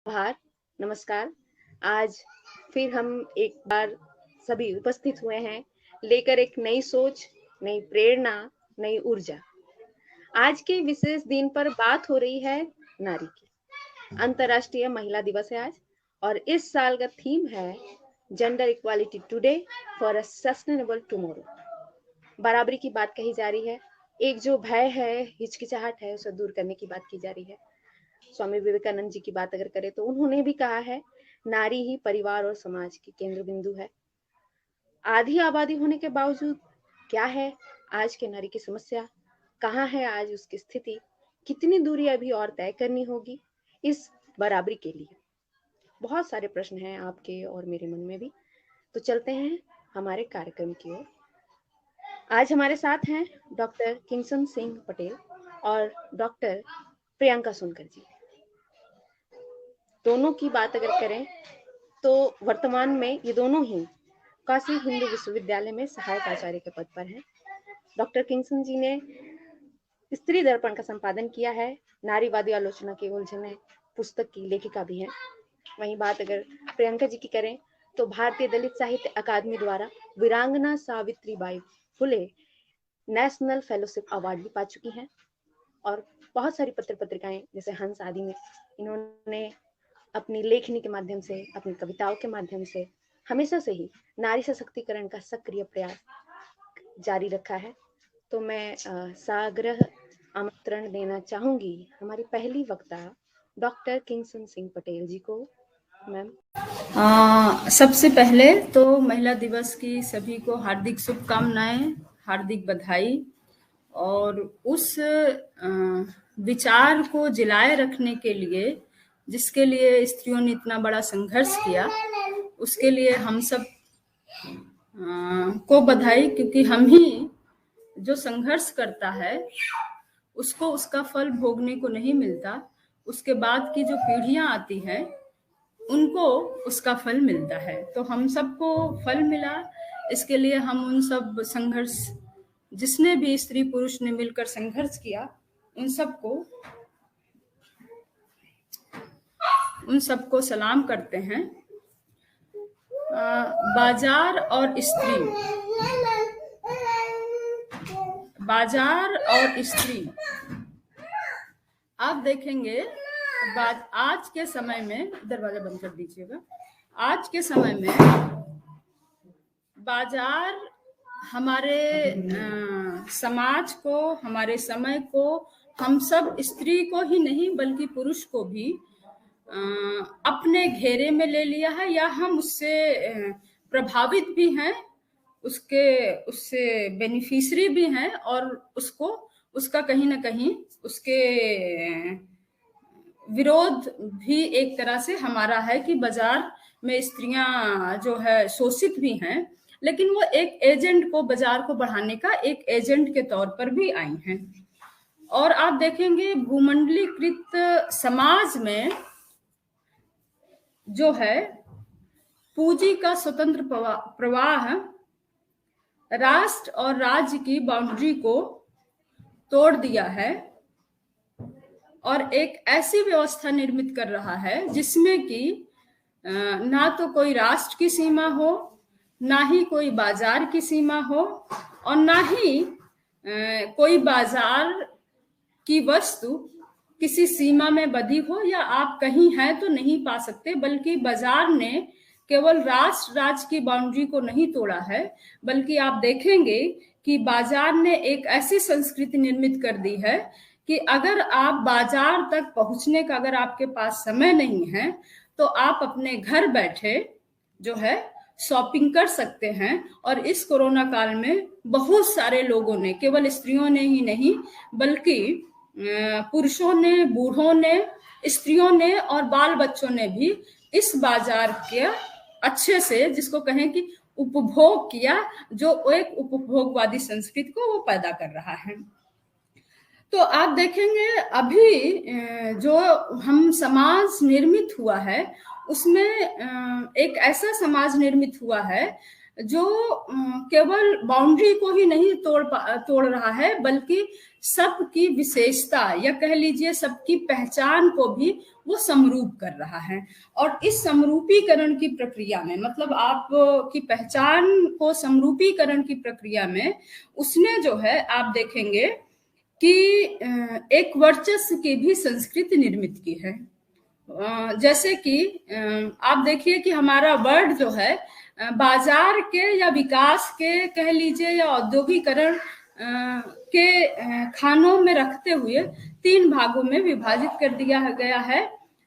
आभार, नमस्कार। आज फिर हम एक बार सभी उपस्थित हुए हैं, लेकर एक नई सोच, नई प्रेरणा, नई ऊर्जा। आज के विशेष दिन पर बात हो रही है नारी की। अंतर्राष्ट्रीय महिला दिवस है आज और इस साल का थीम है gender equality today for a sustainable tomorrow. बराबरी की बात कही जा रही है। एक जो भय है, हिचकिचाहट है, उसे दूर करने की बात की जा रही है। स्वामी विवेकानंद जी की बात अगर करें तो उन्होंने भी कहा है, नारी ही परिवार और समाज की केंद्र बिंदु है। आधी आबादी होने के बावजूद क्या है आज के नारी की समस्या, कहाँ है आज उसकी स्थिति, कितनी दूरी अभी और तय करनी होगी इस बराबरी के लिए। बहुत सारे प्रश्न हैं आपके और मेरे मन में भी। तो चलते हैं हमारे कार्यक्रम की ओर। आज हमारे साथ हैं डॉक्टर किंगसन सिंह पटेल और डॉक्टर प्रियंका सोनकर जी। दोनों की बात अगर करें तो वर्तमान में ये दोनों ही काशी हिंदू विश्वविद्यालय में सहायक आचार्य के पद पर हैं। डॉक्टर किंगसन जी ने स्त्री दर्पण का संपादन किया है, नारीवादी आलोचना की उलझनें पुस्तक की लेखिका भी हैं। वहीं बात अगर प्रियंका जी की करें तो भारतीय दलित साहित्य अकादमी द्वारा वीरांगना Savitribai Phule national fellowship award भी पा चुकी हैं और बहुत सारी पत्र पत्रिकाएं जैसे हंस आदि में इन्होंने अपनी लेखनी के माध्यम से, अपनी कविताओं के माध्यम से हमेशा से ही नारी सशक्तिकरण का सक्रिय प्रयास जारी रखा है। तो मैं साग्रह आमंत्रण देना चाहूंगी हमारी पहली वक्ता डॉक्टर किंगसन सिंह पटेल जी को। मैम, सबसे पहले तो महिला दिवस की सभी को हार्दिक शुभकामनाएं, हार्दिक बधाई। और उस विचार को जिलाए रखने के लिए, जिसके लिए स्त्रियों ने इतना बड़ा संघर्ष किया, उसके लिए हम सब को बधाई। क्योंकि हम ही जो संघर्ष करता है उसको उसका फल भोगने को नहीं मिलता, उसके बाद की जो पीढ़ियां आती हैं उनको उसका फल मिलता है। तो हम सबको फल मिला, इसके लिए हम उन सब संघर्ष, जिसने भी स्त्री पुरुष ने मिलकर संघर्ष किया, उन सबको सलाम करते हैं। बाजार और स्त्री आप देखेंगे, आज के समय में, दरवाजा बंद कर दीजिएगा। आज के समय में बाजार हमारे समाज को, हमारे समय को, हम सब स्त्री को ही नहीं बल्कि पुरुष को भी अपने घेरे में ले लिया है, या हम उससे प्रभावित भी हैं, उससे बेनिफिशियरी भी हैं, और उसका कहीं ना कहीं उसके विरोध भी एक तरह से हमारा है कि बाजार में स्त्रियां जो है शोषित भी हैं, लेकिन वो एक एजेंट को, बाजार को बढ़ाने का एक एजेंट के तौर पर भी आई हैं। और आप देखेंगे भूमंडलीकृत समाज में जो है पूंजी का स्वतंत्र प्रवाह राष्ट्र और राज्य की बाउंड्री को तोड़ दिया है और एक ऐसी व्यवस्था निर्मित कर रहा है जिसमें कि ना तो कोई राष्ट्र की सीमा हो, ना ही कोई बाजार की सीमा हो, और ना ही कोई बाजार की वस्तु किसी सीमा में बंधी हो, या आप कहीं हैं तो नहीं पा सकते, बल्कि बाजार ने केवल राष्ट्र राज्य की बाउंड्री को नहीं तोड़ा है, बल्कि आप देखेंगे कि बाजार ने एक ऐसी संस्कृति निर्मित कर दी है कि अगर आप बाजार तक पहुंचने का, अगर आपके पास समय नहीं है, तो आप अपने घर बैठे जो है शॉपिंग कर सकते हैं। और इस कोरोना काल में बहुत सारे लोगों ने, केवल स्त्रियों ने ही नहीं बल्कि पुरुषों ने, बूढ़ों ने, स्त्रियों ने और बाल बच्चों ने भी इस बाजार के अच्छे से, जिसको कहें कि उपभोग किया, जो एक उपभोगवादी संस्कृति को वो पैदा कर रहा है। तो आप देखेंगे अभी जो हम समाज निर्मित हुआ है, उसमें एक ऐसा समाज निर्मित हुआ है जो केवल बाउंड्री को ही नहीं तोड़ रहा है, बल्कि सबकी विशेषता या कह लीजिए सबकी पहचान को भी वो समरूप कर रहा है। और इस समरूपीकरण की प्रक्रिया में, मतलब आप की पहचान को समरूपीकरण की प्रक्रिया में उसने जो है, आप देखेंगे कि एक वर्चस्व की भी संस्कृति निर्मित की है। जैसे कि आप देखिए कि हमारा वर्ड जो है बाजार के या विकास के कह लीजिए या औद्योगिकरण के खानों में रखते हुए 3 भागों में विभाजित कर दिया गया है।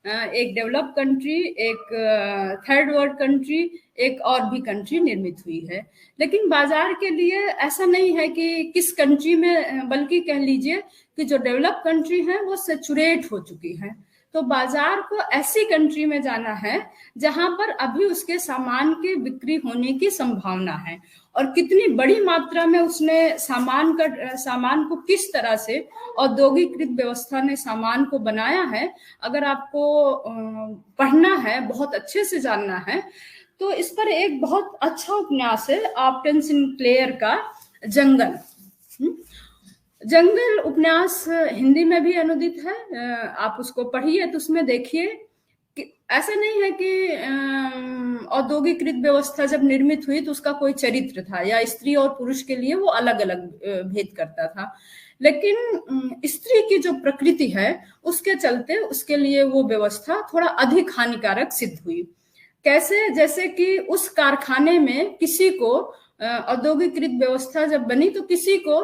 एक डेवलप कंट्री, एक थर्ड वर्ल्ड कंट्री, एक और भी कंट्री निर्मित हुई है। लेकिन बाजार के लिए ऐसा नहीं है कि किस कंट्री में, बल्कि कह लीजिए कि जो डेवलप कंट्री है वो सैचुरेट हो चुकी है। तो बाजार को ऐसी कंट्री में जाना है जहां पर अभी उसके सामान की बिक्री होने की संभावना है, और कितनी बड़ी मात्रा में उसने सामान को किस तरह से औद्योगिकृत व्यवस्था ने सामान को बनाया है, अगर आपको पढ़ना है, बहुत अच्छे से जानना है, तो इस पर एक बहुत अच्छा उपन्यास है ऑप्टन सिनक्लेयर का जंगल। जंगल उपन्यास हिंदी में भी अनुदित है, आप उसको पढ़िए तो उसमें देखिए कि ऐसा नहीं है कि औद्योगिकृत व्यवस्था जब निर्मित हुई तो उसका कोई चरित्र था या स्त्री और पुरुष के लिए वो अलग अलग भेद करता था, लेकिन स्त्री की जो प्रकृति है उसके चलते उसके लिए वो व्यवस्था थोड़ा अधिक हानिकारक सिद्ध हुई। कैसे? जैसे कि उस कारखाने में किसी को औद्योगिकृत व्यवस्था जब बनी तो किसी को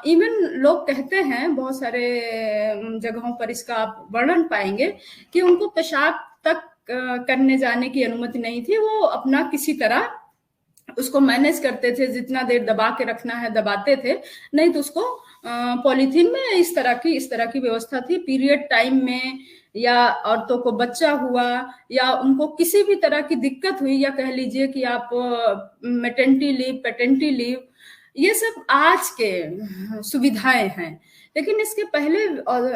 इवन लोग कहते हैं, बहुत सारे जगहों पर इसका आप वर्णन पाएंगे कि उनको पेशाब तक करने जाने की अनुमति नहीं थी। वो अपना किसी तरह उसको मैनेज करते थे, जितना देर दबा के रखना है दबाते थे, नहीं तो उसको पॉलीथीन में इस तरह की व्यवस्था थी। पीरियड टाइम में या औरतों को बच्चा हुआ या उनको किसी भी तरह की दिक्कत हुई, या कह लीजिए कि आप मैटरनिटी लीव, पैटर्निटी लीव, ये सब आज के सुविधाएं हैं। लेकिन इसके पहले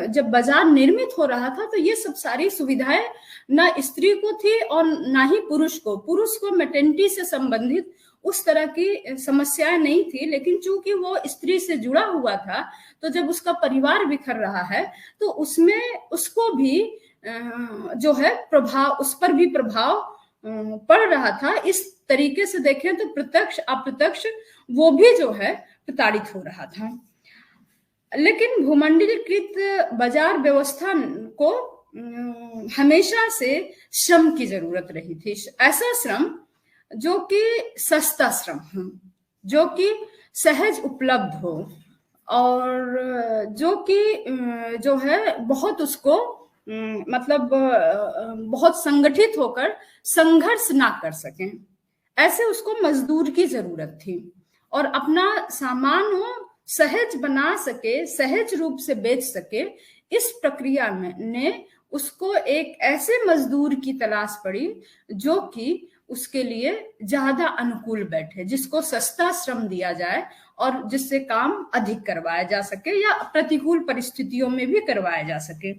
जब बाजार निर्मित हो रहा था तो ये सब सारी सुविधाएं ना स्त्री को थी और ना ही पुरुष को मैटरनिटी से संबंधित उस तरह की समस्याएं नहीं थी। लेकिन चूंकि वो स्त्री से जुड़ा हुआ था तो जब उसका परिवार बिखर रहा है तो उसमें उसको भी जो है प्रभाव, उस पर भी प्रभाव पड़ रहा था। इस तरीके से देखें तो प्रत्यक्ष अप्रत्यक्ष वो भी जो है प्रताड़ित हो रहा था। लेकिन भूमंडलीकृत बाजार व्यवस्था को हमेशा से श्रम की जरूरत रही थी। ऐसा श्रम जो कि सस्ता श्रम हो, जो कि सहज उपलब्ध हो, और जो कि जो है बहुत उसको मतलब बहुत संगठित होकर संघर्ष ना कर सकें, ऐसे उसको मजदूर की जरूरत थी। और अपना सामान वो सहज बना सके, सहज रूप से बेच सके, इस प्रक्रिया में ने उसको एक ऐसे मजदूर की तलाश पड़ी जो कि उसके लिए ज्यादा अनुकूल बैठे, जिसको सस्ता श्रम दिया जाए और जिससे काम अधिक करवाया जा सके या प्रतिकूल परिस्थितियों में भी करवाया जा सके।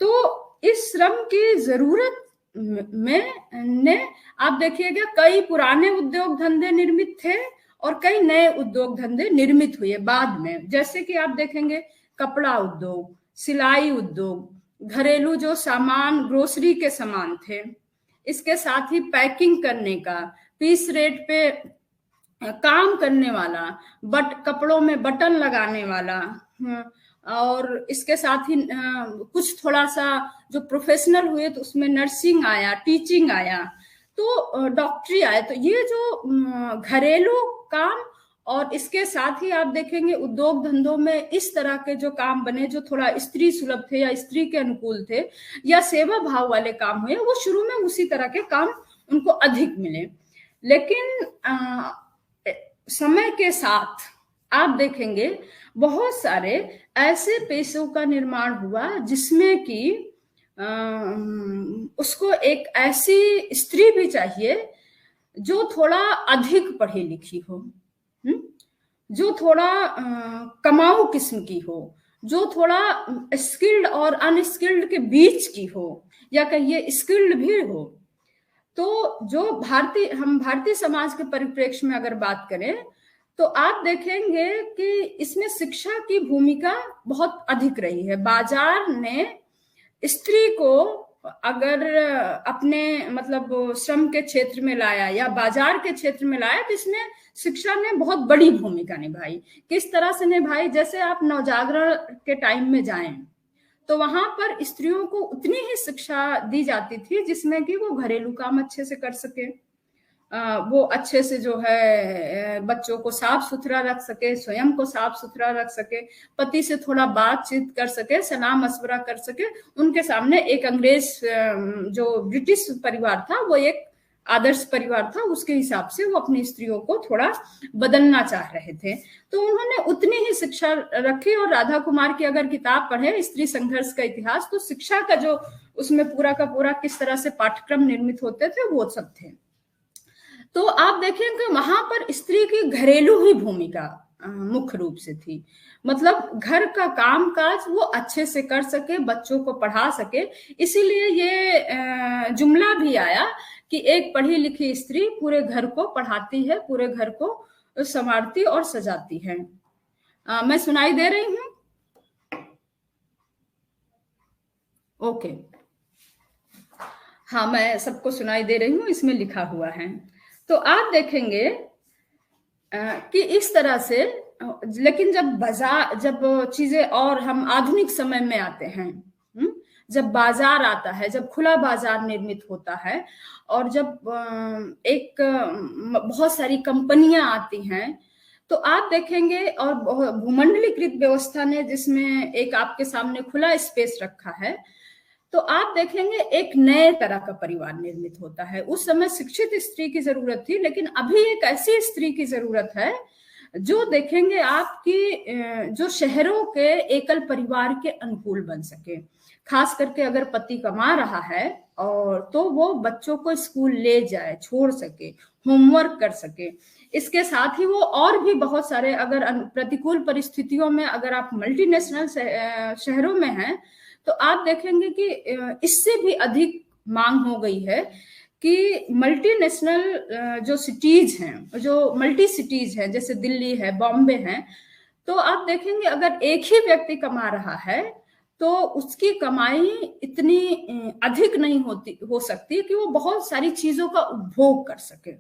तो इस श्रम की जरूरत में ने आप देखिएगा कई पुराने उद्योग धंधे निर्मित थे और कई नए उद्योग धंधे निर्मित हुए बाद में। जैसे कि आप देखेंगे कपड़ा उद्योग, सिलाई उद्योग, घरेलू जो सामान, ग्रोसरी के सामान थे, इसके साथ ही पैकिंग करने का, पीस रेट पे काम करने वाला, कपड़ों में बटन लगाने वाला, और इसके साथ ही कुछ थोड़ा सा जो प्रोफेशनल हुए तो उसमें नर्सिंग आया, टीचिंग आया, तो डॉक्टरी आया। तो ये जो घरेलू काम और इसके साथ ही आप देखेंगे उद्योग धंधों में इस तरह के जो काम बने जो थोड़ा स्त्री सुलभ थे या स्त्री के अनुकूल थे या सेवा भाव वाले काम हुए, वो शुरू में उसी तरह के काम उनको अधिक मिले। लेकिन समय के साथ आप देखेंगे बहुत सारे ऐसे पेशों का निर्माण हुआ जिसमें कि उसको एक ऐसी स्त्री भी चाहिए जो थोड़ा अधिक पढ़ी लिखी हो, जो थोड़ा कमाऊ किस्म की हो, जो थोड़ा स्किल्ड और अनस्किल्ड के बीच की हो, या कहिए स्किल्ड भी हो। तो जो हम भारतीय समाज के परिप्रेक्ष्य में अगर बात करें तो आप देखेंगे कि इसमें शिक्षा की भूमिका बहुत अधिक रही है। बाजार ने स्त्री को अगर अपने मतलब श्रम के क्षेत्र में लाया या बाजार के क्षेत्र में लाया तो इसमें शिक्षा ने बहुत बड़ी भूमिका निभाई। किस तरह से निभाई? जैसे आप नवजागरण के टाइम में जाएं तो वहां पर स्त्रियों को उतनी ही शिक्षा दी जाती थी जिसमें कि वो घरेलू काम अच्छे से कर सके, वो अच्छे से जो है बच्चों को साफ सुथरा रख सके, स्वयं को साफ सुथरा रख सके, पति से थोड़ा बातचीत कर सके, सलाह मशवरा कर सके। उनके सामने एक अंग्रेज जो ब्रिटिश परिवार था वो एक आदर्श परिवार था, उसके हिसाब से वो अपनी स्त्रियों को थोड़ा बदलना चाह रहे थे। तो उन्होंने उतनी ही शिक्षा रखी। और राधा कुमार की अगर किताब पढ़े स्त्री संघर्ष का इतिहास, तो शिक्षा का जो उसमें पूरा का पूरा किस तरह से पाठ्यक्रम निर्मित होते थे वो सब थे। तो आप देखेंगे वहां पर स्त्री की घरेलू ही भूमिका मुख्य रूप से थी। मतलब घर का काम काज वो अच्छे से कर सके, बच्चों को पढ़ा सके। इसीलिए ये जुमला भी आया कि एक पढ़ी लिखी स्त्री पूरे घर को पढ़ाती है, पूरे घर को संवारती और सजाती है। मैं सुनाई दे रही हूँ? ओके, हाँ मैं सबको सुनाई दे रही हूँ, इसमें लिखा हुआ है। तो आप देखेंगे कि इस तरह से, लेकिन जब चीजें और हम आधुनिक समय में आते हैं, जब बाजार आता है, जब खुला बाजार निर्मित होता है और जब एक बहुत सारी कंपनियां आती हैं, तो आप देखेंगे और भूमंडलीकृत व्यवस्था ने जिसमें एक आपके सामने खुला स्पेस रखा है, तो आप देखेंगे एक नए तरह का परिवार निर्मित होता है। उस समय शिक्षित स्त्री की जरूरत थी, लेकिन अभी एक ऐसी स्त्री की जरूरत है जो देखेंगे आपकी जो शहरों के एकल परिवार के अनुकूल बन सके। खास करके अगर पति कमा रहा है और तो वो बच्चों को स्कूल ले जाए, छोड़ सके, होमवर्क कर सके। इसके साथ ही वो और भी बहुत सारे, अगर प्रतिकूल परिस्थितियों में अगर आप मल्टीनेशनल शहरों में हैं तो आप देखेंगे कि इससे भी अधिक मांग हो गई है कि मल्टीनेशनल जो सिटीज हैं, जो मल्टी सिटीज हैं, जैसे दिल्ली है, बॉम्बे है, तो आप देखेंगे अगर एक ही व्यक्ति कमा रहा है तो उसकी कमाई इतनी अधिक नहीं हो सकती कि वो बहुत सारी चीजों का उपभोग कर सके।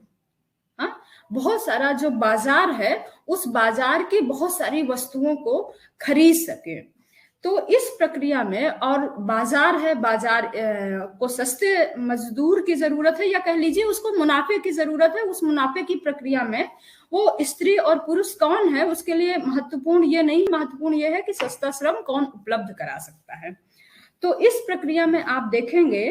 हाँ, बहुत सारा जो बाजार है उस बाजार की बहुत सारी वस्तुओं को खरीद सके। तो इस प्रक्रिया में, और बाजार है, बाजार को सस्ते मजदूर की जरूरत है, या कह लीजिए उसको मुनाफे की जरूरत है। उस मुनाफे की प्रक्रिया में वो स्त्री और पुरुष कौन है उसके लिए महत्वपूर्ण ये नहीं, महत्वपूर्ण ये है कि सस्ता श्रम कौन उपलब्ध करा सकता है। तो इस प्रक्रिया में आप देखेंगे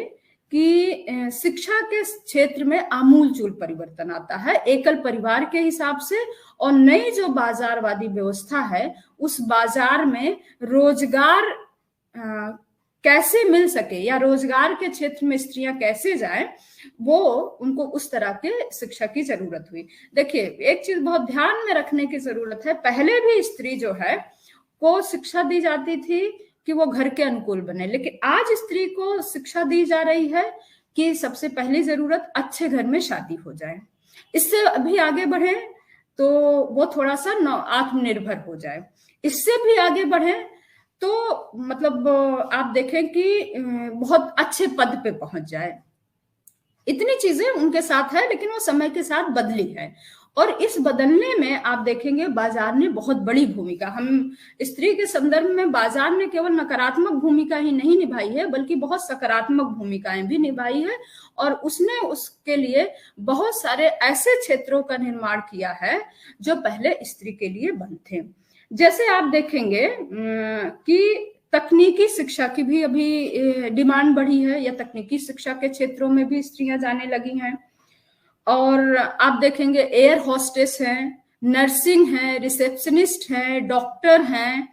कि शिक्षा के क्षेत्र में आमूलचूल परिवर्तन आता है एकल परिवार के हिसाब से। और नई जो बाजारवादी व्यवस्था है उस बाजार में रोजगार कैसे मिल सके या रोजगार के क्षेत्र में स्त्रियां कैसे जाएं, वो उनको उस तरह के शिक्षा की जरूरत हुई। देखिए, एक चीज बहुत ध्यान में रखने की जरूरत है, पहले भी स्त्री जो है को शिक्षा दी जाती थी कि वो घर के अनुकूल बने, लेकिन आज स्त्री को शिक्षा दी जा रही है कि सबसे पहली जरूरत अच्छे घर में शादी हो जाए, इससे अभी आगे बढ़े तो वो थोड़ा सा आत्मनिर्भर हो जाए, इससे भी आगे बढ़े तो मतलब आप देखें कि बहुत अच्छे पद पे पहुंच जाए। इतनी चीजें उनके साथ है, लेकिन वो समय के साथ बदली है। और इस बदलने में आप देखेंगे बाजार ने बहुत बड़ी भूमिका, हम स्त्री के संदर्भ में बाजार ने केवल नकारात्मक भूमिका ही नहीं निभाई है बल्कि बहुत सकारात्मक भूमिकाएं भी निभाई है। और उसने उसके लिए बहुत सारे ऐसे क्षेत्रों का निर्माण किया है जो पहले स्त्री के लिए बंद थे। जैसे आप देखेंगे कि तकनीकी शिक्षा की भी अभी डिमांड बढ़ी है, या तकनीकी शिक्षा के क्षेत्रों में भी स्त्रियां जाने लगी हैं। और आप देखेंगे एयर होस्टेस हैं, नर्सिंग है, रिसेप्शनिस्ट हैं, डॉक्टर हैं,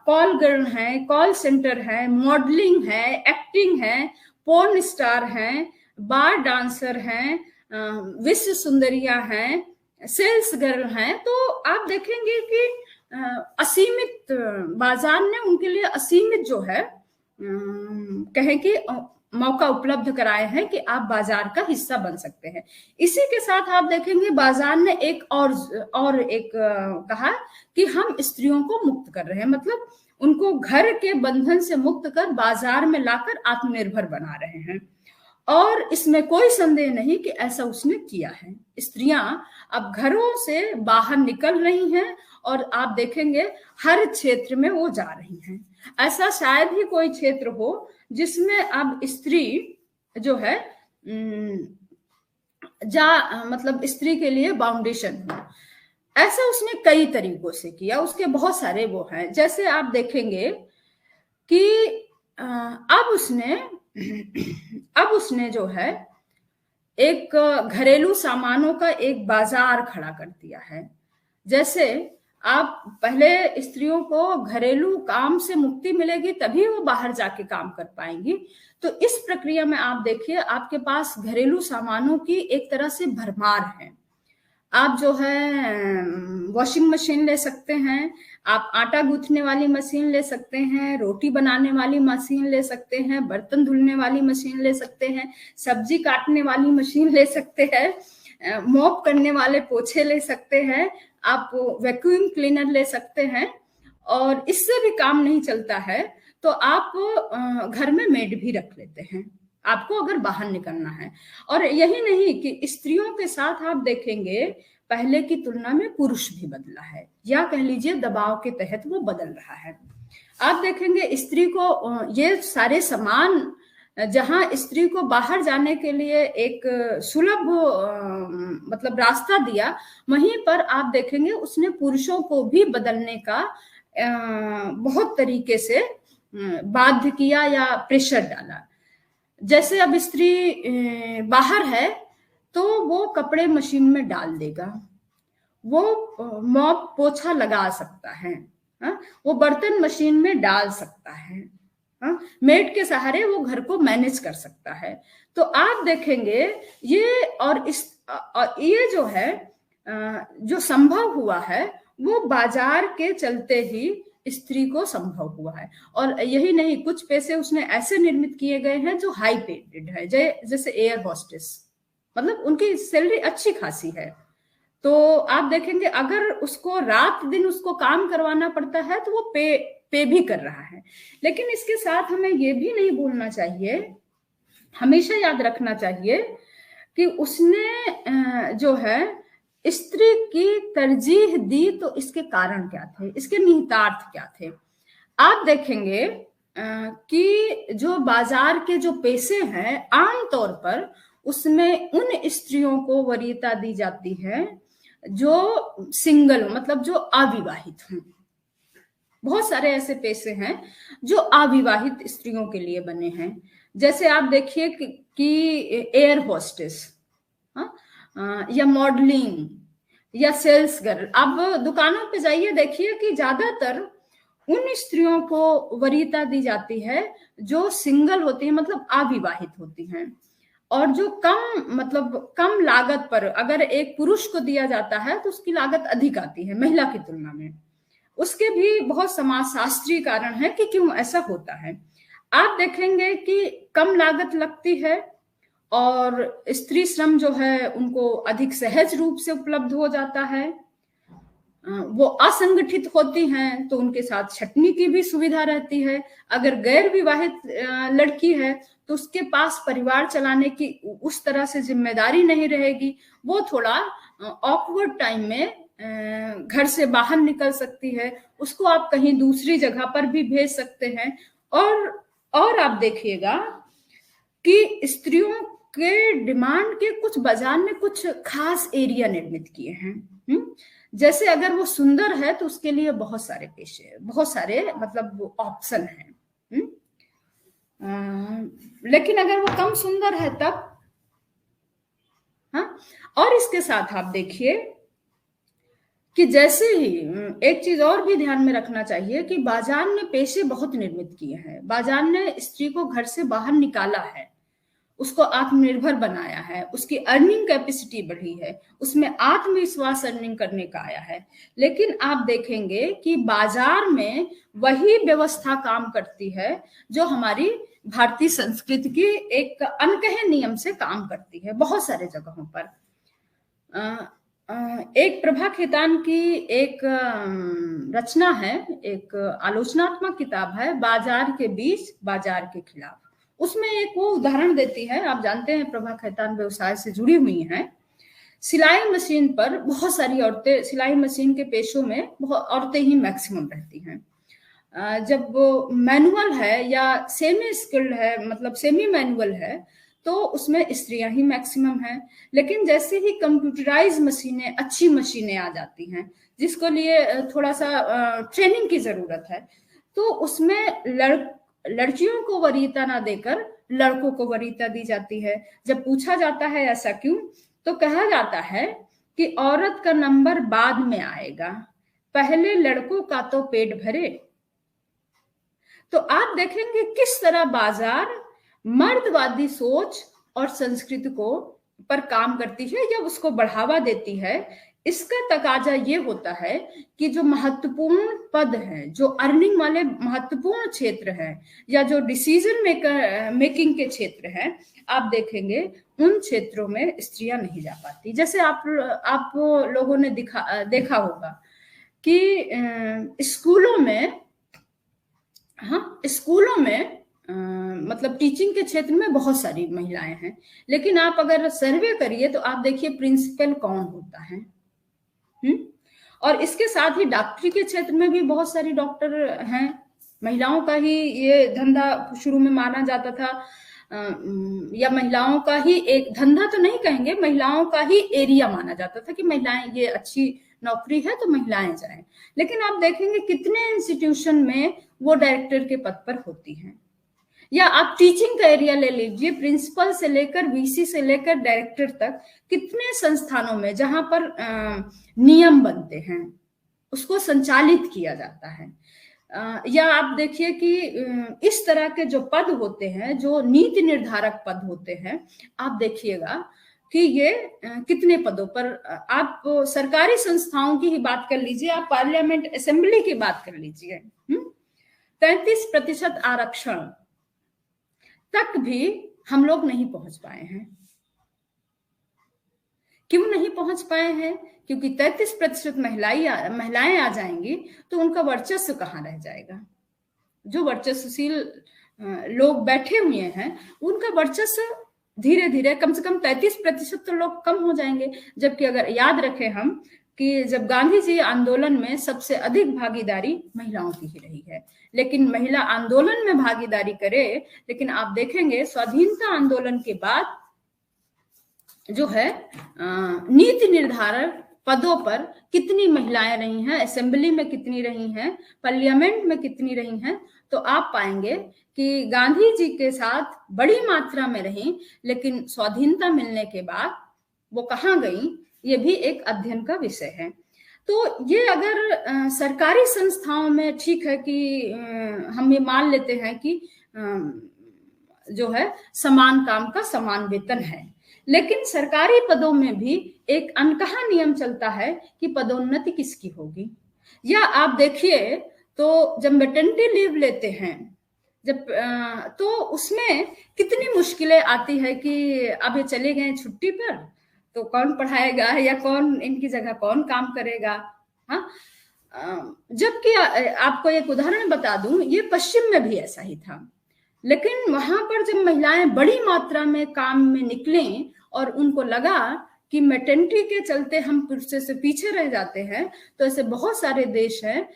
कॉल गर्ल हैं, कॉल सेंटर है, मॉडलिंग है, एक्टिंग है, पोर्न स्टार हैं, बार डांसर हैं, विश्व सुंदरियां हैं, सेल्स गर्ल हैं। तो आप देखेंगे कि असीमित बाजार ने उनके लिए असीमित जो है कहें कि मौका उपलब्ध कराए हैं कि आप बाजार का हिस्सा बन सकते हैं। इसी के साथ आप देखेंगे बाजार ने एक और एक कहा कि हम स्त्रियों को मुक्त कर रहे हैं, मतलब उनको घर के बंधन से मुक्त कर बाजार में लाकर आत्मनिर्भर बना रहे हैं। और इसमें कोई संदेह नहीं कि ऐसा उसने किया है। स्त्रियां अब घरों से बाहर निकल रही हैं और आप देखेंगे हर क्षेत्र में वो जा रही हैं। ऐसा शायद ही कोई क्षेत्र हो जिसमें अब स्त्री जो है मतलब स्त्री के लिए बाउंडेशन हो। ऐसा उसने कई तरीकों से किया, उसके बहुत सारे वो हैं। जैसे आप देखेंगे कि अब उसने जो है एक घरेलू सामानों का एक बाजार खड़ा कर दिया है। जैसे आप पहले स्त्रियों को घरेलू काम से मुक्ति मिलेगी तभी वो बाहर जाके काम कर पाएंगी। तो इस प्रक्रिया में आप देखिए आपके पास घरेलू सामानों की एक तरह से भरमार है। आप जो है वॉशिंग मशीन ले सकते हैं, आप आटा गूंथने वाली मशीन ले सकते हैं, रोटी बनाने वाली मशीन ले सकते हैं, बर्तन धुलने वाली मशीन ले सकते हैं, सब्जी काटने वाली मशीन ले सकते हैं, मॉप करने वाले पोछे ले सकते हैं, आप वैक्यूम क्लीनर ले सकते हैं। और इससे भी काम नहीं चलता है तो आप घर में मेड भी रख लेते हैं आपको अगर बाहर निकलना है। और यही नहीं कि स्त्रियों के साथ आप देखेंगे पहले की तुलना में पुरुष भी बदला है, या कह लीजिए दबाव के तहत वो बदल रहा है। आप देखेंगे स्त्री को ये सारे सामान, जहां स्त्री को बाहर जाने के लिए एक सुलभ मतलब रास्ता दिया, वहीं पर आप देखेंगे उसने पुरुषों को भी बदलने का बहुत तरीके से बाध्य किया या प्रेशर डाला। जैसे अब स्त्री बाहर है तो वो कपड़े मशीन में डाल देगा, वो मॉप पोछा लगा सकता है, वो बर्तन मशीन में डाल सकता है, मेड के सहारे वो घर को मैनेज कर सकता है। तो आप देखेंगे ये ये जो है जो संभव हुआ है वो बाजार के चलते ही स्त्री को संभव हुआ है। और यही नहीं, कुछ पैसे उसने ऐसे निर्मित किए गए हैं जो हाई पेड है, जैसे एयर होस्टेस, मतलब उनकी सैलरी अच्छी खासी है। तो आप देखेंगे अगर उसको रात दिन उसको काम करवाना पड़ता है तो वो पे भी कर रहा है। लेकिन इसके साथ हमें ये भी नहीं भूलना चाहिए, हमेशा याद रखना चाहिए कि उसने जो है स्त्री की तरजीह दी तो इसके कारण क्या थे, इसके निहितार्थ क्या थे। आप देखेंगे कि जो बाजार के जो पेशे हैं आमतौर पर उसमें उन स्त्रियों को वरीयता दी जाती है जो सिंगल, मतलब जो अविवाहित हैं। बहुत सारे ऐसे पेशे हैं जो अविवाहित स्त्रियों के लिए बने हैं। जैसे आप देखिए कि एयर होस्टेस या मॉडलिंग या सेल्स गर्ल, आप दुकानों पे जाइए देखिए कि ज्यादातर उन स्त्रियों को वरीयता दी जाती है जो सिंगल होती है, मतलब अविवाहित होती हैं, और जो कम लागत पर अगर एक पुरुष को दिया जाता है तो उसकी लागत अधिक आती है महिला की तुलना में। उसके भी बहुत समाजशास्त्रीय कारण है कि क्यों ऐसा होता है। आप देखेंगे कि कम लागत लगती है और स्त्री श्रम जो है उनको अधिक सहज रूप से उपलब्ध हो जाता है। वो असंगठित होती हैं तो उनके साथ छटनी की भी सुविधा रहती है। अगर गैर विवाहित लड़की है तो उसके पास परिवार चलाने की उस तरह से जिम्मेदारी नहीं रहेगी, वो थोड़ा ऑकवर्ड टाइम में घर से बाहर निकल सकती है, उसको आप कहीं दूसरी जगह पर भी भेज सकते हैं। और आप देखिएगा कि स्त्रियों के डिमांड के कुछ बाजार ने कुछ खास एरिया निर्मित किए हैं। जैसे अगर वो सुंदर है तो उसके लिए बहुत सारे पेशे, बहुत सारे मतलब वो ऑप्शन है। लेकिन अगर वो कम सुंदर है तब, और इसके साथ आप देखिए कि जैसे ही एक चीज और भी ध्यान में रखना चाहिए कि बाजार ने पेशे बहुत निर्मित किए हैं। बाजार ने स्त्री को घर से बाहर निकाला है, उसको आत्मनिर्भर बनाया है, उसकी अर्निंग कैपेसिटी बढ़ी है, उसमें आत्मविश्वास अर्निंग करने का आया है। लेकिन आप देखेंगे कि बाजार में वही व्यवस्था काम करती है जो हमारी भारतीय संस्कृति की एक अनकहे नियम से काम करती है बहुत सारे जगहों पर। एक प्रभा खेतान की एक रचना है, एक आलोचनात्मक किताब है, बाजार के बीच बाजार के खिलाफ। उसमें एक वो उदाहरण देती है, आप जानते हैं प्रभा खेतान व्यवसाय से जुड़ी हुई हैं। सिलाई मशीन पर बहुत सारी औरतें, सिलाई मशीन के पेशों में बहुत औरतें ही मैक्सिमम रहती हैं। जब मैनुअल है या सेमी स्किल्ड है, मतलब सेमी मैनुअल है, तो उसमें स्त्रियां ही मैक्सिमम हैं। लेकिन जैसे ही कंप्यूटराइज मशीनें, अच्छी मशीनें आ जाती हैं जिसको लिए थोड़ा सा ट्रेनिंग की जरूरत है, तो उसमें लड़कियों को वरीयता ना देकर लड़कों को वरीयता दी जाती है। जब पूछा जाता है ऐसा क्यों, तो कहा जाता है कि औरत का नंबर बाद में आएगा, पहले लड़कों का तो पेट भरे। तो आप देखेंगे किस तरह बाजार मर्दवादी सोच और संस्कृति को पर काम करती है या उसको बढ़ावा देती है। इसका तकाजा ये होता है कि जो महत्वपूर्ण पद हैं, जो अर्निंग वाले महत्वपूर्ण क्षेत्र हैं, या जो डिसीजन मेकिंग के क्षेत्र हैं, आप देखेंगे उन क्षेत्रों में स्त्रियां नहीं जा पाती। जैसे आप लोगों ने देखा होगा कि स्कूलों में, स्कूलों में मतलब टीचिंग के क्षेत्र में बहुत सारी महिलाएं हैं, लेकिन आप अगर सर्वे करिए तो आप देखिए प्रिंसिपल कौन होता है। और इसके साथ ही डॉक्टरी के क्षेत्र में भी बहुत सारी डॉक्टर हैं। महिलाओं का ही ये धंधा शुरू में माना जाता था, या महिलाओं का ही एक धंधा तो नहीं कहेंगे, महिलाओं का ही एरिया माना जाता था कि महिलाएं, ये अच्छी नौकरी है तो महिलाएं जाएं। लेकिन आप देखेंगे कितने इंस्टीट्यूशन में वो डायरेक्टर के पद पर होती हैं। या आप टीचिंग का एरिया ले लीजिए, प्रिंसिपल से लेकर वीसी से लेकर डायरेक्टर तक, कितने संस्थानों में जहां पर नियम बनते हैं उसको संचालित किया जाता है। या आप देखिए कि इस तरह के जो पद होते हैं, जो नीति निर्धारक पद होते हैं, आप देखिएगा कि ये कितने पदों पर, आप सरकारी संस्थाओं की ही बात कर लीजिए, आप पार्लियामेंट असेंबली की बात कर लीजिए, 33% आरक्षण तक भी हम लोग नहीं पहुंच पाए हैं। क्यों नहीं पहुंच पाए हैं? क्योंकि 33% महिलाएं आ जाएंगी तो उनका वर्चस्व कहाँ रह जाएगा। जो वर्चस्वशील लोग बैठे हुए हैं उनका वर्चस्व धीरे धीरे, कम से कम 33% तो लोग कम हो जाएंगे। जबकि अगर याद रखें हम कि जब गांधी जी आंदोलन में सबसे अधिक भागीदारी महिलाओं की ही रही है, लेकिन महिला आंदोलन में भागीदारी करे, लेकिन आप देखेंगे स्वाधीनता आंदोलन के बाद जो है नीति निर्धारक पदों पर कितनी महिलाएं रही हैं, असेंबली में कितनी रही हैं, पार्लियामेंट में कितनी रही हैं, तो आप पाएंगे कि गांधी जी के साथ बड़ी मात्रा में रही, लेकिन स्वाधीनता मिलने के बाद वो कहाँ गई, ये भी एक अध्ययन का विषय है। तो ये अगर सरकारी संस्थाओं में ठीक है कि हम ये मान लेते हैं कि जो है समान काम का समान वेतन है, लेकिन सरकारी पदों में भी एक अनकहा नियम चलता है कि पदोन्नति किसकी होगी। या आप देखिए तो जब मैटरनिटी लीव लेते हैं, जब तो उसमें कितनी मुश्किलें आती है कि अब ये चले गए छुट्टी पर तो कौन पढ़ाएगा या कौन इनकी जगह कौन काम करेगा। हाँ, जबकि आपको एक उदाहरण बता दूं, ये पश्चिम में भी ऐसा ही था, लेकिन वहां पर जब महिलाएं बड़ी मात्रा में काम में निकलें और उनको लगा कि मैटरनिटी के चलते हम पुरुषों से पीछे रह जाते हैं, तो ऐसे बहुत सारे देश हैं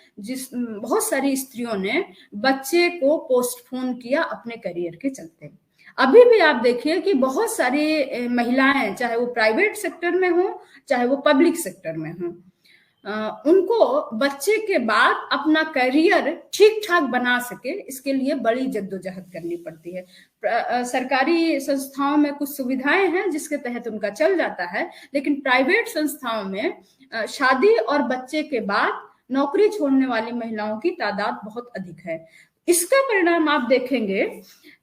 बहुत सारी स्त्रियों ने बच्चे को पोस्टपोन किया अपने करियर के चलते। अभी भी आप देखिए कि बहुत सारी महिलाएं, चाहे वो प्राइवेट सेक्टर में हो चाहे वो पब्लिक सेक्टर में हो, उनको बच्चे के बाद अपना करियर ठीक ठाक बना सके, इसके लिए बड़ी जद्दोजहद करनी पड़ती है। सरकारी संस्थाओं में कुछ सुविधाएं हैं जिसके तहत उनका चल जाता है, लेकिन प्राइवेट संस्थाओं में शादी और बच्चे के बाद नौकरी छोड़ने वाली महिलाओं की तादाद बहुत अधिक है। इसका परिणाम आप देखेंगे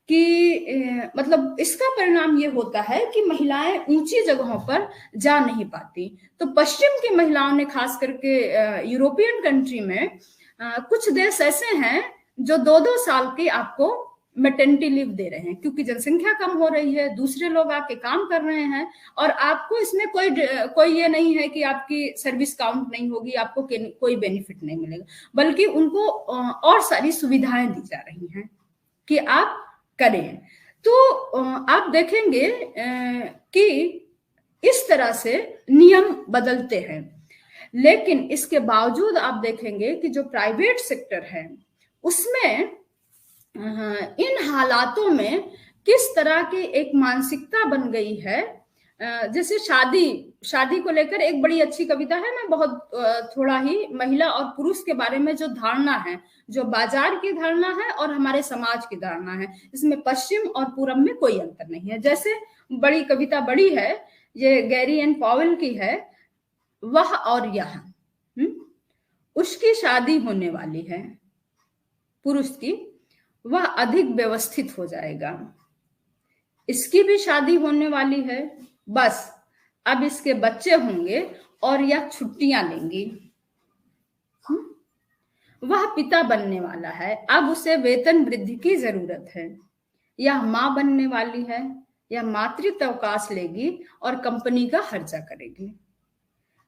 कि मतलब इसका परिणाम ये होता है कि महिलाएं ऊंची जगहों पर जा नहीं पाती। तो पश्चिम की महिलाओं ने, खास करके यूरोपियन कंट्री में कुछ देश ऐसे हैं जो 2-2 साल की आपको मैटरनिटी लीव दे रहे हैं, क्योंकि जनसंख्या कम हो रही है, दूसरे लोग आके काम कर रहे हैं, और आपको इसमें कोई ये नहीं है कि आपकी सर्विस काउंट नहीं होगी, आपको कोई बेनिफिट नहीं मिलेगा, बल्कि उनको और सारी सुविधाएं दी जा रही हैं कि आप करें। तो आप देखेंगे कि इस तरह से नियम बदलते हैं, लेकिन इसके बावजूद आप देखेंगे कि जो प्राइवेट सेक्टर है उसमें इन हालातों में किस तरह की एक मानसिकता बन गई है। जैसे शादी को लेकर एक बड़ी अच्छी कविता है, मैं बहुत थोड़ा ही महिला और पुरुष के बारे में जो धारणा है, जो बाजार की धारणा है और हमारे समाज की धारणा है, इसमें पश्चिम और पूरब में कोई अंतर नहीं है। जैसे बड़ी कविता बड़ी है, ये गैरी एन पॉवेल की है, वह और यह, उसकी शादी होने वाली है पुरुष की, वह अधिक व्यवस्थित हो जाएगा, इसकी भी शादी होने वाली है, बस अब इसके बच्चे होंगे और यह छुट्टियां लेंगी। वह पिता बनने वाला है, अब उसे वेतन वृद्धि की जरूरत है, यह मां बनने वाली है, यह मातृत्व अवकाश लेगी और कंपनी का खर्चा करेगी।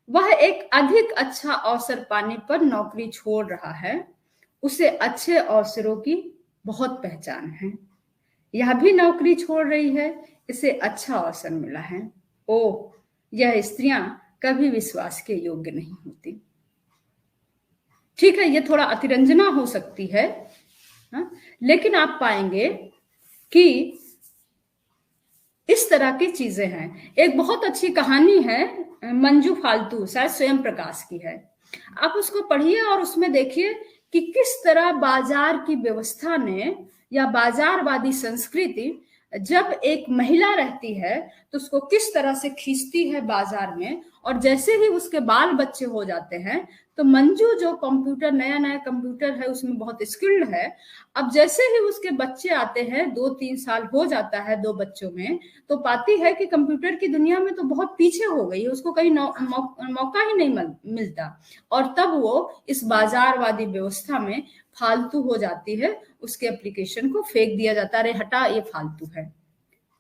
वह एक अधिक अच्छा अवसर पाने पर नौकरी छोड़ रहा है, उसे अच्छे अवसरों की बहुत पहचान है, यह भी नौकरी छोड़ रही है, इसे अच्छा अवसर मिला है। ओ, यह स्त्रियां कभी विश्वास के योग्य नहीं होती। ठीक है, ये थोड़ा अतिरंजना हो सकती है, लेकिन आप पाएंगे कि इस तरह की चीजें हैं। एक बहुत अच्छी कहानी है, मंजू फालतू, शायद स्वयं प्रकाश की है, आप उसको पढ़िए और उसमें देखिए कि किस तरह बाजार की व्यवस्था ने या बाजारवादी संस्कृति जब एक महिला रहती है तो उसको किस तरह से खींचती है बाजार में, और जैसे ही उसके बाल बच्चे हो जाते हैं तो मंजू जो कंप्यूटर, नया नया कंप्यूटर है उसमें बहुत स्किल्ड है, अब जैसे ही उसके बच्चे आते हैं, 2-3 साल हो जाता है 2 बच्चों में, तो पाती है कि कंप्यूटर की दुनिया में तो बहुत पीछे हो गई है, उसको कहीं मौका ही नहीं मिलता, और तब वो इस बाजारवादी व्यवस्था में फालतू हो जाती है, उसके एप्लीकेशन को फेंक दिया जाता है, अरे हटा ये फालतू है।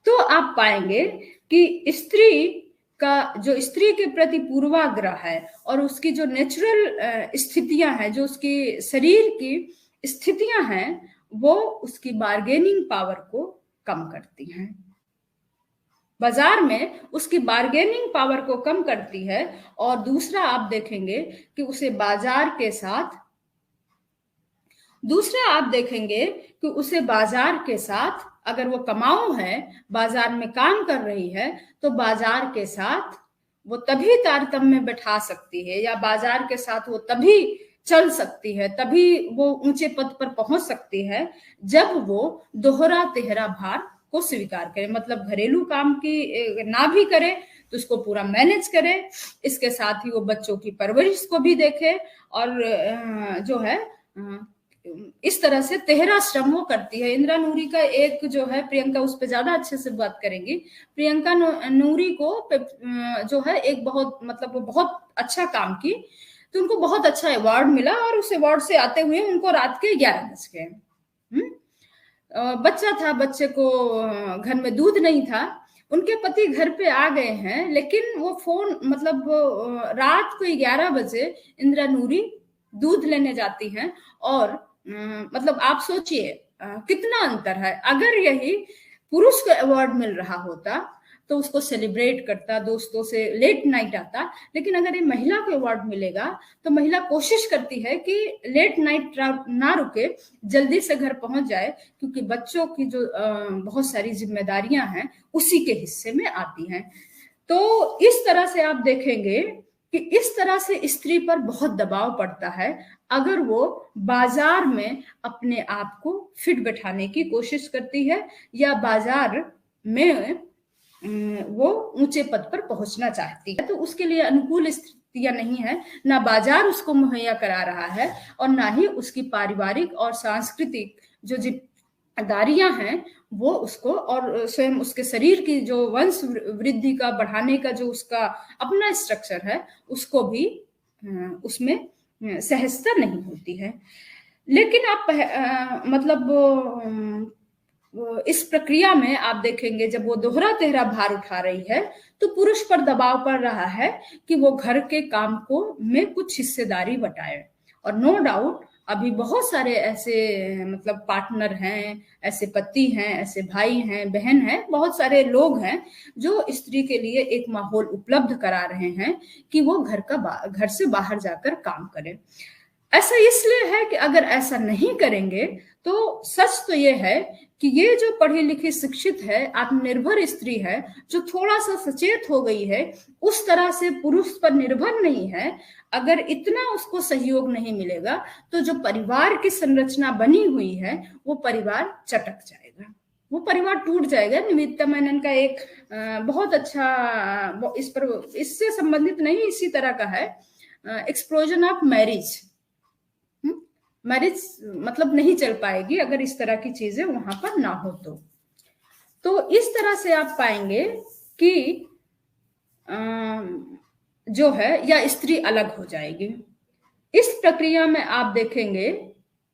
तो आप पाएंगे कि स्त्री का जो स्त्री के प्रति पूर्वाग्रह है और उसकी जो नेचुरल स्थितियां हैं, जो उसकी शरीर की स्थितियां हैं, वो उसकी बार्गेनिंग पावर को कम करती हैं, बाजार में उसकी बार्गेनिंग पावर को कम करती है। और दूसरा आप देखेंगे कि उसे बाजार के साथ अगर वो कमाऊ है, बाजार में काम कर रही है, तो बाजार के साथ वो तभी तारतम्य बैठा सकती है, या बाजार के साथ वो तभी चल सकती है, तभी वो ऊंचे पद पर पहुंच सकती है जब वो दोहरा तेहरा भार को स्वीकार करे, मतलब घरेलू काम की ना भी करे तो उसको पूरा मैनेज करे, इसके साथ ही वो बच्चों की परवरिश को भी देखे, और जो है इस तरह से तेहरा श्रम वो करती है। इंदिरा नूरी का एक जो है, प्रियंका उस पर ज्यादा अच्छे से बात करेंगी, प्रियंका नूरी को जो है एक बहुत, मतलब वो बहुत अच्छा काम की, तो उनको बहुत अच्छा अवार्ड मिला, और उस अवार्ड से आते हुए उनको रात के 11 बज गए, बच्चा था, बच्चे को घर में दूध नहीं था, उनके पति घर पे आ गए हैं, लेकिन वो फोन, मतलब रात को 11 बजे इंदिरा नूरी दूध लेने जाती हैं, और मतलब आप सोचिए कितना अंतर है। अगर यही पुरुष को अवार्ड मिल रहा होता तो उसको सेलिब्रेट करता, दोस्तों से लेट नाइट आता, लेकिन अगर ये महिला को अवार्ड मिलेगा तो महिला कोशिश करती है कि लेट नाइट ना रुके, जल्दी से घर पहुंच जाए, क्योंकि बच्चों की जो बहुत सारी जिम्मेदारियां हैं उसी के हिस्से में आती हैं। तो इस तरह से आप देखेंगे कि इस तरह से स्त्री पर बहुत दबाव पड़ता है अगर वो बाजार में अपने आप को फिट बैठाने की कोशिश करती है, या बाजार में वो ऊंचे पद पर पहुंचना चाहती है, तो उसके लिए अनुकूल स्थितियां नहीं है, ना बाजार उसको मुहैया करा रहा है, और ना ही उसकी पारिवारिक और सांस्कृतिक जो जिम्मेदारियां हैं वो उसको, और स्वयं उसके शरीर की जो वंश वृद्धि का बढ़ाने का जो उसका अपना स्ट्रक्चर है, उसको भी उसमें सहजता नहीं होती है। लेकिन आप मतलब इस प्रक्रिया में आप देखेंगे जब वो दोहरा तेहरा भार उठा रही है तो पुरुष पर दबाव पड़ रहा है कि वो घर के काम को में कुछ हिस्सेदारी बटाए। और नो डाउट अभी बहुत सारे ऐसे मतलब पार्टनर हैं, ऐसे पति हैं, ऐसे भाई हैं, बहन हैं, बहुत सारे लोग हैं जो स्त्री के लिए एक माहौल उपलब्ध करा रहे हैं कि वो घर से बाहर जाकर काम करें। ऐसा इसलिए है कि अगर ऐसा नहीं करेंगे तो सच तो ये है कि ये जो पढ़ी लिखी शिक्षित है, आत्मनिर्भर स्त्री है, जो थोड़ा सा सचेत हो गई है, उस तरह से पुरुष पर निर्भर नहीं है, अगर इतना उसको सहयोग नहीं मिलेगा तो जो परिवार की संरचना बनी हुई है वो परिवार चटक जाएगा, वो परिवार टूट जाएगा। निवेदिता मेनन का एक बहुत अच्छा इस पर, इससे संबंधित नहीं इसी तरह का है, एक्सप्लोजन ऑफ मैरिज। मैरिज मतलब नहीं चल पाएगी अगर इस तरह की चीजें वहां पर ना हो तो इस तरह से आप पाएंगे कि जो है या स्त्री अलग हो जाएगी। इस प्रक्रिया में आप देखेंगे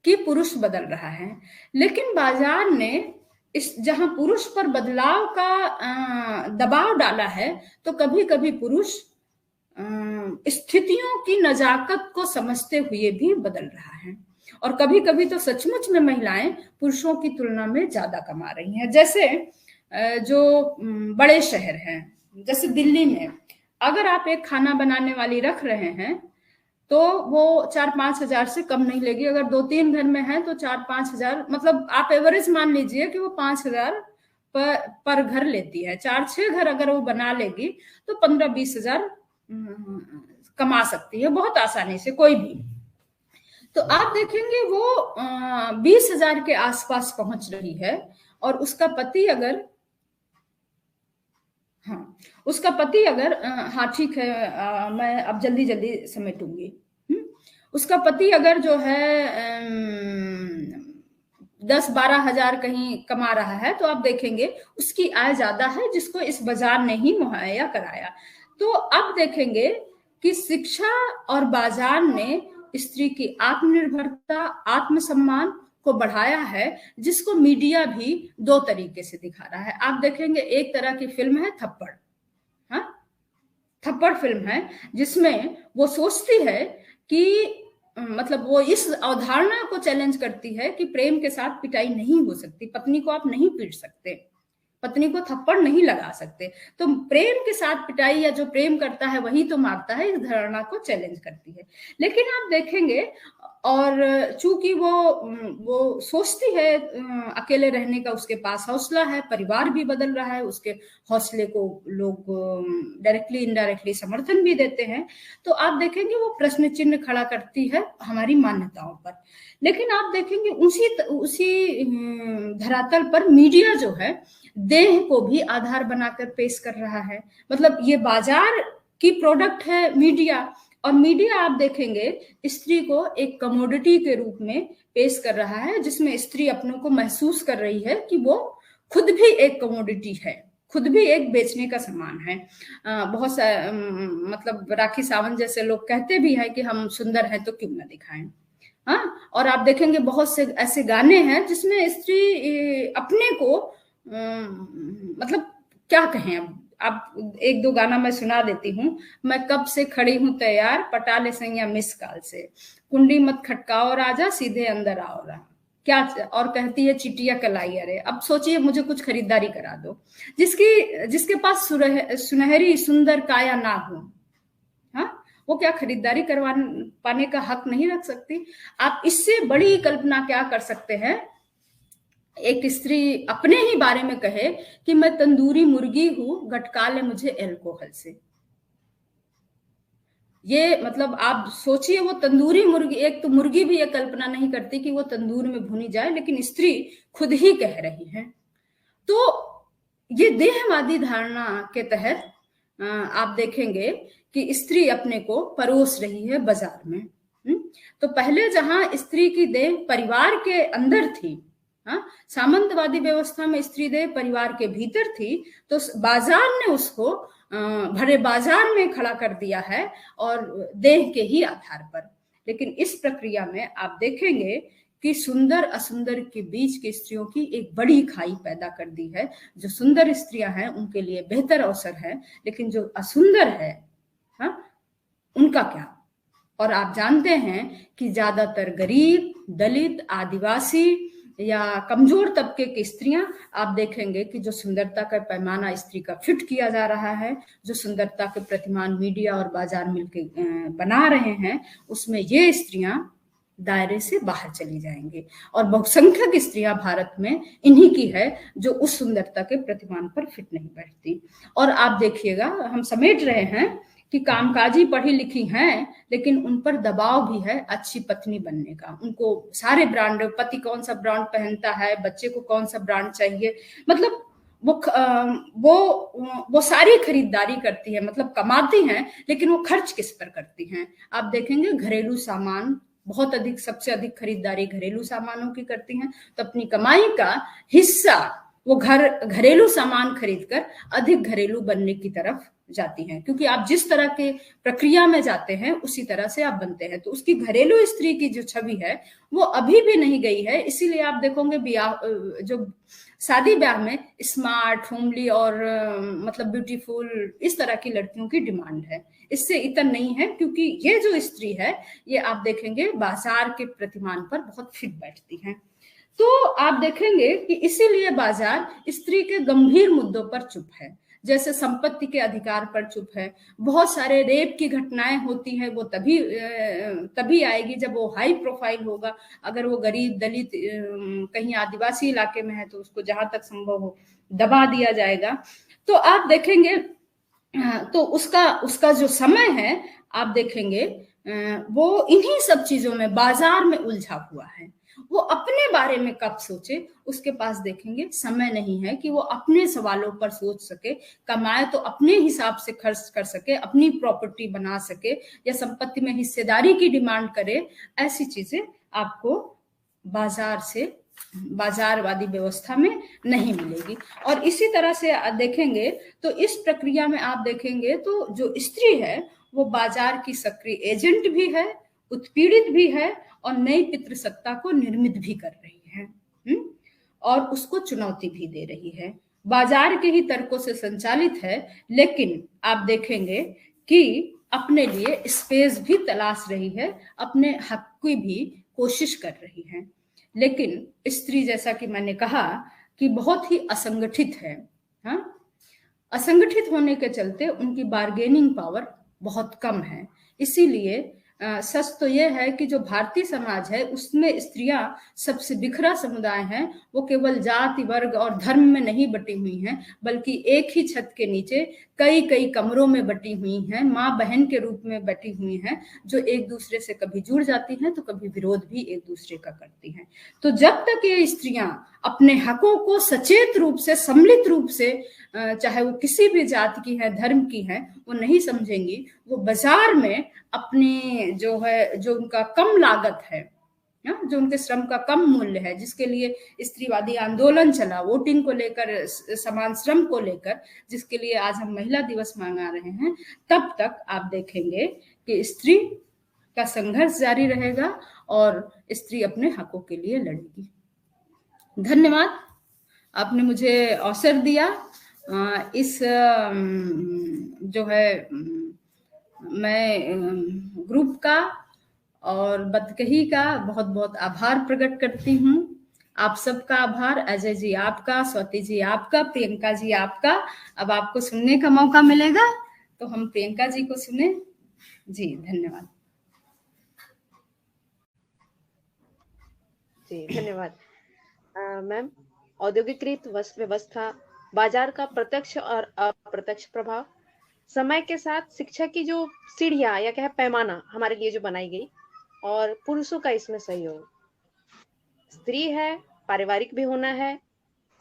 कि पुरुष बदल रहा है, लेकिन बाजार ने इस जहां पुरुष पर बदलाव का दबाव डाला है तो कभी कभी पुरुष स्थितियों की नजाकत को समझते हुए भी बदल रहा है। और कभी कभी तो सचमुच में महिलाएं पुरुषों की तुलना में ज्यादा कमा रही हैं। जैसे जो बड़े शहर हैं, जैसे दिल्ली में अगर आप एक खाना बनाने वाली रख रहे हैं तो वो 4-5 हजार से कम नहीं लेगी। अगर 2-3 घर में है तो 4-5 हजार, मतलब आप एवरेज मान लीजिए कि वो 5 हजार पर घर लेती है। 4-6 घर अगर वो बना लेगी तो 15-20 हजार कमा सकती है बहुत आसानी से कोई भी। तो आप देखेंगे वो 20 हजार के आसपास पहुंच रही है। और उसका पति अगर हाँ ठीक है, मैं अब जल्दी जल्दी समेटूंगी। उसका पति अगर जो है 10-12 हजार कहीं कमा रहा है तो आप देखेंगे उसकी आय ज्यादा है, जिसको इस बाजार ने ही मुहैया कराया। तो अब देखेंगे कि शिक्षा और बाजार ने स्त्री की आत्मनिर्भरता, आत्मसम्मान को बढ़ाया है, जिसको मीडिया भी 2 तरीके से दिखा रहा है। आप देखेंगे एक तरह की फिल्म है थप्पड़, हाँ थप्पड़ फिल्म है, जिसमें वो सोचती है कि मतलब वो इस अवधारणा को चैलेंज करती है कि प्रेम के साथ पिटाई नहीं हो सकती, पत्नी को आप नहीं पीट सकते, पत्नी को थप्पड़ नहीं लगा सकते। तो प्रेम के साथ पिटाई, या जो प्रेम करता है वही तो मारता है, इस धारणा को चैलेंज करती है। लेकिन आप देखेंगे, और चूंकि वो सोचती है अकेले रहने का उसके पास हौसला है, परिवार भी बदल रहा है, उसके हौसले को लोग डायरेक्टली इनडायरेक्टली समर्थन भी देते हैं, तो आप देखेंगे वो प्रश्न चिन्ह खड़ा करती है हमारी मान्यताओं पर। लेकिन आप देखेंगे उसी धरातल पर मीडिया जो है देह को भी आधार बनाकर पेश कर रहा है। मतलब ये बाजार की प्रोडक्ट है मीडिया, और मीडिया आप देखेंगे स्त्री को एक कमोडिटी के रूप में पेश कर रहा है, जिसमें स्त्री अपनों को महसूस कर रही है कि वो खुद भी एक कमोडिटी है, खुद भी एक बेचने का सामान है। बहुत सा मतलब राखी सावंत जैसे लोग कहते भी हैं कि हम सुंदर हैं तो क्यों ना दिखाएं। हाँ, और आप देखेंगे बहुत से ऐसे गाने हैं जिसमें स्त्री अपने को मतलब क्या कहें, अब 1-2 गाना मैं सुना देती हूँ। मैं कब से खड़ी हूँ तैयार, पटा ले सैया मिस काल से, कुंडी मत खटकाओ राजा, सीधे अंदर आओ रहा, क्या। और कहती है चिटिया कलाई, अरे अब सोचिए मुझे कुछ खरीदारी करा दो। जिसके पास सुनहरी सुंदर काया ना हो, हाँ, वो क्या खरीदारी करवा पाने का हक नहीं रख सकती। आप इससे बड़ी कल्पना क्या कर सकते हैं, एक स्त्री अपने ही बारे में कहे कि मैं तंदूरी मुर्गी हूं, गटका ले मुझे एल्कोहल से। ये मतलब आप सोचिए, वो तंदूरी मुर्गी, एक तो मुर्गी भी ये कल्पना नहीं करती कि वो तंदूर में भुनी जाए, लेकिन स्त्री खुद ही कह रही है। तो ये देहवादी धारणा के तहत आप देखेंगे कि स्त्री अपने को परोस रही है बाजार में। तो पहले जहां स्त्री की देह परिवार के अंदर थी, हाँ, सामंतवादी व्यवस्था में स्त्री देह परिवार के भीतर थी, तो बाजार ने उसको भरे बाजार में खड़ा कर दिया है और देह के ही आधार पर। लेकिन इस प्रक्रिया में आप देखेंगे कि सुंदर असुंदर के बीच की स्त्रियों की एक बड़ी खाई पैदा कर दी है। जो सुंदर स्त्रियां हैं उनके लिए बेहतर अवसर है, लेकिन जो असुंदर है, हाँ, उनका क्या? और आप जानते हैं कि ज्यादातर गरीब, दलित, आदिवासी या कमजोर तबके की स्त्रियां, आप देखेंगे कि जो सुंदरता का पैमाना स्त्री का फिट किया जा रहा है, जो सुंदरता के प्रतिमान मीडिया और बाजार मिलके बना रहे हैं, उसमें ये स्त्रियां दायरे से बाहर चली जाएंगी। और बहुसंख्यक स्त्रियां भारत में इन्हीं की है जो उस सुंदरता के प्रतिमान पर फिट नहीं बैठती। और आप देखिएगा, हम समेट रहे हैं कि कामकाजी पढ़ी लिखी हैं, लेकिन उन पर दबाव भी है अच्छी पत्नी बनने का। उनको सारे ब्रांड, पति कौन सा ब्रांड पहनता है, बच्चे को कौन सा ब्रांड चाहिए, मतलब वो सारी खरीदारी करती है, मतलब कमाती हैं, लेकिन वो खर्च किस पर करती हैं? आप देखेंगे घरेलू सामान बहुत अधिक, सबसे अधिक खरीदारी घरेलू सामानों की करती हैं। तो अपनी कमाई का हिस्सा वो घरेलू सामान खरीदकर अधिक घरेलू बनने की तरफ जाती हैं, क्योंकि आप जिस तरह के प्रक्रिया में जाते हैं उसी तरह से आप बनते हैं। तो उसकी घरेलू स्त्री की जो छवि है वो अभी भी नहीं गई है। इसीलिए आप देखोगे जो शादी ब्याह में स्मार्ट, होमली और मतलब ब्यूटीफुल, इस तरह की लड़कियों की डिमांड है। इससे इतना नहीं है, क्योंकि ये जो स्त्री है ये आप देखेंगे बाजार के प्रतिमान पर बहुत फिट बैठती है। तो आप देखेंगे कि इसीलिए बाजार स्त्री के गंभीर मुद्दों पर चुप है, जैसे संपत्ति के अधिकार पर चुप है। बहुत सारे रेप की घटनाएं होती हैं, वो तभी आएगी जब वो हाई प्रोफाइल होगा। अगर वो गरीब, दलित, कहीं आदिवासी इलाके में है तो उसको जहां तक संभव हो दबा दिया जाएगा। तो आप देखेंगे तो उसका जो समय है, आप देखेंगे वो इन्हीं सब चीजों में, बाजार में उलझा हुआ है। वो अपने बारे में कब सोचे, उसके पास देखेंगे समय नहीं है कि वो अपने सवालों पर सोच सके, कमाए तो अपने हिसाब से खर्च कर सके, अपनी प्रॉपर्टी बना सके, या संपत्ति में हिस्सेदारी की डिमांड करे। ऐसी चीजें आपको बाजारवादी व्यवस्था में नहीं मिलेगी। और इसी तरह से देखेंगे तो इस प्रक्रिया में आप देखेंगे तो जो स्त्री है वो बाजार की सक्रिय एजेंट भी है, उत्पीड़ित भी है, और नई पितृसत्ता को निर्मित भी कर रही है, और उसको चुनौती भी दे रही है। बाजार के ही तर्कों से संचालित है, लेकिन आप देखेंगे कि अपने लिए स्पेस भी तलाश रही है, अपने हक की भी कोशिश कर रही है। लेकिन स्त्री, जैसा कि मैंने कहा, कि बहुत ही असंगठित है। हाँ, असंगठित होने के चलते उनकी बार्गेनिंग पावर बहुत कम है। इसीलिए सच तो यह है कि जो भारतीय समाज है उसमें स्त्रियां सबसे बिखरा समुदाय है। वो केवल जाति, वर्ग और धर्म में नहीं बटी हुई हैं, बल्कि एक ही छत के नीचे कई कई कमरों में बटी हुई हैं, माँ बहन के रूप में बटी हुई हैं, जो एक दूसरे से कभी जुड़ जाती हैं तो कभी विरोध भी एक दूसरे का करती हैं। तो जब तक ये स्त्रियां अपने हकों को सचेत रूप से, सम्मिलित रूप से, चाहे वो किसी भी जाति की है, धर्म की है, वो नहीं समझेंगी, वो बाजार में अपनी जो है, जो उनका कम लागत है, जो उनके श्रम का कम मूल्य है, जिसके लिए स्त्रीवादी आंदोलन चला, वोटिंग को लेकर, समान श्रम को लेकर, जिसके लिए आज हम महिला दिवस मना रहे हैं, तब तक आप देखेंगे कि स्त्री का संघर्ष जारी रहेगा और स्त्री अपने हकों के लिए लड़ेगी। धन्यवाद, आपने मुझे अवसर दिया। इस जो है मैं ग्रुप का और बतकही का बहुत बहुत आभार प्रकट करती हूँ। आप सबका आभार, अजय जी आपका, स्वाति जी आपका, प्रियंका जी आपका। अब आपको सुनने का मौका मिलेगा तो हम प्रियंका जी को सुने। जी धन्यवाद। जी धन्यवाद मैम। औद्योगिकृत व्यवस्था, बाजार का प्रत्यक्ष और अप्रत्यक्ष प्रभाव, समय के साथ शिक्षा की जो सीढ़ियां या क्या पैमाना हमारे लिए जो बनाई गई, और पुरुषों का इसमें सहयोग। स्त्री है, पारिवारिक भी होना है,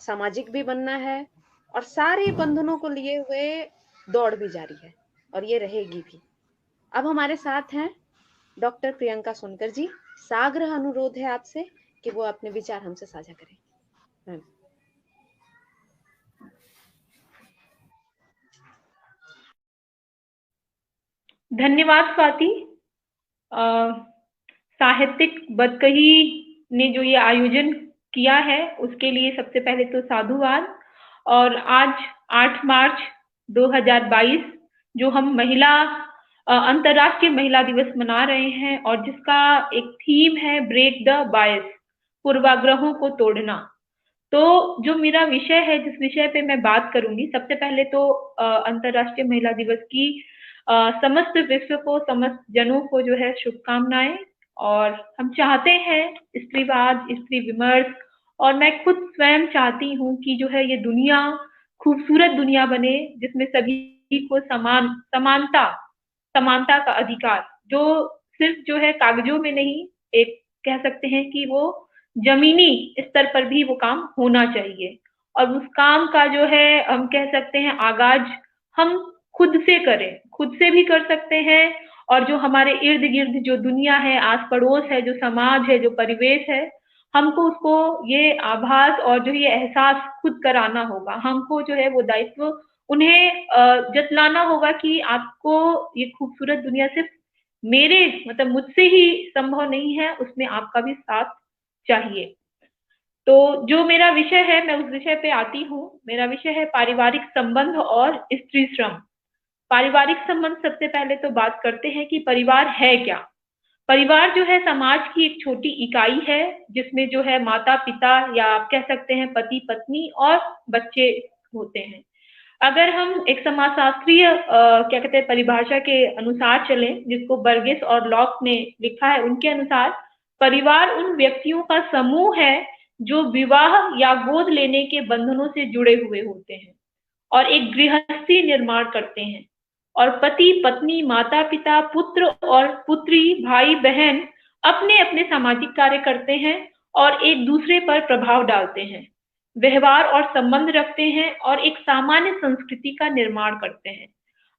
सामाजिक भी बनना है, और सारे बंधनों को लिए हुए दौड़ भी जारी है, और ये रहेगी भी। अब हमारे साथ हैं डॉक्टर प्रियंका सोनकर जी। साग्रह अनुरोध है आपसे कि वो अपने विचार हमसे साझा करें। धन्यवाद स्वाति। साहित्यिक बतकही ने जो ये आयोजन किया है उसके लिए सबसे पहले तो साधुवाद। और आज 8 मार्च 2022 जो हम अंतर्राष्ट्रीय महिला दिवस मना रहे हैं और जिसका एक थीम है ब्रेक द बायस, पूर्वाग्रहों को तोड़ना। तो जो मेरा विषय है, जिस विषय पे मैं बात करूंगी, सबसे पहले तो अंतर्राष्ट्रीय महिला दिवस की समस्त विश्व को, समस्त जनों को जो है शुभकामनाएं। और हम चाहते हैं स्त्रीवाद, स्त्री विमर्श, और मैं खुद स्वयं चाहती हूँ कि जो है ये दुनिया खूबसूरत दुनिया बने जिसमें सभी को समानता समानता का अधिकार, जो सिर्फ जो है कागजों में नहीं, एक कह सकते हैं कि वो जमीनी स्तर पर भी वो काम होना चाहिए। और उस काम का जो है हम कह सकते हैं आगाज हम खुद से करें, खुद से भी कर सकते हैं। और जो हमारे इर्द गिर्द जो दुनिया है, आस पड़ोस है, जो समाज है, जो परिवेश है, हमको उसको ये आभास और जो ये एहसास खुद कराना होगा। हमको जो है वो दायित्व उन्हें जतलाना होगा कि आपको ये खूबसूरत दुनिया सिर्फ मेरे मतलब मुझसे ही संभव नहीं है, उसमें आपका भी साथ चाहिए। तो जो मेरा विषय है, मैं उस विषय पे आती हूँ। मेरा विषय है पारिवारिक संबंध और स्त्री श्रम। पारिवारिक संबंध, सबसे पहले तो बात करते हैं कि परिवार है क्या। परिवार जो है समाज की एक छोटी इकाई है जिसमें जो है माता पिता या आप कह सकते हैं पति पत्नी और बच्चे होते हैं। अगर हम एक समाजशास्त्रीय क्या कहते हैं परिभाषा के अनुसार चलें, जिसको बर्गेस और लॉक ने लिखा है, उनके अनुसार परिवार उन व्यक्तियों का समूह है जो विवाह या गोद लेने के बंधनों से जुड़े हुए होते हैं और एक गृहस्थी निर्माण करते हैं। और पति पत्नी, माता पिता, पुत्र और पुत्री, भाई बहन अपने अपने सामाजिक कार्य करते हैं और एक दूसरे पर प्रभाव डालते हैं, व्यवहार और संबंध रखते हैं और एक सामान्य संस्कृति का निर्माण करते हैं।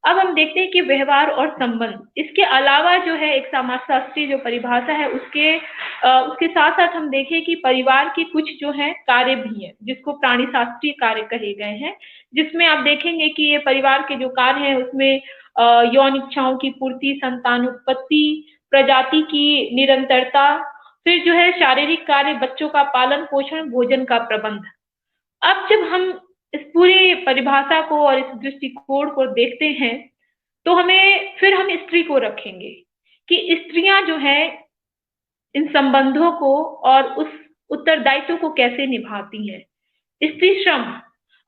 अब हम देखते हैं कि व्यवहार और संबंध, इसके अलावा जो है एक समाजशास्त्री जो परिभाषा है उसके साथ साथ हम देखें कि परिवार के कुछ जो है कार्य भी हैं जिसको प्राणी शास्त्रीय कार्य कहे गए हैं, जिसमें आप देखेंगे कि ये परिवार के जो कार्य हैं उसमें यौन इच्छाओं की पूर्ति, संतानोत्पत्ति, प्रजाति की निरंतरता, फिर जो है शारीरिक कार्य, बच्चों का पालन पोषण, भोजन का प्रबंध। अब जब हम इस पूरी परिभाषा को और इस दृष्टिकोण को देखते हैं तो फिर हम स्त्री को रखेंगे कि स्त्रियां जो है इन संबंधों को और उस उत्तरदायित्व को कैसे निभाती हैं। स्त्री श्रम,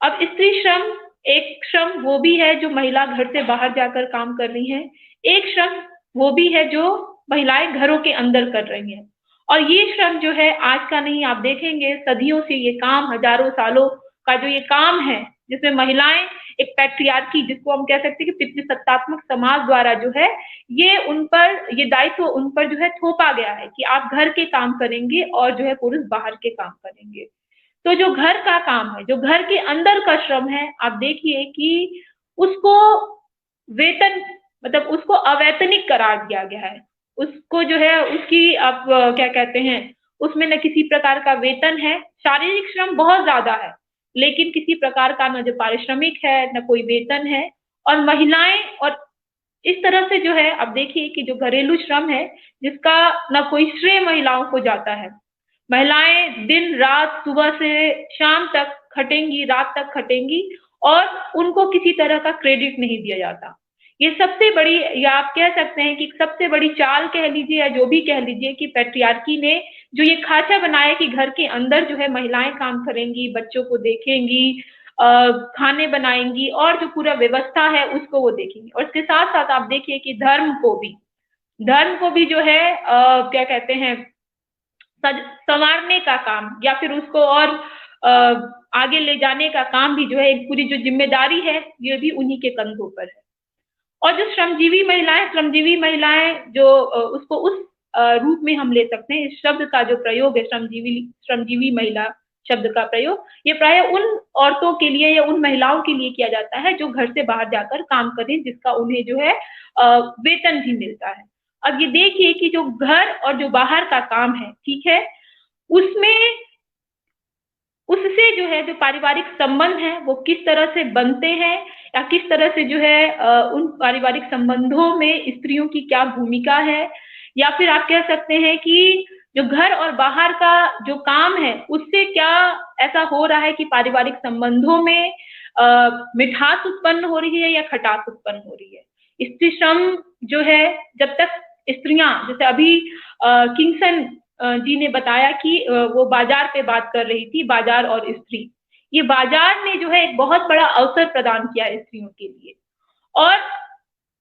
अब स्त्री श्रम, एक श्रम वो भी है जो महिला घर से बाहर जाकर काम कर रही हैं, एक श्रम वो भी है जो महिलाएं घरों के अंदर कर रही हैं। और ये श्रम जो है आज का नहीं, आप देखेंगे सदियों से ये काम, हजारों सालों का जो ये काम है जिसमें महिलाएं एक पैट्रियार्की, जिसको हम कह सकते हैं कि पितृसत्तात्मक समाज द्वारा जो है ये दायित्व उन पर जो है थोपा गया है कि आप घर के काम करेंगे और जो है पुरुष बाहर के काम करेंगे। तो जो घर का काम है, जो घर के अंदर का श्रम है, आप देखिए कि उसको वेतन मतलब उसको अवैतनिक करार दिया गया है। उसको जो है उसकी आप क्या कहते हैं, उसमें न किसी प्रकार का वेतन है, शारीरिक श्रम बहुत ज्यादा है लेकिन किसी प्रकार का न जो पारिश्रमिक है न कोई वेतन है। और महिलाएं, और इस तरह से जो है आप देखिए कि जो घरेलू श्रम है जिसका न कोई श्रेय महिलाओं को जाता है। महिलाएं दिन रात सुबह से शाम तक खटेंगी, रात तक खटेंगी और उनको किसी तरह का क्रेडिट नहीं दिया जाता। ये सबसे बड़ी, या आप कह सकते हैं कि सबसे बड़ी चाल कह लीजिए या जो भी कह लीजिए, कि पैट्रियार्की ने जो ये खाचा बनाया कि घर के अंदर जो है महिलाएं काम करेंगी, बच्चों को देखेंगी, खाने बनाएंगी और जो पूरा व्यवस्था है उसको वो देखेंगी। और इसके साथ साथ आप देखिए कि धर्म को भी जो है क्या कहते हैं संवारने का काम या फिर उसको और आगे ले जाने का काम भी जो है, एक पूरी जो जिम्मेदारी है ये भी उन्हीं के कंधों पर है। और जो श्रमजीवी महिलाएं जो उसको उस रूप में हम ले सकते हैं, इस शब्द का जो प्रयोग है श्रमजीवी महिला शब्द का प्रयोग, ये प्राय उन औरतों के लिए या उन महिलाओं के लिए किया जाता है जो घर से बाहर जाकर काम करें, जिसका उन्हें जो है वेतन भी मिलता है। अब ये देखिए कि जो घर और जो बाहर का काम है, ठीक है, उससे जो है जो पारिवारिक संबंध है वो किस तरह से बनते हैं या किस तरह से जो है उन पारिवारिक संबंधों में स्त्रियों की क्या भूमिका है, या फिर आप कह सकते हैं कि जो घर और बाहर का जो काम है उससे क्या ऐसा हो रहा है कि पारिवारिक संबंधों में मिठास उत्पन्न हो रही है या खटास उत्पन्न हो रही है। स्त्री श्रम जो है, जब तक स्त्रियां, जैसे अभी किंगसन जी ने बताया कि वो बाजार पे बात कर रही थी, बाजार और स्त्री, ये बाजार ने जो है एक बहुत बड़ा अवसर प्रदान किया है स्त्रियों के लिए। और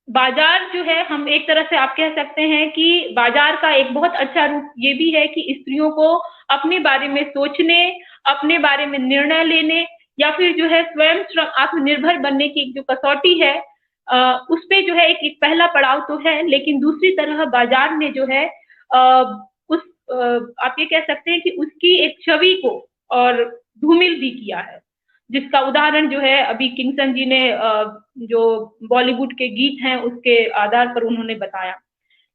बाजार जो है, हम एक तरह से आप कह सकते हैं कि बाजार का एक बहुत अच्छा रूप ये भी है कि स्त्रियों को अपने बारे में सोचने, अपने बारे में निर्णय लेने, या फिर जो है स्वयं आत्मनिर्भर बनने की एक जो कसौटी है उस पे जो है एक पहला पड़ाव तो है, लेकिन दूसरी तरह बाजार ने जो है आप ये कह सकते हैं कि उसकी एक छवि को और धूमिल भी किया है, जिसका उदाहरण जो है अभी किंगसन जी ने जो बॉलीवुड के गीत हैं उसके आधार पर उन्होंने बताया।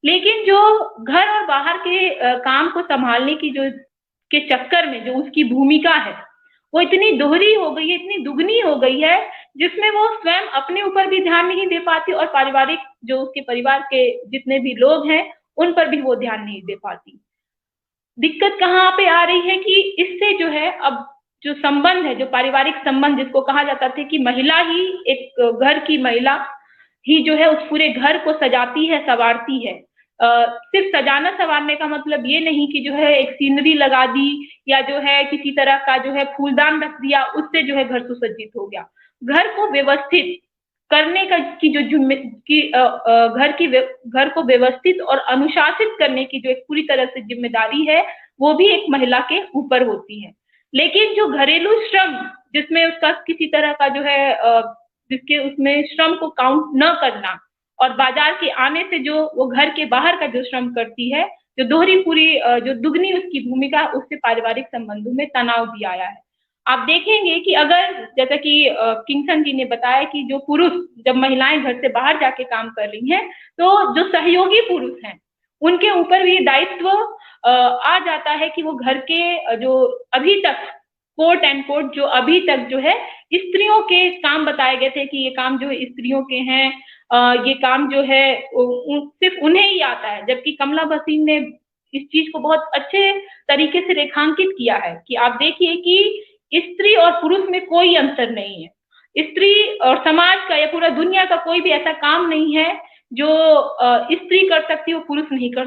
लेकिन जो घर और बाहर के काम को संभालने की जो के चक्कर में जो उसकी भूमिका है वो इतनी दोहरी हो गई है, इतनी दुगनी हो गई है, जिसमें वो स्वयं अपने ऊपर भी ध्यान नहीं दे पाती और पारिवारिक जो उसके परिवार के जितने भी लोग हैं उन पर भी वो ध्यान नहीं दे पाती। दिक्कत कहाँ पे आ रही है कि इससे जो है अब जो संबंध है, जो पारिवारिक संबंध जिसको कहा जाता था कि महिला ही एक घर की महिला ही जो है उस पूरे घर को सजाती है, संवारती है। सिर्फ सजाना संवारने का मतलब ये नहीं कि जो है एक सीनरी लगा दी या जो है किसी तरह का जो है फूलदान रख दिया, उससे जो है घर सुसज्जित हो गया। घर को व्यवस्थित करने का की जो घर को व्यवस्थित और अनुशासित करने की जो एक पूरी तरह से जिम्मेदारी है वो भी एक महिला के ऊपर होती है। लेकिन जो घरेलू श्रम जिसमें उसका किसी तरह का जो है जिसके उसमें श्रम को काउंट न करना और बाजार के आने से जो वो घर के बाहर का जो श्रम करती है, जो दोहरी पूरी जो दुगनी उसकी भूमिका, उससे पारिवारिक संबंधों में तनाव भी आया है। आप देखेंगे कि अगर जैसा कि किंगसन जी ने बताया कि जो पुरुष, जब महिलाएं घर से बाहर जाके काम कर रही हैं तो जो सहयोगी पुरुष हैं उनके ऊपर भी दायित्व आ जाता है कि वो घर के जो अभी तक कोट एंड कोट जो अभी तक जो है स्त्रियों के काम बताए गए थे कि ये काम जो है स्त्रियों के हैं, ये काम जो है सिर्फ उन्हें ही आता है, जबकि कमला भसीन ने इस चीज को बहुत अच्छे तरीके से रेखांकित किया है कि आप देखिए कि स्त्री और पुरुष में कोई अंतर नहीं है। स्त्री और समाज का या पूरा दुनिया का कोई भी ऐसा काम नहीं है जो स्त्री कर सकती हो पुरुष नहीं कर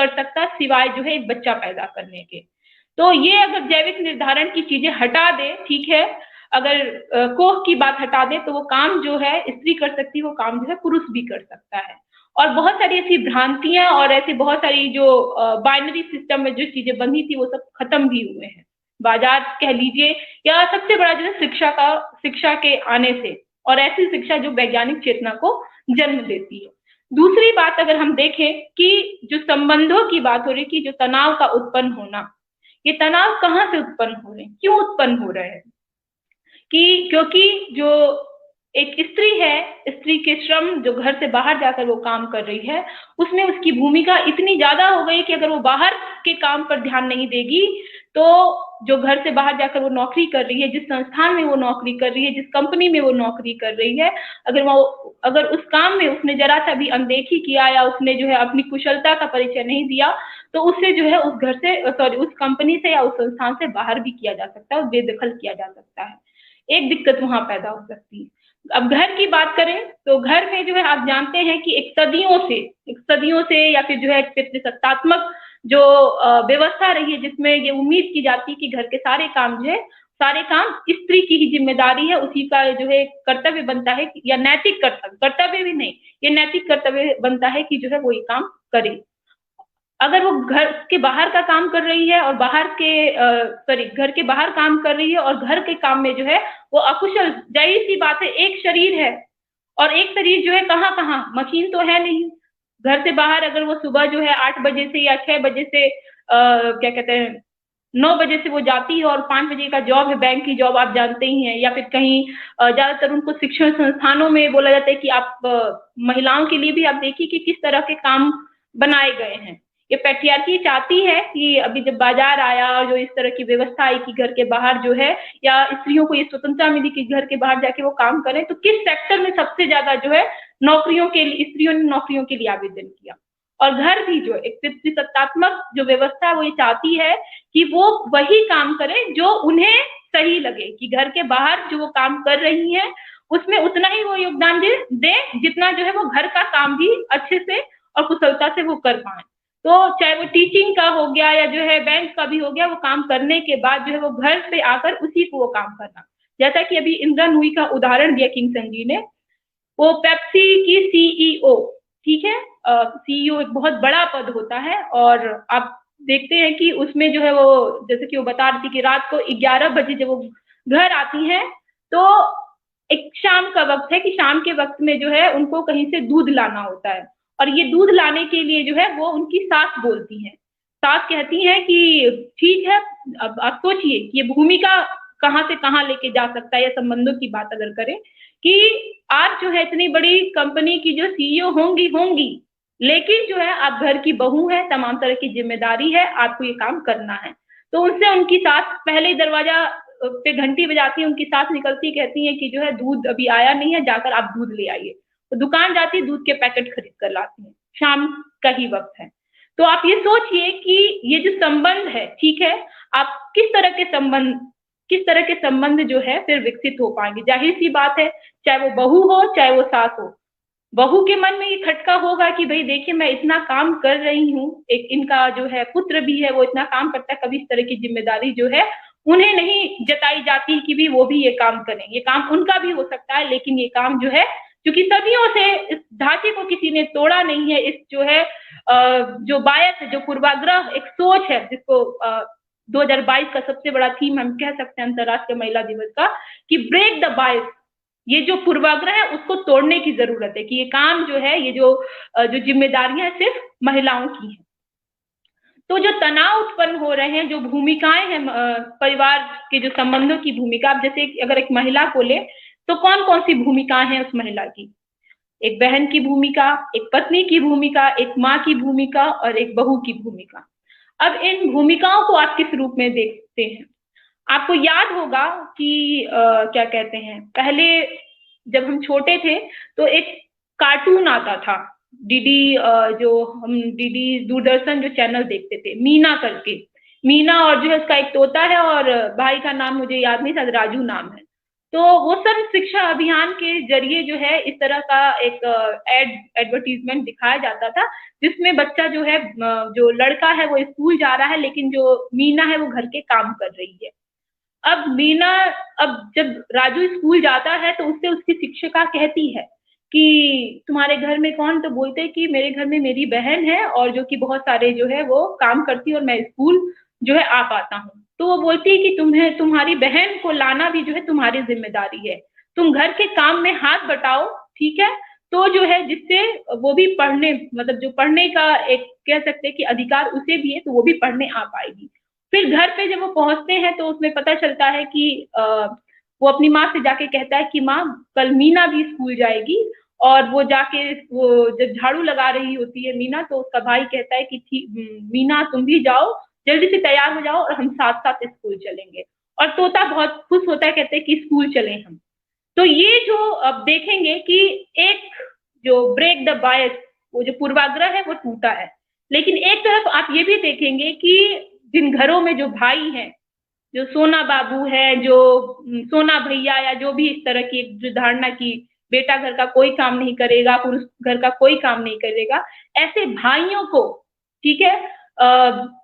सकता, सिवाय जो है एक बच्चा पैदा करने के। तो ये अगर जैविक निर्धारण की चीजें हटा दे, ठीक है, अगर कोख की बात हटा दे तो वो काम जो है स्त्री कर सकती है वो काम जो है पुरुष भी कर सकता है। और बहुत सारी ऐसी भ्रांतियां और ऐसी बहुत सारी जो बाइनरी सिस्टम में जो चीजें बनी थी वो सब खत्म भी हुए हैं, बाजार कह लीजिए, या सबसे बड़ा जो है शिक्षा के आने से, और ऐसी शिक्षा जो वैज्ञानिक चेतना को जन्म देती है। दूसरी बात अगर हम देखें कि जो संबंधों की बात हो रही कि जो तनाव का उत्पन्न होना, ये तनाव कहाँ से उत्पन्न हो रहे हैं, क्यों उत्पन्न हो रहे हैं? कि क्योंकि जो एक स्त्री है, स्त्री के श्रम जो घर से बाहर जाकर वो काम कर रही है उसमें उसकी भूमिका इतनी ज्यादा हो गई कि अगर वो बाहर के काम पर ध्यान नहीं देगी तो जो घर से बाहर जाकर वो नौकरी कर रही है, जिस संस्थान में वो नौकरी कर रही है, जिस कंपनी में वो नौकरी कर रही है, अगर उस काम में उसने जरा सा भी अनदेखी किया या उसने जो है अपनी कुशलता का परिचय नहीं दिया तो उससे जो है उस घर से उस कंपनी से या उस संस्थान से बाहर भी किया जा सकता है, बेदखल किया जा सकता है। एक दिक्कत वहां पैदा हो सकती है। अब घर की बात करें तो घर में जो है आप जानते हैं कि एक सदियों से या फिर जो है पितृसत्तात्मक जो व्यवस्था रही है जिसमें ये उम्मीद की जाती है कि घर के सारे काम स्त्री की ही जिम्मेदारी है, उसी का जो है कर्तव्य बनता है, या नैतिक कर्तव्य भी नहीं, ये नैतिक कर्तव्य बनता है कि जो है वो ये काम करे। अगर वो घर के बाहर का काम कर रही है और घर के बाहर काम कर रही है और घर के काम में जो है वो अकुशल, जाहिर सी बात है, एक शरीर है और एक शरीर जो है कहाँ मशीन तो है नहीं। घर से बाहर अगर वो सुबह जो है 8 बजे से या 6 बजे से 9 बजे से वो जाती है और 5 बजे का जॉब है, बैंक की जॉब आप जानते ही हैं, या फिर कहीं ज्यादातर उनको शिक्षण संस्थानों में बोला जाता है कि आप महिलाओं के लिए भी आप देखिए कि किस तरह के काम बनाए गए हैं। ये पैट्रियार्की चाहती है कि अभी जब बाजार आया और जो इस तरह की व्यवस्था आई कि घर के बाहर जो है या स्त्रियों को ये स्वतंत्रता मिली कि घर के बाहर जाके वो काम करें, तो किस सेक्टर में सबसे ज्यादा जो है स्त्रियों ने नौकरियों के लिए आवेदन किया? और घर भी जो एक पितृसत्तात्मक जो व्यवस्था वो ये चाहती है कि वो वही काम करें जो उन्हें सही लगे, कि घर के बाहर जो वो काम कर रही है उसमें उतना ही वो योगदान दे जितना जो है वो घर का काम भी अच्छे से और कुशलता से वो कर पाए। तो चाहे वो टीचिंग का हो गया या जो है बैंक का भी हो गया, वो काम करने के बाद जो है वो घर पे आकर उसी को वो काम करना। जैसा कि अभी इंदिरा नूई का उदाहरण दिया किंगसन जी ने, वो पेप्सी की सीईओ, ठीक है, सीईओ एक बहुत बड़ा पद होता है, और आप देखते हैं कि उसमें जो है वो जैसे कि वो बता रही थी कि रात को 11 बजे जब वो घर आती हैं तो एक शाम का वक्त है कि शाम के वक्त में जो है उनको कहीं से दूध लाना होता है, और ये दूध लाने के लिए जो है वो उनकी सास बोलती हैं। सास कहती हैं कि ठीक है, अब आप सोचिए कि ये भूमिका कहाँ से कहाँ लेके जा सकता है, या संबंधों की बात अगर करें कि आप जो है इतनी बड़ी कंपनी की जो सीईओ होंगी, लेकिन जो है आप घर की बहू है, तमाम तरह की जिम्मेदारी है, आपको ये काम करना है। तो उनसे उनकी सास पहले ही दरवाजा पे घंटी बजाती है, उनकी सास निकलती कहती है कि जो है दूध अभी आया नहीं है, जाकर आप दूध ले आइए। तो दुकान जाती है, दूध के पैकेट खरीद कर लाती है, शाम का ही वक्त है। तो आप ये सोचिए कि ये जो संबंध है, ठीक है, आप किस तरह के संबंध जो है फिर विकसित हो पाएंगे। जाहिर सी बात है, चाहे वो बहू हो चाहे वो सास हो, बहू के मन में ये खटका होगा कि भाई देखिए मैं इतना काम कर रही हूँ, एक इनका जो है पुत्र भी है वो इतना काम करता है, कभी इस तरह की जिम्मेदारी जो है उन्हें नहीं जताई जाती कि भी वो भी ये काम करें। ये काम उनका भी हो सकता है, लेकिन ये काम जो है क्योंकि सदियों से इस ढांचे को किसी ने तोड़ा नहीं है, इस जो है जो बायस है, जो पूर्वाग्रह एक सोच है, जिसको 2022 का सबसे बड़ा थीम हम कह सकते हैं अंतर्राष्ट्रीय महिला दिवस का, कि ब्रेक द बायस। ये जो पूर्वाग्रह है उसको तोड़ने की जरूरत है, कि ये काम जो है, ये जो जिम्मेदारियां सिर्फ महिलाओं की है। तो जो तनाव उत्पन्न हो रहे हैं, जो भूमिकाएं हैं परिवार के जो संबंधों की भूमिका, अब जैसे अगर एक महिला को ले तो कौन कौन सी भूमिकाएं हैं उस महिला की? एक बहन की भूमिका, एक पत्नी की भूमिका, एक माँ की भूमिका और एक बहू की भूमिका। अब इन भूमिकाओं को आप किस रूप में देखते हैं? आपको याद होगा कि क्या कहते हैं, पहले जब हम छोटे थे तो एक कार्टून आता था, डीडी दूरदर्शन जो चैनल देखते थे, मीना करके, मीना और जो है उसका एक तोता है और भाई का नाम मुझे याद नहीं, शायद राजू नाम है। तो वो सब शिक्षा अभियान के जरिए जो है इस तरह का एक एडवर्टीजमेंट दिखाया जाता था, जिसमें बच्चा जो है, जो लड़का है वो स्कूल जा रहा है, लेकिन जो मीना है वो घर के काम कर रही है। अब मीना, अब जब राजू स्कूल जाता है तो उससे उसकी शिक्षिका कहती है कि तुम्हारे घर में कौन? तो बोलते हैं कि मेरे घर में मेरी बहन है, और जो कि बहुत सारे जो है वो काम करती है और मैं स्कूल जो है आ पाता हूँ। तो वो बोलती है कि तुम्हारी बहन को लाना भी जो है तुम्हारी जिम्मेदारी है, तुम घर के काम में हाथ बटाओ, ठीक है, तो जो है जिससे वो भी पढ़ने, मतलब जो पढ़ने का एक कह सकते हैं कि अधिकार उसे भी है, तो वो भी पढ़ने आ पाएगी। फिर घर पे जब वो पहुंचते हैं तो उसमें पता चलता है कि वो अपनी माँ से जाके कहता है कि माँ कल मीना भी स्कूल जाएगी, और वो जाके वो जब झाड़ू लगा रही होती है मीना, तो उसका भाई कहता है कि ठीक मीना तुम भी जाओ, जल्दी से तैयार हो जाओ और हम साथ साथ स्कूल चलेंगे। और तोता बहुत खुश होता है, कहते हैं कि स्कूल चलें हम। तो ये जो अब देखेंगे कि एक जो ब्रेक द बायस, वो जो पूर्वाग्रह है वो टूटा है। लेकिन एक तरफ आप ये भी देखेंगे कि जिन घरों में जो भाई हैं, जो सोना बाबू है, जो सोना भैया, या जो भी इस तरह की जो धारणा की बेटा घर का कोई काम नहीं करेगा, पुरुष घर का कोई काम नहीं करेगा, ऐसे भाइयों को, ठीक है,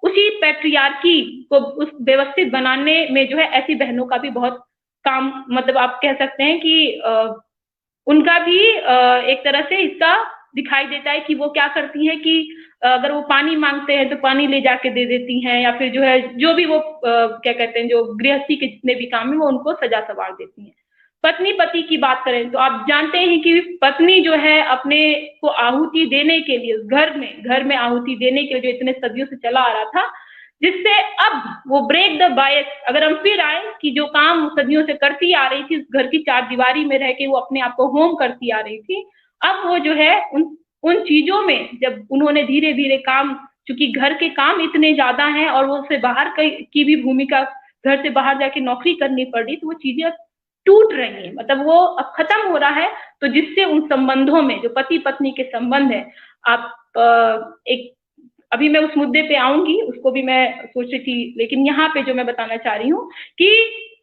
उसी पैट्रियार्की को उस व्यवस्थित बनाने में जो है ऐसी बहनों का भी बहुत काम, मतलब आप कह सकते हैं कि उनका भी एक तरह से हिस्सा दिखाई देता है कि वो क्या करती हैं कि अगर वो पानी मांगते हैं तो पानी ले जाके दे देती हैं, या फिर जो है जो भी वो क्या कहते हैं, जो गृहस्थी के जितने भी काम है वो उनको सजा सवार देती हैं। पत्नी पति की बात करें तो आप जानते हैं कि पत्नी जो है अपने को आहुति देने के लिए, घर में आहुति देने के लिए जो इतने सदियों से चला आ रहा था, जिससे अब वो ब्रेक द बायस, अगर हम फिर आए कि जो काम सदियों से करती आ रही थी, घर की चार दीवारी में रह के वो अपने आप को होम करती आ रही थी, अब वो जो है उन चीजों में जब उन्होंने धीरे धीरे काम, चूंकि घर के काम इतने ज्यादा हैं और वो उससे बाहर की भी भूमिका, घर से बाहर जाके नौकरी करनी पड़ी, तो वो चीजें टूट रही है, मतलब वो अब खत्म हो रहा है। तो जिससे उन संबंधों में जो पति पत्नी के संबंध है, आप एक अभी मैं उस मुद्दे पे आऊंगी, उसको भी मैं सोच रही थी, लेकिन यहाँ पे जो मैं बताना चाह रही हूँ कि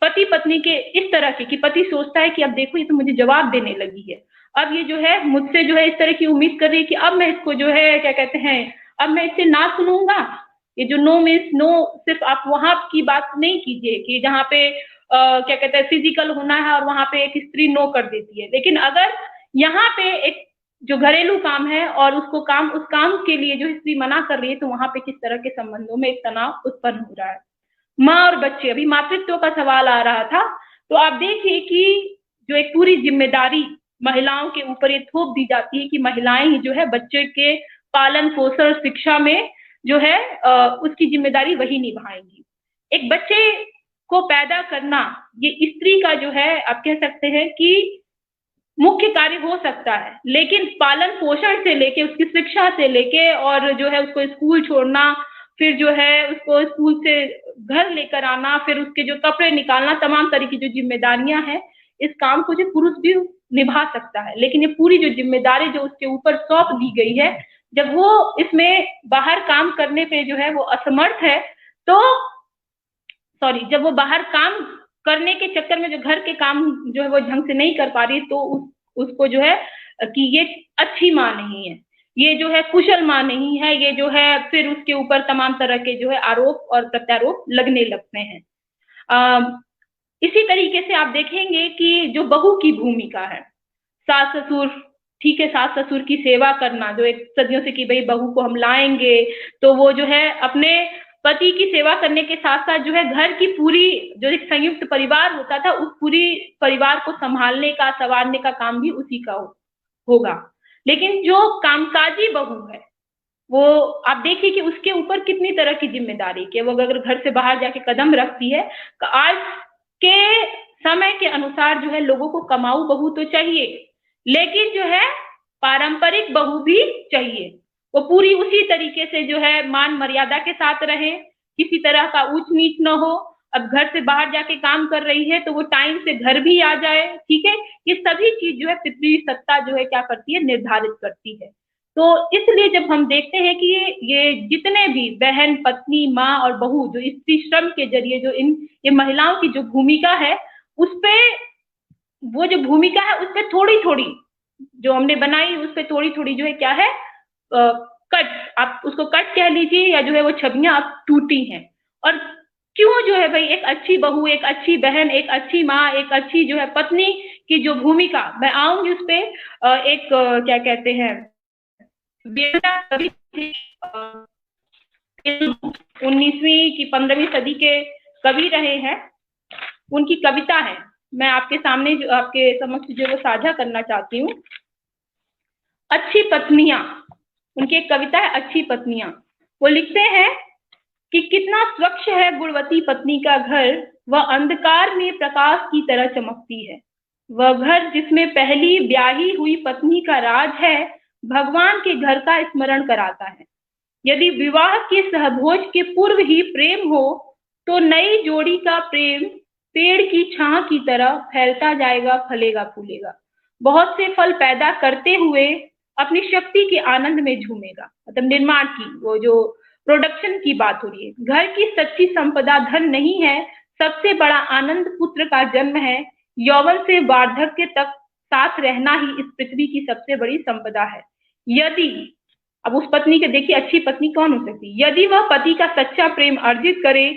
पति पत्नी के इस तरह की कि पति सोचता है कि अब देखो ये तो मुझे जवाब देने लगी है, अब ये जो है मुझसे जो है इस तरह की उम्मीद कर रही है कि अब मैं इसको जो है क्या कहते हैं, अब मैं इससे ना सुनूंगा। ये जो नो मीन्स नो, सिर्फ आप वहां की बात नहीं कीजिए कि जहाँ पे क्या कहते हैं फिजिकल होना है और वहां पे एक स्त्री नो कर देती है, लेकिन अगर यहाँ पे एक जो घरेलू काम है और उसको काम उस काम के लिए जो स्त्री मना कर रही है, तो वहां पे किस तरह के संबंधों में एक तनाव उत्पन्न हो रहा है। माँ और बच्चे, अभी मातृत्व का सवाल आ रहा था, तो आप देखिए कि जो एक पूरी जिम्मेदारी महिलाओं के ऊपर ये थोप दी जाती है कि महिलाएं ही जो है बच्चे के पालन पोषण शिक्षा में जो है उसकी जिम्मेदारी वही निभाएंगी। एक बच्चे को पैदा करना ये स्त्री का जो है आप कह सकते हैं कि मुख्य कार्य हो सकता है, लेकिन पालन पोषण से लेके उसकी शिक्षा से लेके और जो है उसको स्कूल छोड़ना, फिर जो है उसको स्कूल से घर लेकर आना, फिर उसके जो कपड़े निकालना, तमाम तरह की जो जिम्मेदारियां हैं, इस काम को जो पुरुष भी निभा सकता है, लेकिन ये पूरी जो जिम्मेदारी जो उसके ऊपर सौंप दी गई है, जब वो इसमें बाहर काम करने पे जो है वो असमर्थ है, तो जब वो बाहर काम करने के चक्कर में जो घर के काम जो है वो ढंग से नहीं कर पा रही, तो उसको जो है कि ये अच्छी माँ नहीं है, ये जो है कुशल माँ नहीं है, ये जो है फिर उसके ऊपर तमाम तरह के जो है आरोप और प्रत्यारोप लगने लगते हैं। इसी तरीके से आप देखेंगे कि जो बहू की भूमिका है, सास ससुर, ठीक है, सास ससुर की सेवा करना, जो एक सदियों से कि भाई बहू को हम लाएंगे तो वो जो है अपने पति की सेवा करने के साथ साथ जो है घर की पूरी जो एक संयुक्त परिवार होता था, उस पूरी परिवार को संभालने का, संवारने का काम भी उसी का होगा। लेकिन जो कामकाजी बहू है, वो आप देखिए कि उसके ऊपर कितनी तरह की जिम्मेदारी कि वो अगर घर से बाहर जाके कदम रखती है, तो आज के समय के अनुसार जो है लोगों को कमाऊ बहू तो चाहिए, लेकिन जो है पारंपरिक बहू भी चाहिए। वो पूरी उसी तरीके से जो है मान मर्यादा के साथ रहे, किसी तरह का ऊंच नीच न हो। अब घर से बाहर जाके काम कर रही है तो वो टाइम से घर भी आ जाए, ठीक है। ये सभी चीज जो है पितृ सत्ता जो है क्या करती है, निर्धारित करती है। तो इसलिए जब हम देखते हैं कि ये जितने भी बहन, पत्नी, माँ और बहू जो स्त्री श्रम के जरिए जो ये महिलाओं की जो भूमिका है, उस पे वो जो भूमिका है उस पे थोड़ी थोड़ी जो हमने बनाई, उस पे थोड़ी थोड़ी जो है क्या है कट, आप उसको कट कह लीजिए या जो है वो छवियां अब टूटी हैं। और क्यों जो है भाई एक अच्छी बहू, एक अच्छी बहन, एक अच्छी माँ, एक अच्छी जो है पत्नी की जो भूमिका, मैं आऊंगी उस पे। एक क्या कहते हैं 19वीं की 15वीं सदी के कवि रहे हैं, उनकी कविता है, मैं आपके सामने जो आपके समक्ष जो वो साझा करना चाहती हूँ। अच्छी पत्नियां, उनकी एक कविता है अच्छी पत्नियां। वो लिखते हैं कि कितना स्वच्छ है गुणवती पत्नी का घर, वह अंधकार में प्रकाश की तरह चमकती है। वह घर जिसमें पहली ब्याही हुई पत्नी का राज है, भगवान के घर का स्मरण कराता है। यदि विवाह के सहभोज के पूर्व ही प्रेम हो, तो नई जोड़ी का प्रेम पेड़ की छां की तरह फैलता जाएगा, फलेगा फूलेगा, बहुत से फल पैदा करते हुए अपनी शक्ति के आनंद में झूमेगा। मतलब निर्माण की वो जो प्रोडक्शन की बात हो रही है। घर की सच्ची संपदा धन नहीं है, सबसे बड़ा आनंद पुत्र का जन्म है। यौवन से वार्धक्य तक साथ रहना ही इस पृथ्वी की सबसे बड़ी संपदा है। यदि अब उस पत्नी के देखिए अच्छी पत्नी कौन हो सकती है, यदि वह पति का सच्चा प्रेम अर्जित करे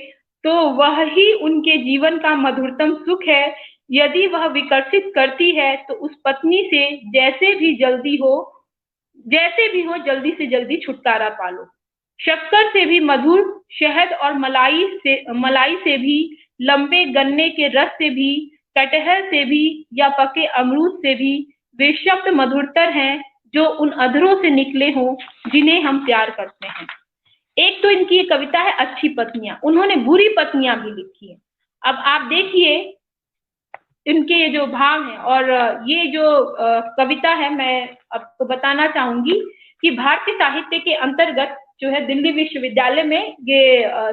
तो वह ही उनके जीवन का मधुरतम सुख है। यदि वह विकसित करती है तो उस पत्नी से जैसे भी हो जल्दी से जल्दी छुटकारा पालो। शक्कर से भी मधुर, शहद और मलाई से भी, लंबे गन्ने के रस से भी, कटहल से भी या पके अमरूद से भी वे शब्द मधुरतर हैं जो उन अधरों से निकले हों जिन्हें हम प्यार करते हैं। एक तो इनकी ये कविता है अच्छी पत्नियां, उन्होंने बुरी पत्नियां भी लिखी है। अब आप देखिए इनके ये जो भाव हैं, और ये जो कविता है मैं आपको बताना चाहूंगी कि भारतीय साहित्य के अंतर्गत जो है दिल्ली विश्वविद्यालय में ये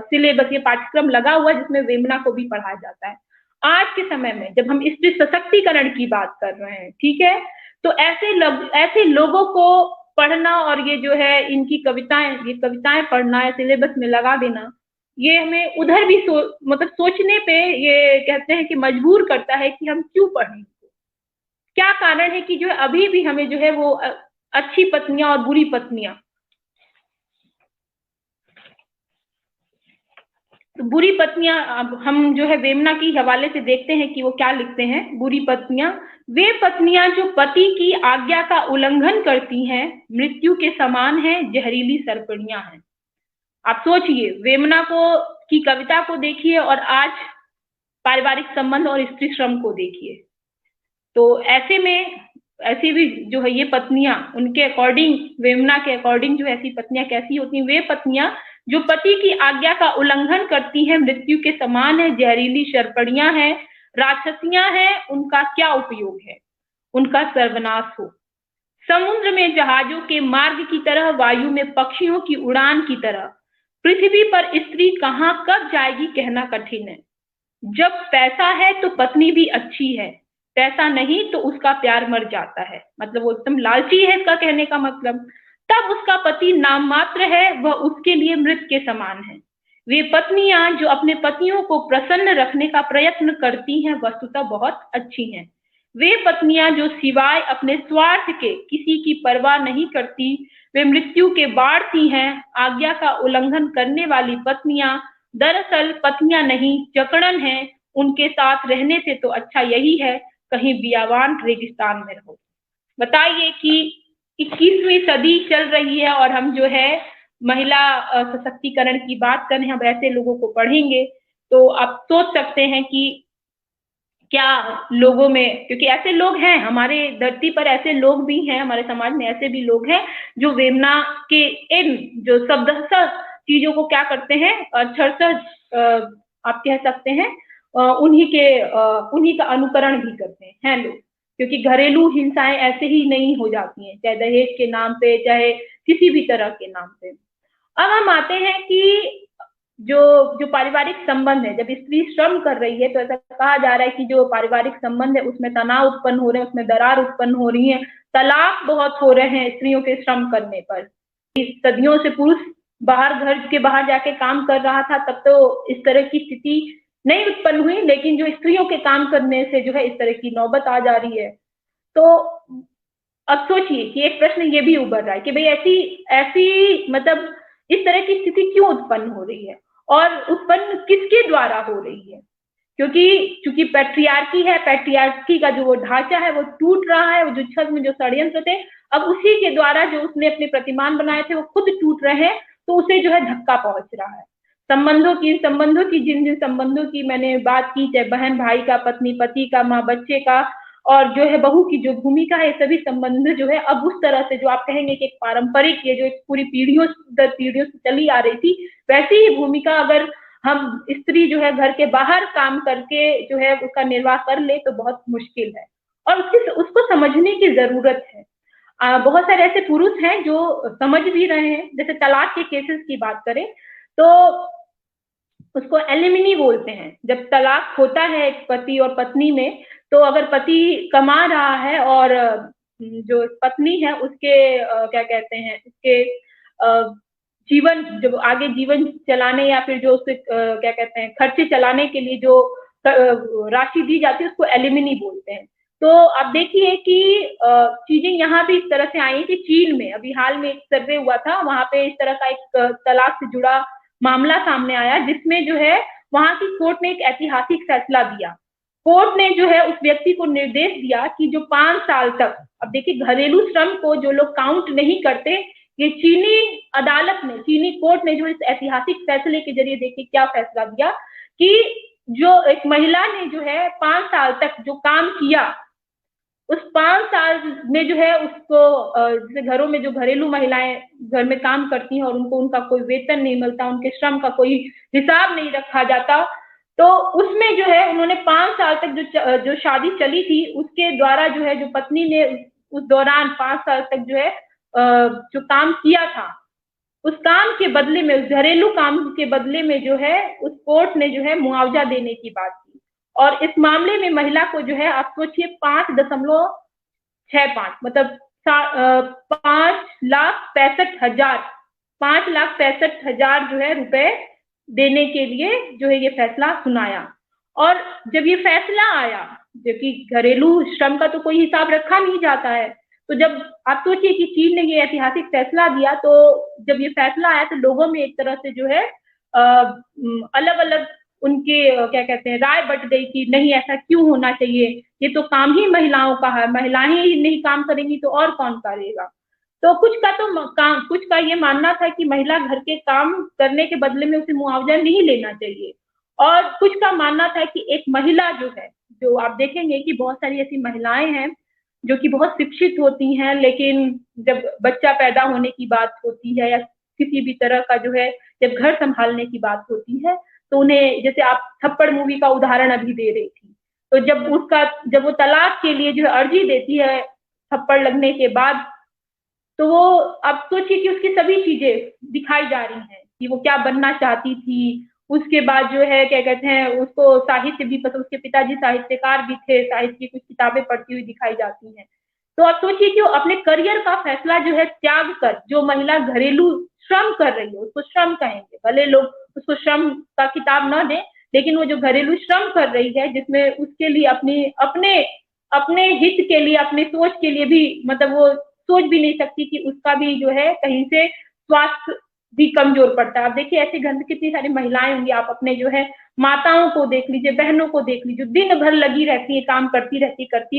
सिलेबस, ये पाठ्यक्रम लगा हुआ है जिसमें वेमना को भी पढ़ाया जाता है। आज के समय में जब हम स्त्री सशक्तिकरण की बात कर रहे हैं, ठीक है, तो ऐसे लोगों को पढ़ना और ये जो है इनकी ये कविताएं पढ़ना या सिलेबस में लगा देना, ये हमें उधर भी मतलब सोचने पे ये कहते हैं कि मजबूर करता है कि हम क्यों पढ़ें। क्या कारण है कि जो है अभी भी हमें जो है वो अच्छी पत्नियां और बुरी पत्नियां, तो बुरी पत्नियां, अब हम जो है वेमना की हवाले से देखते हैं कि वो क्या लिखते हैं। बुरी पत्नियां, वे पत्नियां जो पति की आज्ञा का उल्लंघन करती हैं, मृत्यु के समान हैं, जहरीली सर्पणियां हैं। आप सोचिए, वेमना की कविता को देखिए और आज पारिवारिक संबंध और स्त्री श्रम को देखिए। तो ऐसे में ऐसी भी जो है ये पत्नियां, उनके अकॉर्डिंग, वेमना के अकॉर्डिंग जो ऐसी पत्नियां कैसी होती हैं? वे पत्नियां जो पति की आज्ञा का उल्लंघन करती हैं, मृत्यु के समान है, जहरीली शर्पणियां हैं, राक्षसियां हैं, उनका क्या उपयोग है? उनका सर्वनाश हो। समुद्र में जहाजों के मार्ग की तरह, वायु में पक्षियों की उड़ान की तरह, पृथ्वी पर स्त्री कहाँ कब जाएगी कहना कठिन है। जब पैसा है तो पत्नी भी अच्छी है, पैसा नहीं तो उसका प्यार मर जाता है। मतलब वो एकदम लालची है, इसका कहने का मतलब। तब उसका पति नाम मात्र है, वह उसके लिए मृत के समान है। वे पत्नियां जो अपने पतियों को प्रसन्न रखने का प्रयत्न करती हैं, वस्तुतः बहुत अच्छी हैं। वे पत्नियां जो सिवाय अपने स्वार्थ के किसी की परवाह नहीं करती, वे मृत्यु के बाढ़ती हैं। आज्ञा का उल्लंघन करने वाली पत्नियां दरअसल पत्नियां नहीं, जकड़न हैं। उनके साथ रहने से तो अच्छा यही है कहीं बियावान रेगिस्तान में रहो। बताइए कि 21वीं सदी चल रही है और हम जो है महिला सशक्तिकरण की बात कर रहे हैं। अब ऐसे लोगों को पढ़ेंगे तो आप सोच सकते हैं कि क्या लोगों में, क्योंकि ऐसे लोग हैं हमारे धरती पर, ऐसे लोग भी हैं हमारे समाज में, ऐसे भी लोग हैं जो वेमना के इन जो शब्दशः चीजों को क्या करते हैं, अक्षरशः आप कह सकते हैं उन्हीं का अनुकरण भी करते हैं लोग। क्योंकि घरेलू हिंसाएं ऐसे ही नहीं हो जाती हैं, चाहे दहेज के नाम पे, चाहे किसी भी तरह के नाम पे। अब हम आते हैं कि जो पारिवारिक संबंध है, जब स्त्री श्रम कर रही है तो ऐसा कहा जा रहा है कि जो पारिवारिक संबंध है उसमें तनाव उत्पन्न हो रहे हैं, उसमें दरार उत्पन्न हो रही है, तलाक बहुत हो रहे हैं स्त्रियों के श्रम करने पर। सदियों से पुरुष घर के बाहर जाके काम कर रहा था, तब तो इस तरह की स्थिति नहीं उत्पन्न हुई, लेकिन जो स्त्रियों के काम करने से जो है इस तरह की नौबत आ जा रही है। तो अब सोचिए कि एक प्रश्न ये भी उभर रहा है कि भाई ऐसी मतलब इस तरह की स्थिति क्यों उत्पन्न हो रही है और उत्पन्न किसके द्वारा हो रही है? क्योंकि पैट्रियार्की है, पैट्रियार्की का जो वो ढांचा है वो टूट रहा है। वो जो छद्म में जो षड्यंत्र थे, अब उसी के द्वारा जो उसने अपने प्रतिमान बनाए थे वो खुद टूट रहे हैं, तो उसे जो है धक्का पहुंच रहा है। संबंधों की जिन संबंधों की मैंने बात की, चाहे बहन भाई का, पत्नी पति का, माँ बच्चे का, और जो है बहू की जो भूमिका है, सभी संबंध जो है अब उस तरह से जो आप कहेंगे कि एक पारंपरिक, ये जो एक पूरी पीढ़ियों दर पीढ़ियों से चली आ रही थी, वैसी ही भूमिका अगर हम स्त्री जो है घर के बाहर काम करके जो है उसका निर्वाह कर ले तो बहुत मुश्किल है और उसको समझने की जरूरत है। बहुत सारे ऐसे पुरुष हैं जो समझ भी रहे हैं। जैसे तलाक के केसेस की बात करें तो उसको एलिमिनी बोलते हैं। जब तलाक होता है एक पति और पत्नी में, तो अगर पति कमा रहा है और जो पत्नी है उसके क्या कहते हैं, उसके जीवन, जो आगे जीवन चलाने या फिर जो उसके क्या कहते हैं खर्चे चलाने के लिए जो राशि दी जाती है उसको एलिमिनी बोलते हैं। तो आप देखिए कि चीजें यहाँ भी इस तरह से आई कि चीन में अभी हाल में एक सर्वे हुआ था, वहां पे इस तरह का एक तलाक से जुड़ा मामला सामने आया, जिसमें जो है वहां की कोर्ट ने एक ऐतिहासिक फैसला दिया। कोर्ट ने जो है उस व्यक्ति को निर्देश दिया कि जो 5 साल तक, अब देखिए घरेलू श्रम को जो लोग काउंट नहीं करते, ये चीनी अदालत ने, चीनी कोर्ट ने जो इस ऐतिहासिक फैसले के जरिए देखिए क्या फैसला दिया कि जो एक महिला ने जो है 5 साल तक जो काम किया, उस 5 साल में जो है उसको जैसे घरों में जो घरेलू महिलाएं घर में काम करती हैं और उनको उनका कोई वेतन नहीं मिलता, उनके श्रम का कोई हिसाब नहीं रखा जाता, तो उसमें जो है उन्होंने 5 साल तक जो शादी चली थी उसके द्वारा जो है जो पत्नी ने उस दौरान 5 साल तक जो है जो काम किया था, उस काम के बदले में, उस घरेलू काम के बदले में जो है उस कोर्ट ने जो है मुआवजा देने की बात की। और इस मामले में महिला को जो है आप सोचिए 5.65 मतलब 5,65,000 जो है रुपए देने के लिए जो है ये फैसला सुनाया। और जब ये फैसला आया, जबकि घरेलू श्रम का तो कोई हिसाब रखा नहीं जाता है, तो जब आप सोचिए कि चीन ने ये ऐतिहासिक फैसला दिया, तो जब ये फैसला आया तो लोगों में एक तरह से जो है अलग अलग उनके क्या कहते हैं राय बट गई कि नहीं ऐसा क्यों होना चाहिए, ये तो काम ही महिलाओं का है, महिलाएं ही नहीं काम करेंगी तो और कौन करेगा। तो कुछ का ये मानना था कि महिला घर के काम करने के बदले में उसे मुआवजा नहीं लेना चाहिए, और कुछ का मानना था कि एक महिला जो है, जो आप देखेंगे कि बहुत सारी ऐसी महिलाएं हैं जो कि बहुत शिक्षित होती हैं, लेकिन जब बच्चा पैदा होने की बात होती है या किसी भी तरह का जो है जब घर संभालने की बात होती है, तो उन्हें, जैसे आप थप्पड़ मूवी का उदाहरण अभी दे रही थी, तो जब वो तलाक के लिए जो है अर्जी देती है थप्पड़ लगने के बाद, तो वो आप सोचिए कि उसकी सभी चीजें दिखाई जा रही हैं कि वो क्या बनना चाहती थी। उसके बाद जो है क्या कहते हैं, उसको साहित्य भी पसंद, उसके पिताजी साहित्यकार भी थे, साहित्य की कुछ किताबें पढ़ती हुई दिखाई जाती हैं। तो आप सोचिए कि वो अपने करियर का फैसला जो है त्याग कर, जो महिला घरेलू श्रम कर रही है, उसको श्रम कहेंगे, भले लोग उसको श्रम का किताब न दें, लेकिन वो जो घरेलू श्रम कर रही है, जिसमें उसके लिए अपने हित के लिए, अपने सोच के लिए भी, मतलब वो सोच भी नहीं सकती कि उसका भी जो है कहीं से स्वास्थ्य भी कमजोर पड़ता है। आप देखिए ऐसे घर में कितनी सारी महिलाएं होंगी, आप अपने जो है माताओं को देख लीजिए, बहनों को देख लीजिए, दिन भर लगी रहती है, काम करती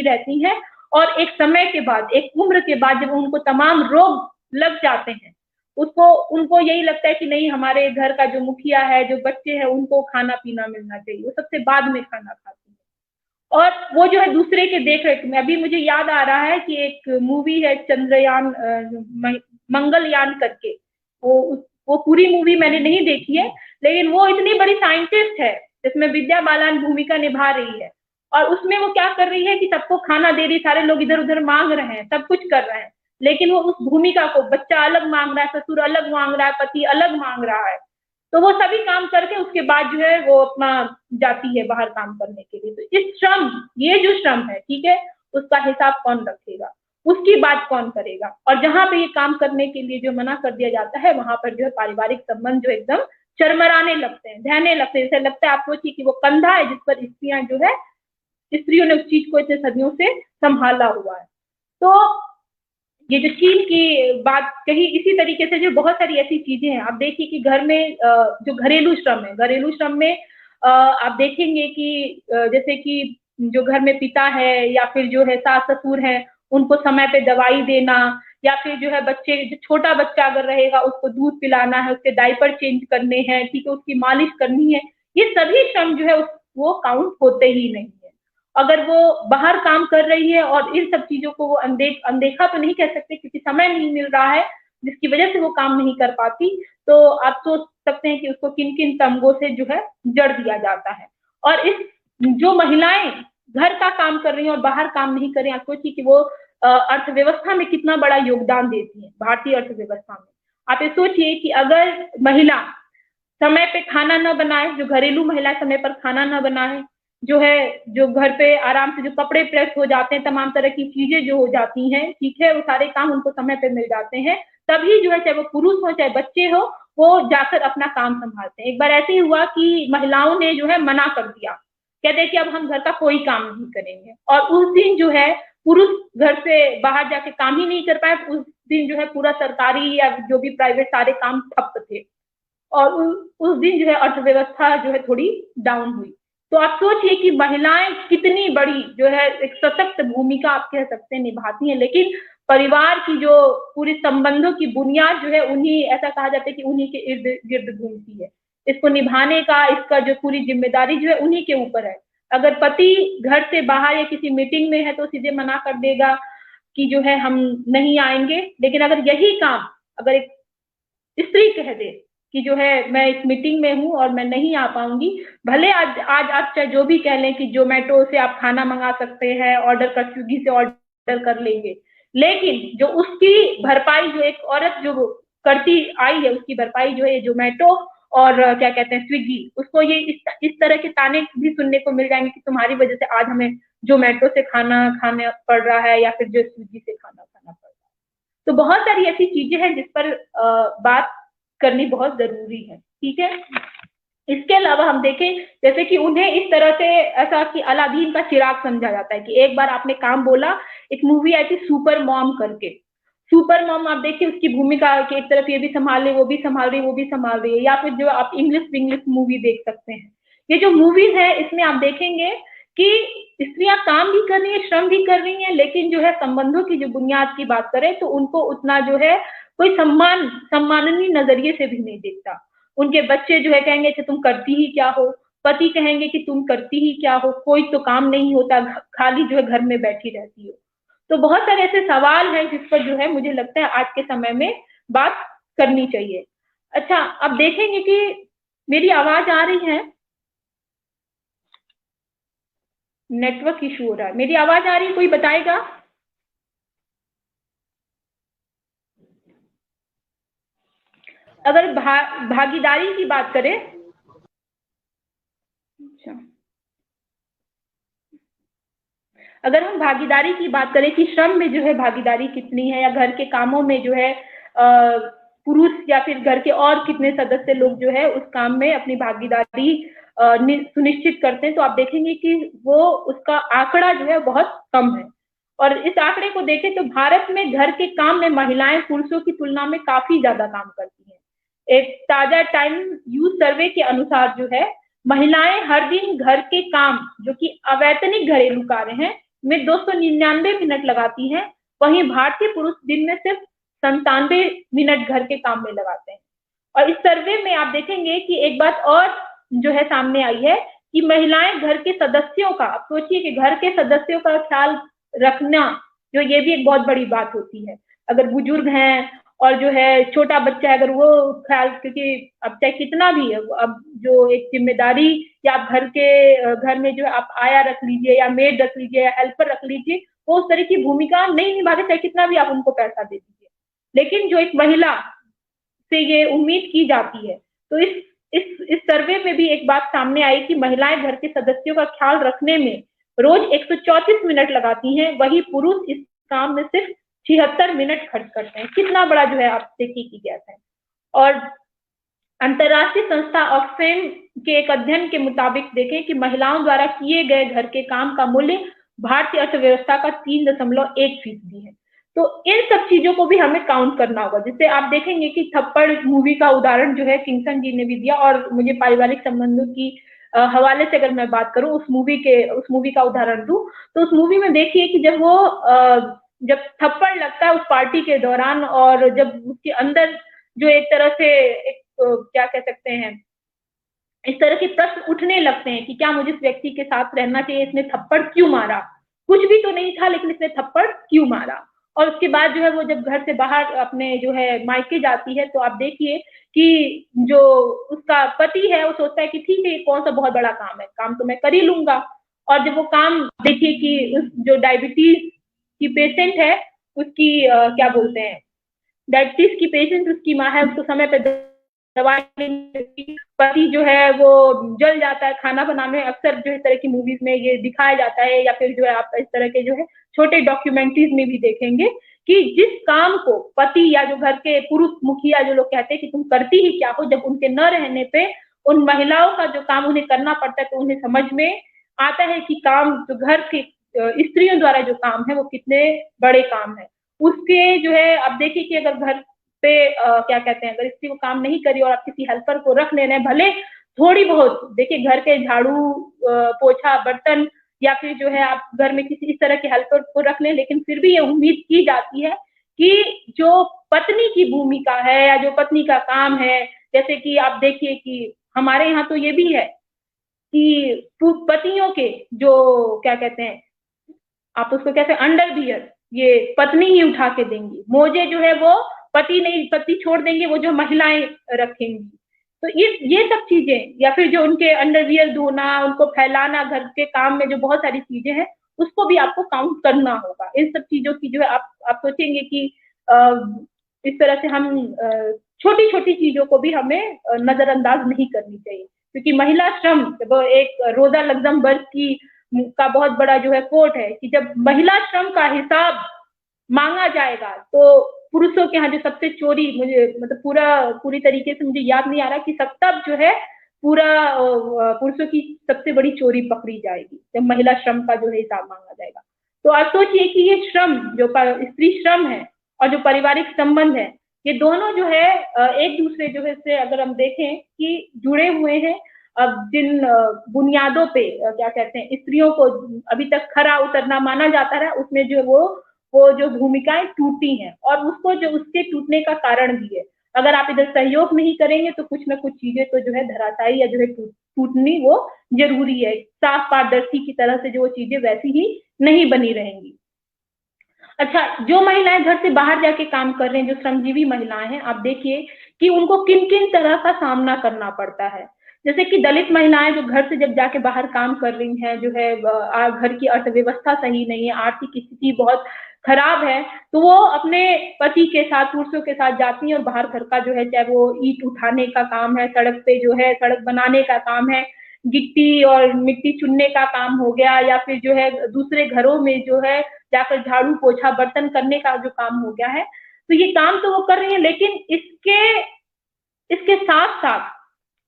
रहती हैं, और एक समय के बाद, एक उम्र के बाद जब उनको तमाम रोग लग जाते हैं, उनको यही लगता है कि नहीं, हमारे घर का जो मुखिया है, जो बच्चे हैं, उनको खाना पीना मिलना चाहिए, वो सबसे बाद में खाना खाती है। और वो जो है दूसरे के देख रेख में, अभी मुझे याद आ रहा है कि एक मूवी है चंद्रयान, मंगलयान करके, वो पूरी मूवी मैंने नहीं देखी है, लेकिन वो इतनी बड़ी साइंटिस्ट है जिसमें विद्या बालन भूमिका निभा रही है, और उसमें वो क्या कर रही है कि सबको खाना दे रही, सारे लोग इधर उधर मांग रहे हैं, सब कुछ कर रहे हैं, लेकिन वो उस भूमिका को, बच्चा अलग मांग रहा है, ससुर अलग मांग रहा है, पति अलग मांग रहा है, तो वो सभी काम करके उसके बाद जो है वो अपना जाती है बाहर काम करने के लिए। तो इस श्रम, ये जो श्रम है, ठीक है, उसका हिसाब कौन रखेगा, उसकी बात कौन करेगा। और जहां पे ये काम करने के लिए जो मना कर दिया जाता है, वहां पर जो है पारिवारिक संबंध जो एकदम चरमराने लगते हैं, ढहने लगते हैं, जैसे लगता है आप सोचिए कि वो कंधा है जिस पर स्त्रियों ने उस चीज को इतने सदियों से संभाला हुआ है। तो ये जो चीन की बात कही, इसी तरीके से जो बहुत सारी ऐसी चीजें हैं, आप देखिए कि घर में जो घरेलू श्रम है, घरेलू श्रम में आप देखेंगे कि जैसे कि जो घर में पिता है या फिर जो है सास ससुर है, उनको समय पे दवाई देना, या फिर जो है बच्चे, जो छोटा बच्चा अगर रहेगा उसको दूध पिलाना है, उसके डायपर चेंज करने हैं, ठीक है, उसकी मालिश करनी है, ये सभी श्रम जो है वो काउंट होते ही नहीं है। अगर वो बाहर काम कर रही है और इन सब चीजों को वो अनदेखा तो नहीं कह सकते, क्योंकि समय नहीं मिल रहा है जिसकी वजह से वो काम नहीं कर पाती, तो आप सोच सकते हैं कि उसको किन किन तमगों से जो है जड़ दिया जाता है। और इस जो महिलाएं घर का काम कर रही हैं और बाहर काम नहीं कर रही हैं, आप सोचिए कि वो अर्थव्यवस्था में कितना बड़ा योगदान देती है, भारतीय अर्थव्यवस्था में। आप ये सोचिए कि अगर महिला समय पे खाना न बनाए, जो घरेलू महिला समय पर खाना न बनाए, जो घर पे आराम से जो कपड़े प्रेस हो जाते हैं, तमाम तरह की चीजें जो हो जाती हैं, ठीक है, वो सारे काम उनको समय पे मिल जाते हैं, तभी जो है चाहे वो पुरुष हो चाहे बच्चे हो, वो जाकर अपना काम संभालते हैं। एक बार ऐसे ही हुआ कि महिलाओं ने जो है मना कर दिया, कहते कि अब हम घर का कोई काम नहीं करेंगे, और उस दिन जो है पुरुष घर से बाहर जाके काम ही नहीं कर पाए, उस दिन जो है पूरा सरकारी या जो भी प्राइवेट सारे काम ठप थे, और उस दिन जो है अर्थव्यवस्था जो है थोड़ी डाउन हुई। तो आप सोचिए कि महिलाएं कितनी बड़ी जो है एक सशक्त भूमिका आप कह सकते हैं निभाती हैं, लेकिन परिवार की जो पूरी संबंधों की बुनियाद जो है उन्हीं, ऐसा कहा जाता है कि उन्हीं के इर्द गिर्द घूमती है। इसको निभाने का, इसका जो पूरी जिम्मेदारी जो है उन्हीं के ऊपर है। अगर पति घर से बाहर या किसी मीटिंग में है तो सीधे मना कर देगा कि जो है हम नहीं आएंगे, लेकिन अगर यही काम अगर एक स्त्री कह दे कि जो है मैं इस मीटिंग में हूं और मैं नहीं आ पाऊंगी, भले आज आप चाहे जो भी कह लें कि जोमेटो से आप खाना मंगा सकते हैं, ऑर्डर कर, स्विगी से ऑर्डर कर लेंगे, लेकिन जो उसकी भरपाई जो एक औरत जो करती आई है, उसकी भरपाई जो है जोमेटो और क्या कहते हैं स्विगी, उसको ये इस तरह के ताने भी सुनने को मिल जाएंगे कि तुम्हारी वजह से आज हमें जोमेटो से खाना खाना पड़ रहा है या फिर जो स्विगी से खाना खाना पड़ रहा है। तो बहुत सारी ऐसी चीजें हैं जिस पर बात करनी बहुत जरूरी है, ठीक है। इसके अलावा हम देखें जैसे कि उन्हें इस तरह से ऐसा कि अलादीन का चिराग समझा जाता है कि एक बार आपने काम बोला, एक मूवी आई थी सुपर मॉम करके, सुपर मॉम आप देखिए उसकी भूमिका कि एक तरफ ये भी संभाल रही, वो भी संभाल रही, वो भी संभाल रही है। या फिर जो आप इंग्लिश मूवी देख सकते हैं, ये जो मूवीज है इसमें आप देखेंगे कि स्त्रियां काम भी कर रही है, श्रम भी कर रही हैं, लेकिन जो है संबंधों की जो बुनियाद की बात करें तो उनको उतना जो है कोई सम्माननीय नजरिए से भी नहीं देखता। उनके बच्चे जो है कहेंगे कि तुम करती ही क्या हो, पति कहेंगे कि तुम करती ही क्या हो, कोई तो काम नहीं होता, खाली जो है घर में बैठी रहती हो। तो बहुत सारे ऐसे सवाल हैं जिस पर जो है मुझे लगता है आज के समय में बात करनी चाहिए। अच्छा, अब देखेंगे कि मेरी आवाज आ रही है, नेटवर्क इशू हो रहा है, मेरी आवाज आ रही है, कोई बताएगा? अगर भागीदारी की बात करें, अच्छा, अगर हम भागीदारी की बात करें कि श्रम में जो है भागीदारी कितनी है, या घर के कामों में जो है पुरुष या फिर घर के और कितने सदस्य लोग जो है उस काम में अपनी भागीदारी सुनिश्चित करते हैं, तो आप देखेंगे कि वो उसका आंकड़ा जो है बहुत कम है। और इस आंकड़े को देखें तो भारत में घर के काम में महिलाएं पुरुषों की तुलना में काफी ज्यादा काम करती हैं। एक ताजा टाइम यूथ सर्वे के अनुसार जो है महिलाएं हर दिन घर के काम जो कि अवैतनिक घरेलू कार्य हैं में 299 मिनट लगाती हैं, वहीं भारतीय पुरुष दिन में सिर्फ 97 मिनट घर के काम में लगाते हैं। और इस सर्वे में आप देखेंगे कि एक बात और जो है सामने आई है कि महिलाएं घर के सदस्यों का, आप सोचिए कि घर के सदस्यों का ख्याल रखना, जो ये भी एक बहुत बड़ी बात होती है। अगर बुजुर्ग हैं और जो है छोटा बच्चा है, अगर वो ख्याल, क्योंकि अब चाहे कितना भी है, अब जो एक जिम्मेदारी या आप घर में जो है आप आया रख लीजिए या मेड रख लीजिए या हेल्पर रख लीजिए, वो उस तरह की भूमिका नहीं निभाते, चाहे कितना भी आप उनको पैसा दे दीजिए। लेकिन जो एक महिला से ये उम्मीद की जाती है, तो इस सर्वे में भी एक बात सामने आई कि महिलाएं घर के सदस्यों का ख्याल रखने में रोज 134 मिनट लगाती हैं, वही पुरुष इस काम में सिर्फ 76 मिनट खर्च करते हैं। कितना बड़ा जो है आप देखिए कि गैप है। और अंतरराष्ट्रीय संस्था ऑक्सफैम के एक अध्ययन के मुताबिक देखें कि महिलाओं द्वारा किए गए घर के काम का मूल्य भारतीय अर्थव्यवस्था का 3.1% है। तो इन सब चीजों को भी हमें काउंट करना होगा, जिससे आप देखेंगे कि थप्पड़ मूवी का उदाहरण जो है किंगसन जी ने भी दिया, और मुझे पारिवारिक संबंधों की हवाले से अगर मैं बात करूं, उस मूवी का उदाहरण दूं, तो उस मूवी में देखिए कि जब थप्पड़ लगता है उस पार्टी के दौरान, और जब उसके अंदर जो एक तरह से एक क्या कह सकते हैं, इस तरह के प्रश्न उठने लगते हैं कि क्या मुझे इस व्यक्ति के साथ रहना चाहिए, इसने थप्पड़ क्यों मारा, कुछ भी तो नहीं था लेकिन इसने थप्पड़ क्यों मारा। और उसके बाद जो है वो जब घर से बाहर अपने जो है मायके जाती है, तो आप देखिए कि जो उसका पति है वो सोचता है कि ठीक है, ये कौन सा बहुत बड़ा काम है, काम तो मैं कर ही लूंगा। और जब वो काम देखिए कि उस जो डायबिटीज की पेशेंट है उसकी क्या बोलते हैं, डायबिटीज की पेशेंट उसकी माँ है, उसको समय पे दवाई, पति जो है वो जल जाता है खाना बनाने में। अक्सर जो इस तरह की मूवीज में ये दिखाया जाता है, या फिर जो है आप इस तरह के जो है छोटे डॉक्यूमेंट्रीज में भी देखेंगे कि जिस काम को पति या जो घर के पुरुष मुखिया जो लोग कहते हैं कि तुम करती ही क्या हो, जब उनके न रहने पे उन महिलाओं का जो काम उन्हें करना पड़ता है, तो उन्हें समझ में आता है कि काम जो घर के स्त्रियों द्वारा जो काम है वो कितने बड़े काम है। उसके जो है आप देखिए कि अगर घर पे क्या कहते हैं, अगर स्त्री को काम नहीं करी और आप किसी हेल्पर को रख ले रहे हैं, भले थोड़ी बहुत देखिए घर के झाड़ू पोछा बर्तन या फिर जो है आप घर में किसी इस तरह के हेल्पर को रख लें, लेकिन फिर भी ये उम्मीद की जाती है कि जो पत्नी की भूमिका है या जो पत्नी का काम है, जैसे कि आप देखिए कि हमारे यहाँ तो ये भी है कि पतियों के जो क्या कहते हैं, आप उसको कैसे अंडरवियर ये पत्नी ही उठा के देंगी, मोजे जो है वो पति छोड़ देंगे, वो जो महिलाएं रखेंगी। तो ये सब चीजें, या फिर जो उनके अंडरवियर धोना, उनको फैलाना, घर के काम में जो बहुत सारी चीजें हैं उसको भी आपको काउंट करना होगा। इन सब चीजों की जो है आप सोचेंगे कि इस तरह से हम छोटी छोटी चीजों को भी हमें नजरअंदाज नहीं करनी चाहिए, क्योंकि महिला श्रम वो एक रोजा लग्जमबर्ग की का बहुत बड़ा जो है कोट है कि जब महिला श्रम का हिसाब मांगा जाएगा तो पुरुषों के यहाँ जो सबसे चोरी, मुझे मतलब पूरी तरीके से मुझे याद नहीं आ रहा कि सब तब जो है पूरा पुरुषों की सबसे बड़ी चोरी पकड़ी जाएगी जब महिला श्रम का जो है हिसाब मांगा जाएगा। तो आप सोचिए कि ये श्रम जो स्त्री श्रम है और जो पारिवारिक संबंध है, ये दोनों जो है एक दूसरे जो है से अगर हम देखें कि जुड़े हुए हैं। अब जिन बुनियादों पे क्या कहते हैं स्त्रियों को अभी तक खरा उतरना माना जाता है, उसमें जो वो जो भूमिकाएं टूटी हैं और उसको जो उसके टूटने का कारण भी है। अगर आप इधर सहयोग नहीं करेंगे तो कुछ ना कुछ चीजें तो जो है धराशायी या जो है टूटनी वो जरूरी है। साफ पारदर्शी की तरह से जो चीजें वैसी ही नहीं बनी रहेंगी। अच्छा, जो महिलाएं घर से बाहर जाके काम कर रहे हैं, जो श्रमजीवी महिलाएं हैं, आप देखिए कि उनको किन किन तरह का सामना करना पड़ता है। जैसे कि दलित महिलाएं जो घर से जब जाके बाहर काम कर रही हैं, जो है घर की अर्थव्यवस्था सही नहीं है, आर्थिक स्थिति बहुत खराब है, तो वो अपने पति के साथ, पुरुषों के साथ जाती हैं और बाहर घर का जो है, चाहे वो ईंट उठाने का काम है, सड़क पे जो है सड़क बनाने का काम है, गिट्टी और मिट्टी चुनने का काम हो गया, या फिर जो है दूसरे घरों में जो है जाकर झाड़ू पोछा बर्तन करने का जो काम हो गया है, तो ये काम तो वो कर रही है, लेकिन इसके साथ साथ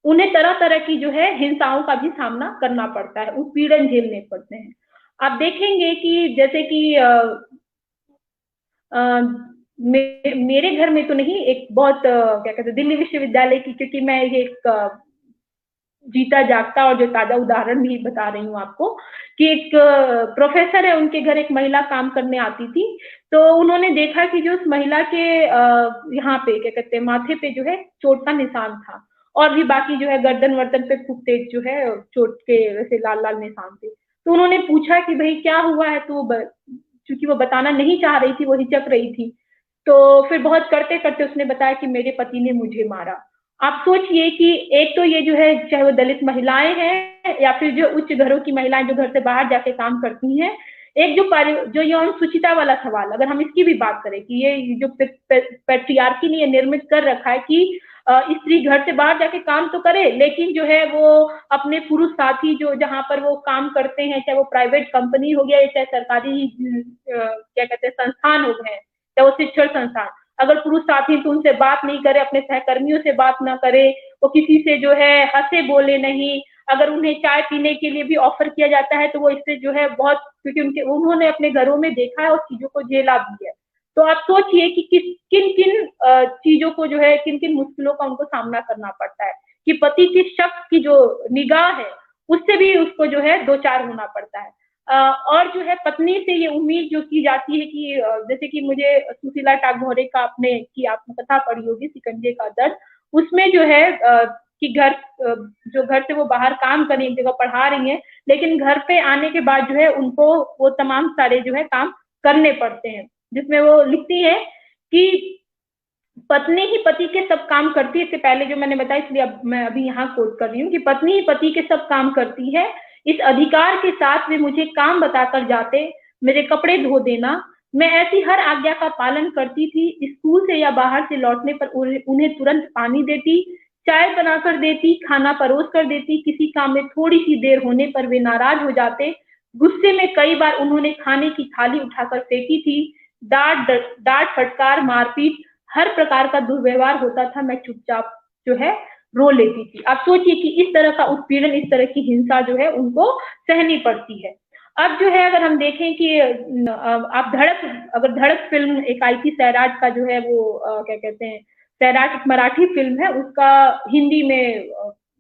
उन्हें तरह तरह की जो है हिंसाओं का भी सामना करना पड़ता है, उत्पीड़न झेलने पड़ते हैं। आप देखेंगे कि जैसे कि मेरे घर में तो नहीं, एक बहुत क्या कहते हैं दिल्ली विश्वविद्यालय की, क्योंकि मैं एक जीता जागता और जो ताजा उदाहरण भी बता रही हूँ आपको, कि एक प्रोफेसर है, उनके घर एक महिला काम करने आती थी, तो उन्होंने देखा कि जो उस महिला के यहाँ पे क्या कहते हैं माथे पे जो है चोट का निशान था, और भी बाकी जो है गर्दन वर्दन पे खूब तेज जो है चोट के वैसे लाल लाल निशान थे। तो उन्होंने पूछा कि भाई क्या हुआ है, तो चूंकि वो बताना नहीं चाह रही थी, वो हिचक रही थी, तो फिर बहुत करते करते उसने बताया कि मेरे पति ने मुझे मारा। आप सोचिए कि एक तो ये जो है, चाहे वो दलित महिलाएं हैं या फिर जो उच्च घरों की महिलाएं जो घर से बाहर जाके काम करती हैं, एक जो यौन सुचिता वाला सवाल, अगर हम इसकी भी बात करें कि ये जो पैट्रियार्की ने ये निर्मित कर रखा है कि स्त्री घर से बाहर जाके काम तो करे, लेकिन जो है वो अपने पुरुष साथी जो जहां पर वो काम करते हैं, चाहे वो प्राइवेट कंपनी हो गया या चाहे सरकारी क्या कहते हैं संस्थान हो गए, चाहे वो शिक्षण संस्थान, अगर पुरुष साथी तो उनसे बात नहीं करे, अपने सहकर्मियों से बात ना करे, वो किसी से जो है हंसे बोले नहीं, अगर उन्हें चाय पीने के लिए भी ऑफर किया जाता है तो वो इससे जो है बहुत, क्योंकि उन्होंने अपने घरों में देखा है और चीजों को झेला भी है। तो आप सोचिए कि किन किन चीजों को जो है, किन किन मुश्किलों का उनको सामना करना पड़ता है, कि पति के शख्स की जो निगाह है उससे भी उसको जो है दो चार होना पड़ता है। और जो है पत्नी से ये उम्मीद जो की जाती है कि जैसे कि मुझे सुशीला टागोरे का आपने कथा पढ़ी होगी शिकंजे का दर्द, उसमें जो है कि घर से वो बाहर काम कर रही है, एक जगह पढ़ा रही है, लेकिन घर पे आने के बाद जो है उनको वो तमाम सारे जो है काम करने पड़ते हैं, जिसमें वो लिखती है कि पत्नी ही पति के सब काम करती है। इससे पहले जो मैंने बताया, इसलिए मैं अभी यहाँ कोट कर रही हूँ कि पत्नी ही पति के सब काम करती है, इस अधिकार के साथ वे मुझे काम बताकर जाते, मेरे कपड़े धो देना, मैं ऐसी हर आज्ञा का पालन करती थी। स्कूल से या बाहर से लौटने पर उन्हें तुरंत पानी देती, चाय बनाकर देती, खाना परोस कर देती। किसी काम में थोड़ी सी देर होने पर वे नाराज हो जाते, गुस्से में कई बार उन्होंने खाने की थाली उठाकर फेंकी थी। डांट फटकार मारपीट हर प्रकार का दुर्व्यवहार होता था, मैं चुपचाप जो है रो लेती थी। आप सोचिए कि इस तरह का उत्पीड़न, इस तरह की हिंसा जो है उनको सहनी पड़ती है। अब जो है अगर हम देखें कि आप धड़क फिल्म एक आई थी सैराट का, जो है वो क्या कहते हैं, सैराट एक मराठी फिल्म है, उसका हिंदी में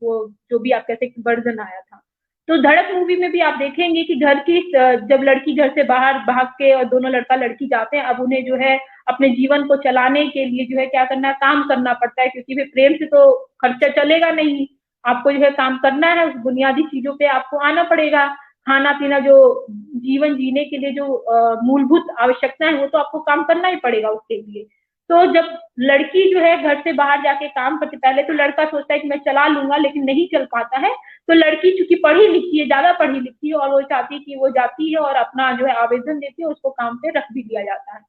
वो जो भी आप कहते हैं वर्जन आया था, तो धड़क मूवी में भी आप देखेंगे कि जब लड़की घर से बाहर भाग के और दोनों लड़का लड़की जाते हैं, अब उन्हें जो है अपने जीवन को चलाने के लिए जो है क्या करना है, काम करना पड़ता है, क्योंकि फिर प्रेम से तो खर्चा चलेगा नहीं, आपको जो है काम करना है, उस बुनियादी चीजों पे आपको आना पड़ेगा। खाना पीना, जो जीवन जीने के लिए जो मूलभूत आवश्यकता है, वो तो आपको काम करना ही पड़ेगा उसके लिए। तो जब लड़की जो है घर से बाहर जाके काम करती, पहले तो लड़का सोचता है कि मैं चला लूंगा, लेकिन नहीं चल पाता है, तो लड़की चूंकि पढ़ी लिखी है, ज्यादा पढ़ी लिखी है, और वो चाहती है कि वो जाती है और अपना जो है आवेदन देती है, उसको काम पे रख भी दिया जाता है।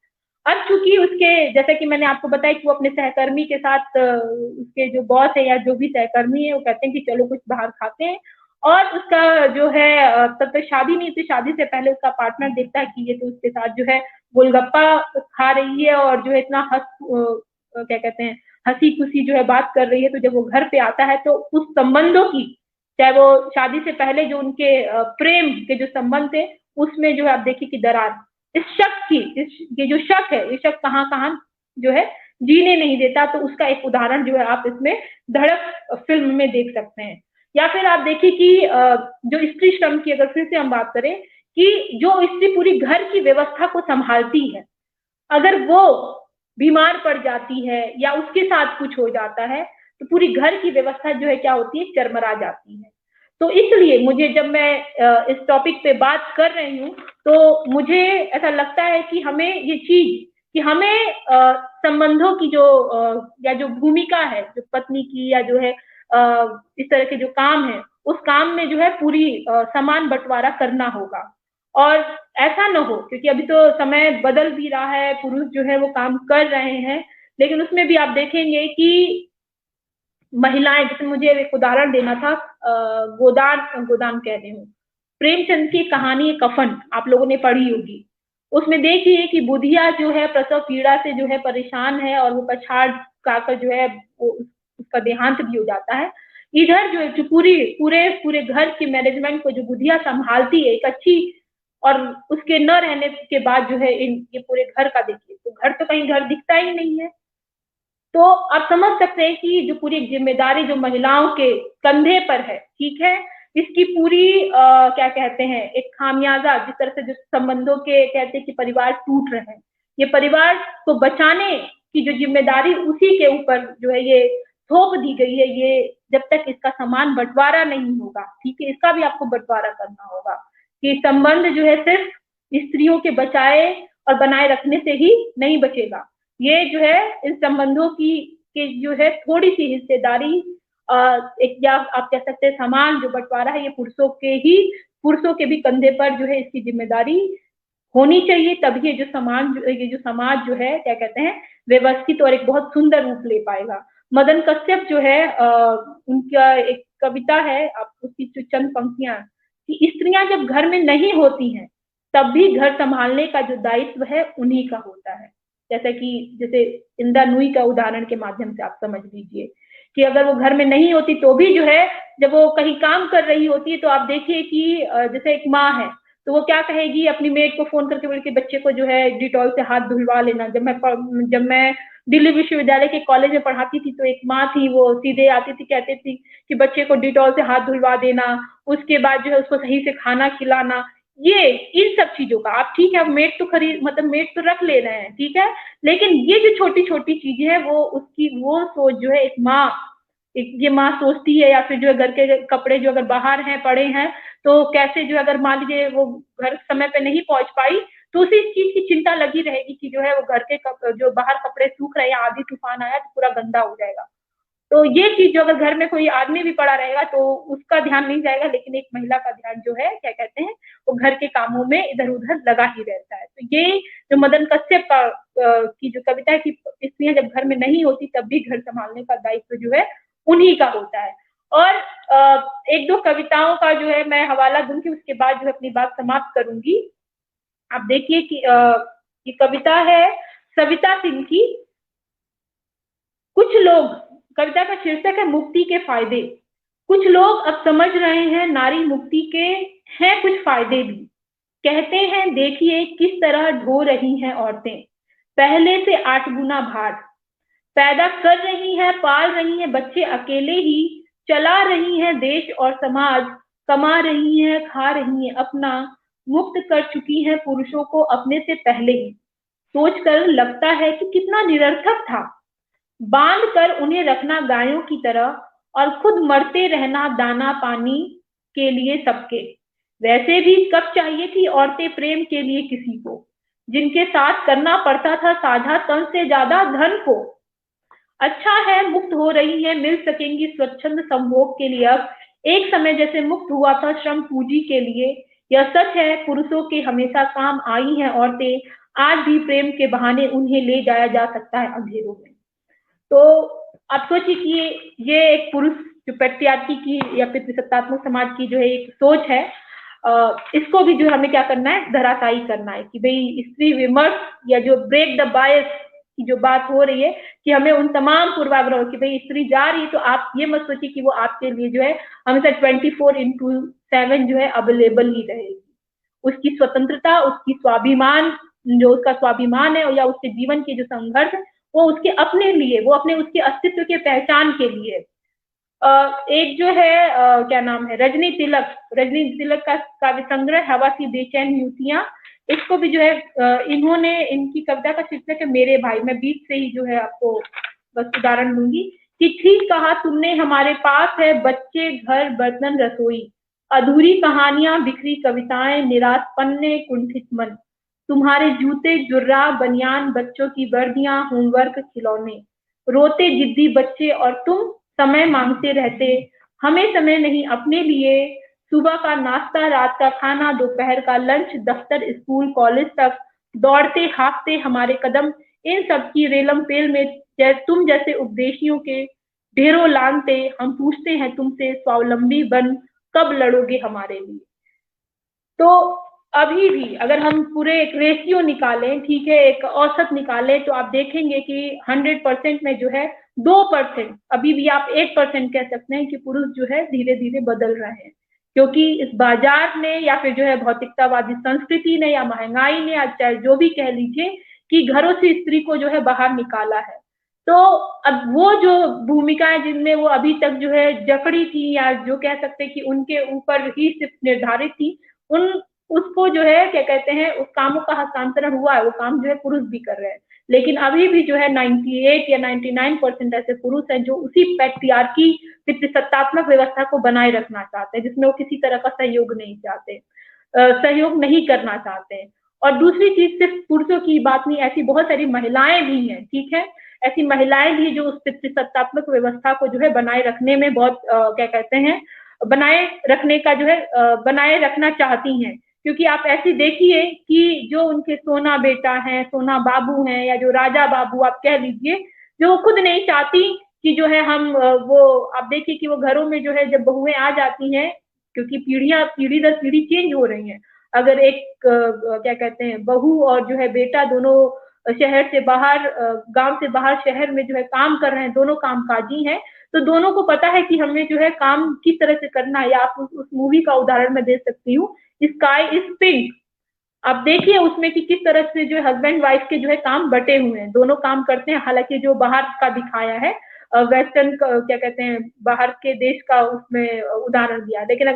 अब चूंकि उसके, जैसा कि मैंने आपको बताया कि वो अपने सहकर्मी के साथ, उसके जो बॉस है या जो भी सहकर्मी है वो कहते हैं कि चलो कुछ बाहर खाते हैं, और उसका जो है तब तक शादी नहीं थी, शादी से पहले उसका पार्टनर देखता है कि ये तो उसके साथ जो है गोलगप्पा खा रही है और जो है इतना क्या कहते हैं, हंसी खुशी जो है बात कर रही है। तो जब वो घर पे आता है तो उस संबंधों की, चाहे वो शादी से पहले जो उनके प्रेम के जो संबंध थे, उसमें जो है आप देखिए कि दरार, इस शक की, ये जो शक है, ये शक कहाँ कहाँ जो है जीने नहीं देता। तो उसका एक उदाहरण जो है आप इसमें धड़क फिल्म में देख सकते हैं। या फिर आप देखिए कि जो स्त्री श्रम की अगर फिर से हम बात करें, कि जो स्त्री पूरी घर की व्यवस्था को संभालती है, अगर वो बीमार पड़ जाती है या उसके साथ कुछ हो जाता है तो पूरी घर की व्यवस्था जो है क्या होती है, चरमरा जाती है। तो इसलिए मुझे, जब मैं इस टॉपिक पे बात कर रही हूँ, तो मुझे ऐसा लगता है कि हमें ये चीज, कि हमें संबंधों की जो या जो भूमिका है जो पत्नी की, या जो है इस तरह के जो काम है, उस काम में जो है पूरी समान बंटवारा करना होगा। और ऐसा न हो, क्योंकि अभी तो समय बदल भी रहा है, पुरुष जो है वो काम कर रहे हैं, लेकिन उसमें भी आप देखेंगे कि महिलाएं, जैसे मुझे एक उदाहरण देना था, गोदान गोदान कह रही हूँ, प्रेमचंद की कहानी कफन आप लोगों ने पढ़ी होगी। उसमें देखिए कि बुधिया जो है प्रसव पीड़ा से जो है परेशान है, और वो पछाड़ खाकर जो है उसका देहांत भी हो जाता है। इधर जो है जो पूरे पूरे घर की मैनेजमेंट को जो बुधिया संभालती है एक अच्छी, और उसके न रहने के बाद जो है ये पूरे घर का देखिए, तो घर तो कहीं घर दिखता ही नहीं है। तो आप समझ सकते हैं कि जो पूरी जिम्मेदारी जो महिलाओं के कंधे पर है, ठीक है, इसकी पूरी क्या कहते हैं, एक खामियाजा, जिस तरह से जो संबंधों के कहते हैं कि परिवार टूट रहे हैं, ये परिवार को बचाने की जो जिम्मेदारी उसी के ऊपर जो है ये थोप दी गई है। ये जब तक इसका समान बंटवारा नहीं होगा, ठीक है, इसका भी आपको बंटवारा करना होगा, कि संबंध जो है सिर्फ स्त्रियों के बचाए और बनाए रखने से ही नहीं बचेगा। ये जो है इन संबंधों की के जो है थोड़ी सी हिस्सेदारी, एक, या आप कह सकते हैं समान जो बंटवारा है, ये पुरुषों के भी कंधे पर जो है इसकी जिम्मेदारी होनी चाहिए। तभी ये जो समाज जो है क्या कहते हैं व्यवस्थित और एक बहुत सुंदर रूप ले पाएगा। मदन कश्यप जो है उनका एक कविता है, आप उसकी जो चंद पंक्तियां, कि स्त्रियां जब घर में नहीं होती हैं तब भी घर संभालने का जो दायित्व है उन्हीं का होता है। जैसे इंदिरा नूई का उदाहरण के माध्यम से आप समझ लीजिए कि अगर वो घर में नहीं होती तो भी जो है जब वो कहीं काम कर रही होती है, तो आप देखिए कि जैसे एक माँ है तो वो क्या कहेगी, अपनी मेड को फोन करके बोल के बच्चे को जो है डिटॉल से हाथ धुलवा लेना। जब मैं दिल्ली विश्वविद्यालय के कॉलेज में पढ़ाती थी तो एक माँ थी, वो सीधे आती थी, कहती थी कि बच्चे को डिटॉल से हाथ धुलवा देना, उसके बाद जो है उसको सही से खाना खिलाना। ये इन सब चीजों का, आप ठीक है मेड तो मेड तो रख ले रहे हैं, ठीक है, लेकिन ये जो छोटी छोटी चीजें हैं वो उसकी वो सोच जो है ये माँ सोचती है। या फिर जो है घर के कपड़े जो अगर बाहर हैं पड़े हैं तो कैसे जो अगर मान लीजिए वो घर समय पे नहीं पहुंच पाई तो उसी चीज की चिंता लगी रहेगी कि जो है वो घर के जो बाहर कपड़े सूख रहे हैं, आधी तूफान आया तो पूरा गंदा हो जाएगा। तो ये चीज जो अगर घर में कोई आदमी भी पड़ा रहेगा तो उसका ध्यान नहीं जाएगा, लेकिन एक महिला का ध्यान जो है क्या कहते हैं वो घर के कामों में इधर उधर लगा ही रहता है। तो ये जो मदन कश्यप का की जो कविता है कि स्त्रियां जब घर में नहीं होती तब भी घर संभालने का दायित्व जो है उन्हीं का होता है। और एक दो कविताओं का जो है मैं हवाला दूंगी, उसके बाद जो है अपनी बात समाप्त करूंगी। आप देखिए कि ये कविता है सविता सिंह की। कुछ लोग, कविता का शीर्षक है मुक्ति के फायदे। कुछ लोग अब समझ रहे हैं नारी मुक्ति के हैं कुछ फायदे भी। कहते हैं देखिए किस तरह ढो रही हैं औरतें पहले से 8 गुना भार, पैदा कर रही हैं, पाल रही हैं बच्चे अकेले ही, चला रही हैं देश और समाज, कमा रही हैं, खा रही हैं अपना, मुक्त कर चुकी हैं पुरुषों को अपने से पहले ही। सोचकर लगता है कि कितना निरर्थक था बांध कर उन्हें रखना गायों की तरह और खुद मरते रहना दाना पानी के लिए सबके। वैसे भी कब चाहिए थी औरतें प्रेम के लिए किसी को, जिनके साथ करना पड़ता था साझा तन से ज्यादा धन को। अच्छा है मुक्त हो रही है, मिल सकेंगी स्वच्छंद संभोग के लिए अब, एक समय जैसे मुक्त हुआ था श्रम पूंजी के लिए। यह सच है पुरुषों के हमेशा काम आई हैं औरतें, आज भी प्रेम के बहाने उन्हें ले जाया जा सकता है अंधेरों में। तो आप सोचिए कि ये एक पुरुष जो पैट्रियार्की की या पितृसत्तात्मक समाज की जो है एक सोच है, इसको भी जो हमें क्या करना है, धराशायी करना है कि भाई स्त्री विमर्श या जो ब्रेक द बायस की जो बात हो रही है कि हमें उन तमाम पूर्वाग्रह कि भाई स्त्री जा रही है तो आप ये मत सोचिए कि वो आपके लिए जो है हमेशा 24/7 जो है अवेलेबल ही रहेगी। उसकी स्वतंत्रता, उसकी स्वाभिमान, जो उसका स्वाभिमान है या उसके जीवन के जो संघर्ष है वो उसके अपने लिए, वो अपने उसके अस्तित्व के पहचान के लिए। एक जो है क्या नाम है, रजनी तिलक का काव्य संग्रह हवा सी बेचैन युतियां, इसको भी जो है इन्होंने, इनकी कविता का शीर्षक है मेरे भाई। मैं बीच से ही जो है आपको बस उदाहरण दूंगी कि ठीक कहा तुमने, हमारे पास है बच्चे, घर, बर्तन, रसोई, अधूरी कहानियां, बिखरी कविताएं, निराश पन्ने, कुंठित मन, तुम्हारे जूते, जुर्रा, बनियान, बच्चों की वर्दियां, होमवर्क, खिलौने, रोते जिद्दी बच्चे और तुम समय मांगते रहते, हमें समय नहीं अपने लिए, सुबह का नाश्ता, रात का खाना, दोपहर का लंच, दफ्तर, स्कूल, कॉलेज तक दौड़ते हाँफते हमारे कदम, इन सब की रेलम पेल में तुम जैसे उपदेशियों के ढेरों लानते, हम पूछते हैं तुमसे स्वावलंबी बन कब लड़ोगे हमारे लिए। तो अभी भी अगर हम पूरे एक रेशियो निकालें, ठीक है, एक औसत निकालें, तो आप देखेंगे कि 100% में जो है 2%, अभी भी आप 1% कह सकते हैं कि पुरुष जो है धीरे धीरे बदल रहे हैं, क्योंकि इस बाजार ने या फिर जो है भौतिकतावादी संस्कृति ने या महंगाई ने, या चाहे जो भी कह लीजिए, कि घरों से स्त्री को जो है बाहर निकाला है। तो अब वो जो भूमिकाएं जिनमें वो अभी तक जो है जकड़ी थी, या जो कह सकते हैं कि उनके ऊपर ही सिर्फ निर्धारित थी, उन उसको जो है क्या कहते हैं, उस कामों का हस्तांतरण हुआ है, वो काम जो है पुरुष भी कर रहे हैं। लेकिन अभी भी जो है 98 या 99% ऐसे पुरुष हैं जो उसी पैट्रियार्की पितृसत्तात्मक व्यवस्था को बनाए रखना चाहते हैं, जिसमें वो किसी तरह का सहयोग नहीं चाहते, सहयोग नहीं करना चाहते हैं। और दूसरी चीज, सिर्फ पुरुषों की बात नहीं, ऐसी बहुत सारी महिलाएं भी हैं, ठीक है, ऐसी महिलाएं भी जो उस पितृसत्तात्मक व्यवस्था को जो है बनाए रखने में बहुत क्या कहते हैं, बनाए रखने का जो है बनाए रखना चाहती हैं। क्योंकि आप ऐसी देखिए कि जो उनके सोना बेटा है, सोना बाबू हैं, या जो राजा बाबू आप कह लीजिए, जो वो खुद नहीं चाहती कि जो है हम वो, आप देखिए कि वो घरों में जो है जब बहुएं आ जाती हैं, क्योंकि पीढ़ी दर पीढ़ी चेंज हो रही हैं, अगर एक क्या कहते हैं बहू और जो है बेटा दोनों शहर से बाहर, गांव से बाहर शहर में जो है काम कर रहे हैं, दोनों कामकाजी हैं, तो दोनों को पता है कि हमें जो है काम किस तरह से करना है। या आप उस मूवी का उदाहरण मैं दे सकती हूँ, स्काई इज पिंक, आप देखिए उसमें कि किस तरह से जो है हस्बैंड वाइफ के जो है काम बटे हुए हैं, दोनों काम करते हैं। हालांकि जो बाहर का दिखाया है, वेस्टर्न क्या कहते हैं, बाहर के देश का उसमें उदाहरण दिया, लेकिन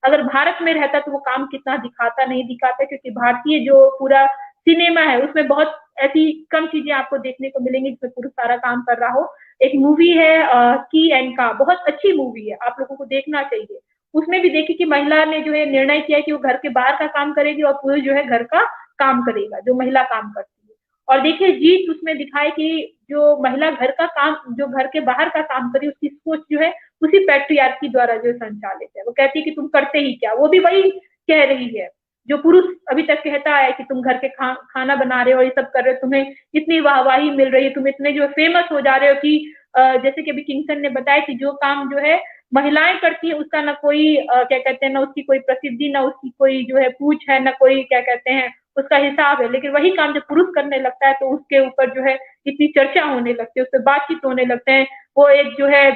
अगर भारत में रहता तो वो काम कितना दिखाता, नहीं दिखाता, क्योंकि भारतीय जो पूरा सिनेमा है उसमें बहुत ऐसी कम चीजें आपको देखने को मिलेंगी जिसमें पुरुष सारा काम कर रहा हो। एक मूवी है की एंड का, बहुत अच्छी मूवी है, आप लोगों को देखना चाहिए। उसमें भी देखिए कि महिला ने जो है निर्णय किया कि वो घर के बाहर का काम करेगी और पुरुष जो है घर का काम करेगा, जो महिला काम करती है। और देखिए जीत उसमें दिखाए कि जो महिला घर का काम, जो घर के बाहर का काम करी, उसकी सोच जो है उसी पैट्रियार्की द्वारा जो संचालित है। वो कहती है कि तुम करते ही क्या, वो भी वही कह रही है जो पुरुष अभी तक कहता है कि तुम घर के खाना बना रहे हो, ये सब कर रहे हो, तुम्हें इतनी वाहवाही मिल रही है, तुम इतने जो फेमस हो जा रहे हो कि जैसे कि अभी किंगसन ने बताया कि जो काम जो है महिलाएं करती है उसका ना कोई क्या कहते हैं, ना उसकी कोई प्रसिद्धि, ना उसकी कोई जो है पूछ है, ना कोई क्या कहते हैं उसका हिसाब है। लेकिन वही काम जब पुरुष करने लगता है तो उसके ऊपर जो है इतनी चर्चा होने लगती है, उससे बातचीत होने लगते हैं, वो एक जो है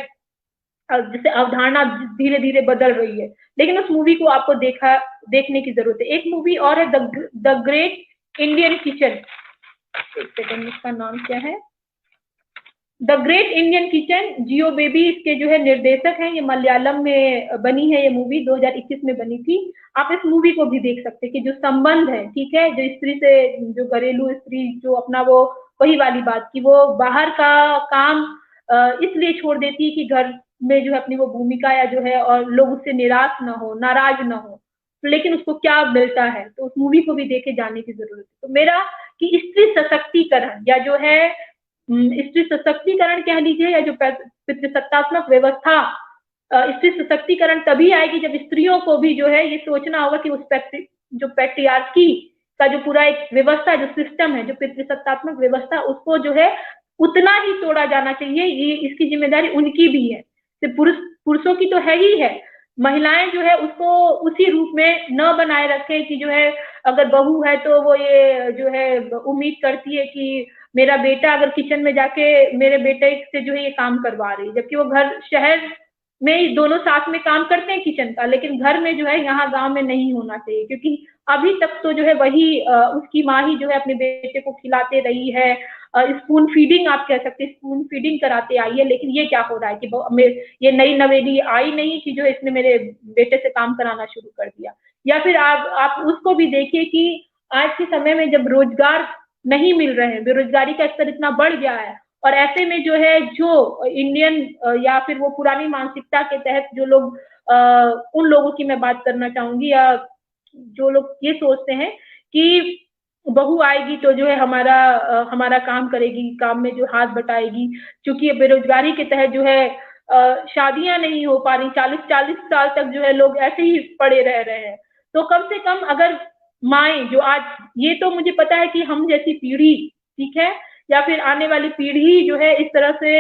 जैसे अवधारणा धीरे धीरे बदल रही है। लेकिन उस मूवी को आपको देखने की जरूरत है। एक मूवी और है द ग्रेट इंडियन किचन, एक सेकंड, इसका नाम क्या है, the great Indian kitchen, Jio baby इसके जो है निर्देशक हैं। ये मलयालम में बनी है, ये मूवी 2021 में बनी थी। आप इस मूवी को भी देख सकते हैं कि जो संबंध है, ठीक है, जो स्त्री से, जो घरेलू स्त्री जो अपना वो वही वाली बात की वो बाहर का काम इसलिए छोड़ देती है कि घर में जो है अपनी वो भूमिका या जो है और लोग उससे निराश ना हो, नाराज ना हो, लेकिन उसको क्या मिलता है, तो उस मूवी को भी देखे जाने की जरूरत है। तो मेरा कि स्त्री सशक्तिकरण या जो है स्त्री सशक्तिकरण कह लीजिए, या जो पितृसत्तात्मक व्यवस्था, स्त्री सशक्तिकरण तभी आएगी जब स्त्रियों को भी जो है ये सोचना होगा कि उस जो पैट्रियार्की का जो पूरा एक व्यवस्था, जो सिस्टम है, जो पितृसत्तात्मक व्यवस्था, उसको जो है उतना ही तोड़ा जाना चाहिए। ये इसकी जिम्मेदारी उनकी भी है, सिर्फ पुरुषों की तो है ही है। महिलाएं जो है उसको उसी रूप में न बनाए रखें कि जो है अगर बहू है तो वो ये जो है उम्मीद करती है कि मेरा बेटा अगर किचन में जाके मेरे बेटे से जो है ये काम करवा रही है, जबकि वो घर शहर में दोनों साथ में काम करते हैं किचन का, लेकिन घर में जो है यहाँ गांव में नहीं होना चाहिए, क्योंकि अभी तक तो जो है वही उसकी माँ ही जो है अपने बेटे को खिलाते रही है। स्पून फीडिंग आप कह सकते हैं, स्पून फीडिंग कराते आई है। लेकिन ये क्या हो रहा है कि ये नई नवेली आई नहीं कि जो है इसने मेरे बेटे से काम कराना शुरू कर दिया। या फिर आप उसको भी देखिए कि आज के समय में जब रोजगार नहीं मिल रहे हैं, बेरोजगारी का स्तर इतना बढ़ गया है, और ऐसे में जो है जो इंडियन या फिर वो पुरानी मानसिकता के तहत जो लोग उन लोगों की मैं बात करना चाहूंगी, या जो लोग ये सोचते हैं कि बहू आएगी तो जो है हमारा काम करेगी, काम में जो हाथ बटाएगी, क्योंकि बेरोजगारी के तहत जो है शादियां नहीं हो पा रही, 40-40 साल तक जो है लोग ऐसे ही पड़े रह रहे हैं। तो कम से कम अगर माएं जो आज, ये तो मुझे पता है कि हम जैसी पीढ़ी, ठीक है, या फिर आने वाली पीढ़ी जो है इस तरह से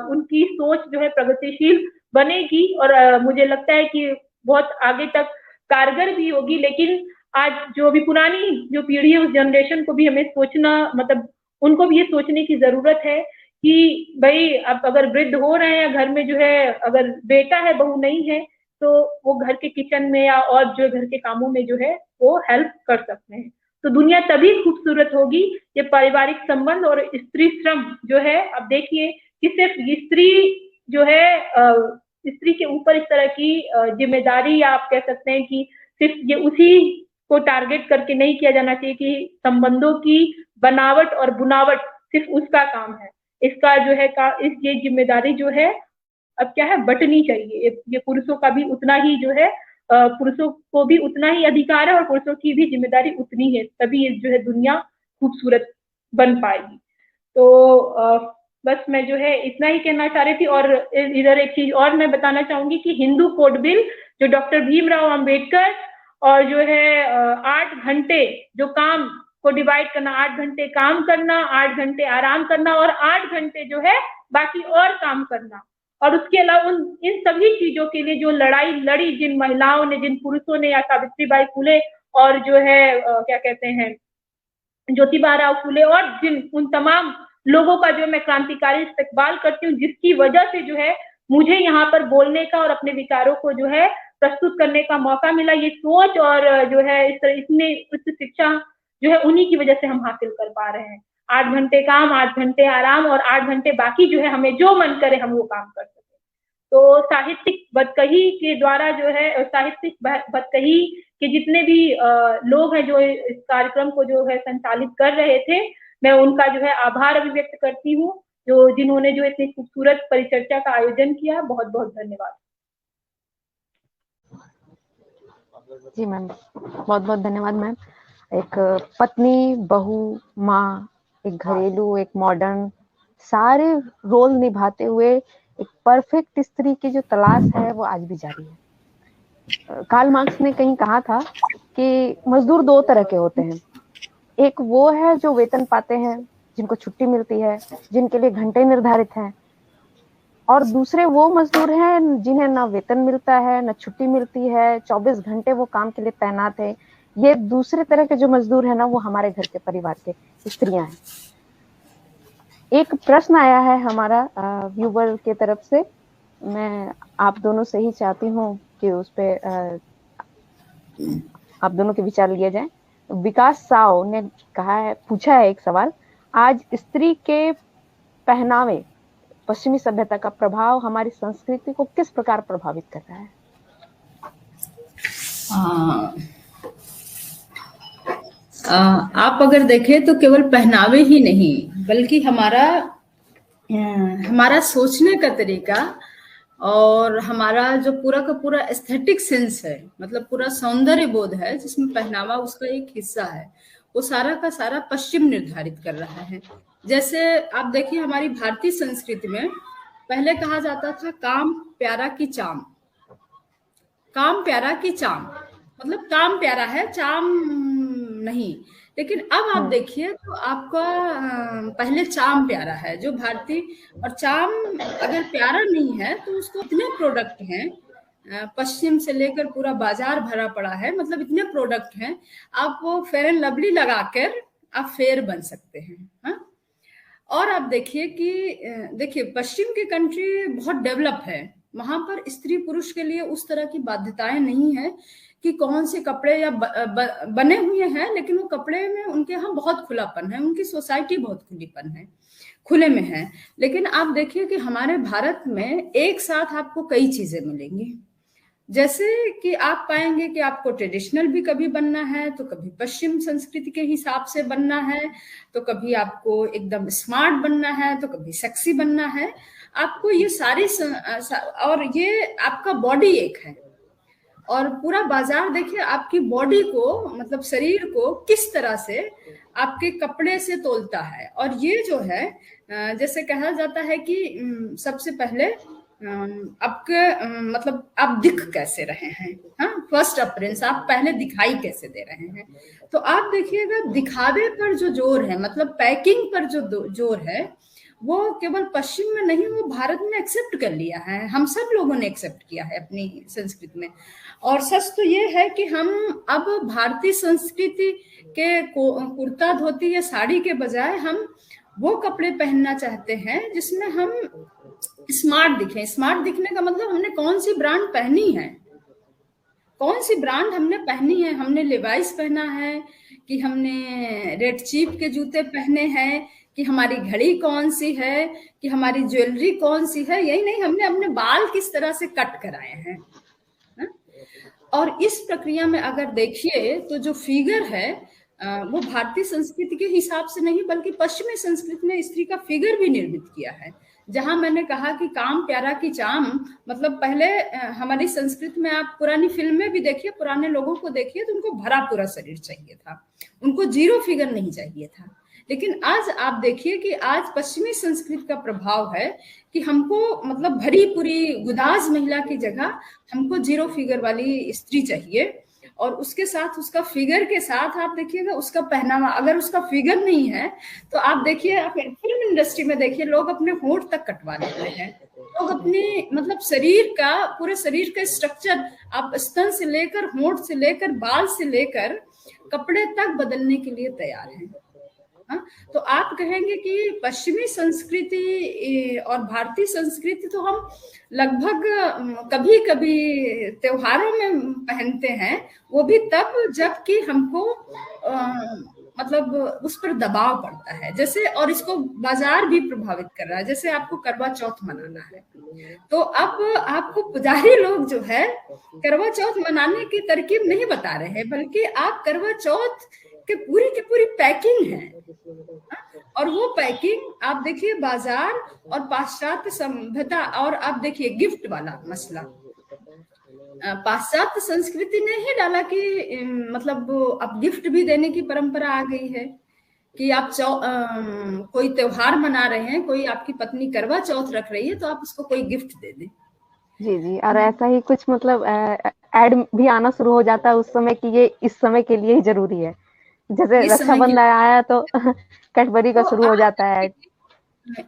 उनकी सोच जो है प्रगतिशील बनेगी, और मुझे लगता है कि बहुत आगे तक कारगर भी होगी। लेकिन आज जो भी पुरानी जो पीढ़ी है, उस जनरेशन को भी हमें सोचना, मतलब उनको भी ये सोचने की जरूरत है कि भाई अब अगर वृद्ध हो रहे हैं घर में, जो है अगर बेटा है बहू नहीं है, तो वो घर के किचन में या और जो घर के कामों में जो है वो हेल्प कर सकते हैं। तो दुनिया तभी खूबसूरत होगी। ये पारिवारिक संबंध और स्त्री श्रम जो है, अब देखिए कि सिर्फ स्त्री जो है स्त्री के ऊपर इस तरह की जिम्मेदारी, या आप कह सकते हैं कि सिर्फ ये उसी को टारगेट करके नहीं किया जाना चाहिए कि संबंधों की बनावट और बुनावट सिर्फ उसका काम है। इसका जो है ये जिम्मेदारी जो है अब क्या है, बंटनी चाहिए। ये पुरुषों का भी उतना ही जो है पुरुषों को भी उतना ही अधिकार है, और पुरुषों की भी जिम्मेदारी उतनी है, तभी जो है दुनिया खूबसूरत बन पाएगी। तो बस मैं जो है इतना ही कहना चाह रही थी। और इधर एक चीज और मैं बताना चाहूंगी कि हिंदू कोड बिल जो डॉक्टर भीमराव अंबेडकर, और जो है 8 घंटे जो काम को डिवाइड करना, 8 घंटे काम करना, 8 घंटे आराम करना, और 8 घंटे जो है बाकी और काम करना, और उसके अलावा इन सभी चीजों के लिए जो लड़ाई लड़ी जिन महिलाओं ने, जिन पुरुषों ने, या सावित्रीबाई फुले और जो है क्या कहते हैं ज्योतिबा राव फुले, और जिन उन तमाम लोगों का जो मैं क्रांतिकारी इस्तकबाल करती हूँ, जिसकी वजह से जो है मुझे यहाँ पर बोलने का और अपने विचारों को जो है प्रस्तुत करने का मौका मिला। ये सोच और जो है इस तरह इसमें उच्च शिक्षा जो है उन्हीं की वजह से हम हासिल कर पा रहे हैं। 8 घंटे काम, 8 घंटे आराम, और 8 घंटे बाकी जो है हमें जो मन करे हम वो काम कर सकें। तो साहित्यिक बदकही के द्वारा जो है, साहित्यिक बदकही के जितने भी लोग हैं जो इस कार्यक्रम को जो है संचालित कर रहे थे, मैं उनका जो है आभार अभिव्यक्त करती हूँ, जिन्होंने जो इतनी खूबसूरत परिचर्चा का आयोजन किया। बहुत बहुत धन्यवाद। जी मैम, बहुत बहुत धन्यवाद मैम। एक पत्नी, बहू, माँ, एक घरेलू, एक मॉडर्न, सारे रोल निभाते हुए एक परफेक्ट स्त्री की जो तलाश है वो आज भी जारी है। कार्ल मार्क्स ने कहीं कहा था कि मजदूर 2 तरह के होते हैं। एक वो है जो वेतन पाते हैं, जिनको छुट्टी मिलती है, जिनके लिए घंटे निर्धारित हैं, और दूसरे वो मजदूर हैं जिन्हें ना वेतन मिलता है, ना छुट्टी मिलती है, 24 घंटे वो काम के लिए तैनात है। ये दूसरे तरह के जो मजदूर है ना, वो हमारे घर के परिवार के स्त्रियां हैं। एक प्रश्न आया है हमारा व्यूवर के तरफ से, मैं आप दोनों से ही चाहती हूँ कि उस पे आप दोनों के विचार लिए जाएं। विकास साव ने कहा है, पूछा है एक सवाल, आज स्त्री के पहनावे, पश्चिमी सभ्यता का प्रभाव हमारी संस्कृति को किस प्रकार प्रभावित कर रहा है? आप अगर देखें तो केवल पहनावे ही नहीं, बल्कि हमारा सोचने का तरीका और हमारा जो पूरा का पूरा एस्थेटिक सेंस है, मतलब पूरा सौंदर्य बोध है, जिसमें पहनावा उसका एक हिस्सा है, वो सारा का सारा पश्चिम निर्धारित कर रहा है। जैसे आप देखिए, हमारी भारतीय संस्कृति में पहले कहा जाता था काम प्यारा की चाम। काम प्यारा की चाम मतलब काम प्यारा है, चाम नहीं। लेकिन अब आप देखिए तो आपका पहले चाम प्यारा है जो भारतीय, और चाम अगर प्यारा नहीं है तो उसको इतने प्रोडक्ट हैं, पश्चिम से लेकर पूरा बाजार भरा पड़ा है, मतलब इतने प्रोडक्ट हैं, आप वो फेयर एंड लवली लगाकर आप फेयर बन सकते हैं। हाँ, और आप देखिए कि देखिए पश्चिम की कंट्री बहुत डेवलप है, वहां पर स्त्री पुरुष के लिए उस तरह की बाध्यताएं नहीं है कि कौन से कपड़े या बने हुए हैं, लेकिन वो कपड़े में उनके यहाँ बहुत खुलापन है, उनकी सोसाइटी बहुत खुलीपन है, खुले में है। लेकिन आप देखिए कि हमारे भारत में एक साथ आपको कई चीजें मिलेंगी, जैसे कि आप पाएंगे कि आपको ट्रेडिशनल भी कभी बनना है, तो कभी पश्चिम संस्कृति के हिसाब से बनना है, तो कभी आपको एकदम स्मार्ट बनना है, तो कभी सेक्सी बनना है। आपको ये सारी और ये आपका बॉडी एक है, और पूरा बाजार देखिए आपकी बॉडी को, मतलब शरीर को किस तरह से आपके कपड़े से तोलता है। और ये जो है जैसे कहा जाता है कि सबसे पहले आपके मतलब आप दिख कैसे रहे हैं, हाँ, फर्स्ट अपीयरेंस, आप पहले दिखाई कैसे दे रहे हैं। तो आप देखिएगा दिखावे पर जो जोर है, मतलब पैकिंग पर जो जोर है, वो केवल पश्चिम में नहीं, वो भारत में एक्सेप्ट कर लिया है, हम सब लोगों ने एक्सेप्ट किया है अपनी संस्कृति में। और सच तो ये है कि हम अब भारतीय संस्कृति के कुर्ता धोती या साड़ी के बजाय हम वो कपड़े पहनना चाहते हैं जिसमें हम स्मार्ट दिखें। स्मार्ट दिखने का मतलब हमने कौन सी ब्रांड पहनी है, कौन सी ब्रांड हमने पहनी है, हमने लिवाइस पहना है कि हमने रेड चीफ के जूते पहने हैं, कि हमारी घड़ी कौन सी है, कि हमारी ज्वेलरी कौन सी है, यही नहीं, हमने अपने बाल किस तरह से कट कराए हैं। और इस प्रक्रिया में अगर देखिए तो जो फिगर है वो भारतीय संस्कृति के हिसाब से नहीं बल्कि पश्चिमी संस्कृति ने स्त्री का फिगर भी निर्मित किया है। जहां मैंने कहा कि काम प्यारा की चाम, मतलब पहले हमारी संस्कृति में आप पुरानी फिल्में भी देखिए, पुराने लोगों को देखिए तो उनको भरा पूरा शरीर चाहिए था, उनको जीरो फिगर नहीं चाहिए था। लेकिन आज आप देखिए कि आज पश्चिमी संस्कृति का प्रभाव है कि हमको मतलब भरी पूरी गुदाज महिला की जगह हमको जीरो फिगर वाली स्त्री चाहिए, और उसके साथ उसका फिगर के साथ आप देखिएगा उसका पहनावा, अगर उसका फिगर नहीं है तो आप देखिए फिल्म इंडस्ट्री में देखिए लोग अपने होंठ तक कटवा लेते हैं, लोग अपने मतलब शरीर का, पूरे शरीर का स्ट्रक्चर, आप स्तन से लेकर होंठ से लेकर बाल से लेकर कपड़े तक बदलने के लिए तैयार हैं। तो आप कहेंगे कि पश्चिमी संस्कृति और भारतीय संस्कृति तो हम लगभग कभी कभी त्योहारों में पहनते हैं, वो भी तब जबकि हमको मतलब उस पर दबाव पड़ता है, जैसे, और इसको बाजार भी प्रभावित कर रहा है। जैसे आपको करवा चौथ मनाना है, तो अब आपको पुजारी लोग जो है करवा चौथ मनाने की तरकीब नहीं बता रहे हैं, बल्कि आप करवा चौथ के पूरी पैकिंग है, और वो पैकिंग आप देखिए बाजार और पाश्चात्य सभ्यता, और आप देखिए गिफ्ट वाला मसला, पाश्चात्य संस्कृति ने ही डाला कि मतलब अब गिफ्ट भी देने की परंपरा आ गई है कि आप कोई त्योहार मना रहे हैं, कोई आपकी पत्नी करवा चौथ रख रही है तो आप उसको कोई गिफ्ट दे दें। जी जी, और ऐसा ही कुछ मतलब एड भी आना शुरू हो जाता है उस समय कि ये इस समय के लिए ही जरूरी है, जैसे रक्षाबंधन आया तो कैडबरी का शुरू हो जाता है।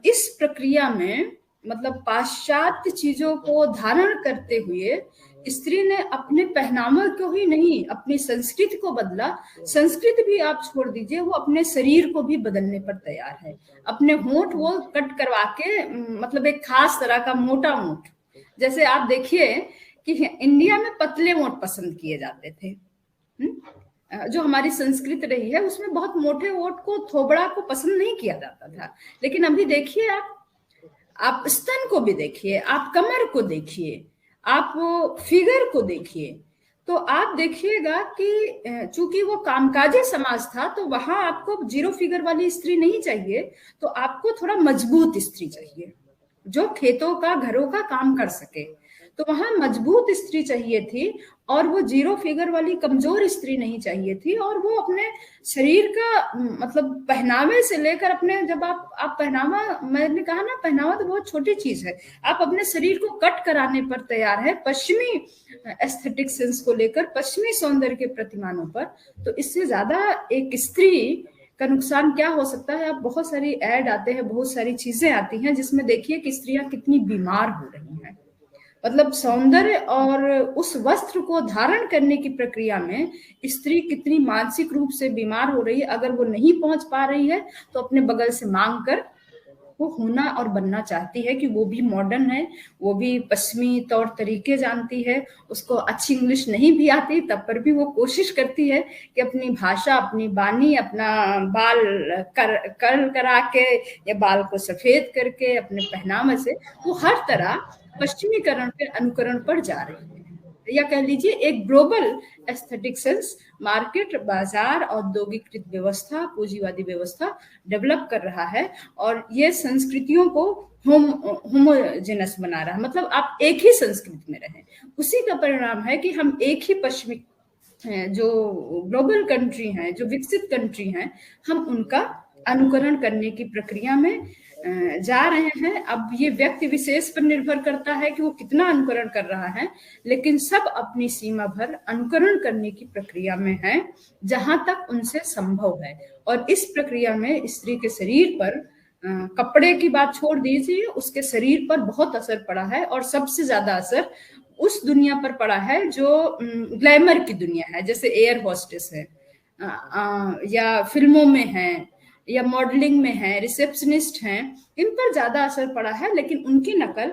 इस प्रक्रिया में मतलब पाश्चात्य चीजों को धारण करते हुए स्त्री ने अपने पहनावे को ही नहीं, अपनी संस्कृति को बदला। संस्कृति भी आप छोड़ दीजिए, वो अपने शरीर को भी बदलने पर तैयार है। अपने होंठ वो कट करवा के, मतलब एक खास तरह का मोटा होंठ, जैसे आप देखिए कि इंडिया में पतले होंठ पसंद किए जाते थे, जो हमारी संस्कृति रही है उसमें बहुत मोटे होंठ को, थोबड़ा को पसंद नहीं किया जाता था। लेकिन अभी देखिए आप स्तन को भी देखिए, आप कमर को देखिए, आप फिगर को देखिए, तो आप देखिएगा कि चूंकि वो कामकाजी समाज था तो वहां आपको जीरो फिगर वाली स्त्री नहीं चाहिए, तो आपको थोड़ा मजबूत स्त्री चाहिए जो खेतों का, घरों का काम कर सके। तो वहां मजबूत स्त्री चाहिए थी, और वो 0 फिगर वाली कमजोर स्त्री नहीं चाहिए थी। और वो अपने शरीर का मतलब पहनावे से लेकर अपने, जब आप पहनावा, मैंने कहा ना पहनावा तो बहुत छोटी चीज है, आप अपने शरीर को कट कराने पर तैयार है पश्चिमी एस्थेटिक सेंस को लेकर, पश्चिमी सौंदर्य के प्रतिमानों पर। तो इससे ज्यादा एक स्त्री का नुकसान क्या हो सकता है? आप बहुत सारी ऐड आते हैं, बहुत सारी चीजें आती हैं जिसमें देखिए कि स्त्रियां कितनी बीमार हो रही हैं। मतलब सौंदर्य और उस वस्त्र को धारण करने की प्रक्रिया में स्त्री कितनी मानसिक रूप से बीमार हो रही है। अगर वो नहीं पहुंच पा रही है तो अपने बगल से मांग कर वो होना और बनना चाहती है कि वो भी मॉडर्न है, वो भी पश्चिमी तौर तरीके जानती है, उसको अच्छी इंग्लिश नहीं भी आती, तब पर भी वो कोशिश करती है कि अपनी भाषा, अपनी बानी, अपना बाल कर्ल करा के या बाल को सफेद करके, अपने पहनावे से वो हर तरह पश्चिमीकरण पे, अनुकरण पर जा रही है। या कह लीजिए एक ग्लोबल एस्थेटिक सेंस मार्केट, बाजार, औद्योगिकृत व्यवस्था, पूंजीवादी व्यवस्था डेवलप कर रहा है, और ये संस्कृतियों को होमोजेनस बना रहा है। मतलब आप एक ही संस्कृति में रहें। उसी का परिणाम है कि हम एक ही पश्चिमी जो ग्लोबल कंट्री हैं, जो विकसित कंट्री हैं, हम उनका अनुकरण करने की प्रक्रिया में जा रहे हैं। अब ये व्यक्ति विशेष पर निर्भर करता है कि वो कितना अनुकरण कर रहा है, लेकिन सब अपनी सीमा भर अनुकरण करने की प्रक्रिया में है, जहां तक उनसे संभव है। और इस प्रक्रिया में स्त्री के शरीर पर, कपड़े की बात छोड़ दीजिए, उसके शरीर पर बहुत असर पड़ा है, और सबसे ज्यादा असर उस दुनिया पर पड़ा है जो ग्लैमर की दुनिया है, जैसे एयर होस्टेस है, या फिल्मों में है, या मॉडलिंग में है, रिसेप्शनिस्ट हैं, इन पर ज्यादा असर पड़ा है। लेकिन उनकी नकल,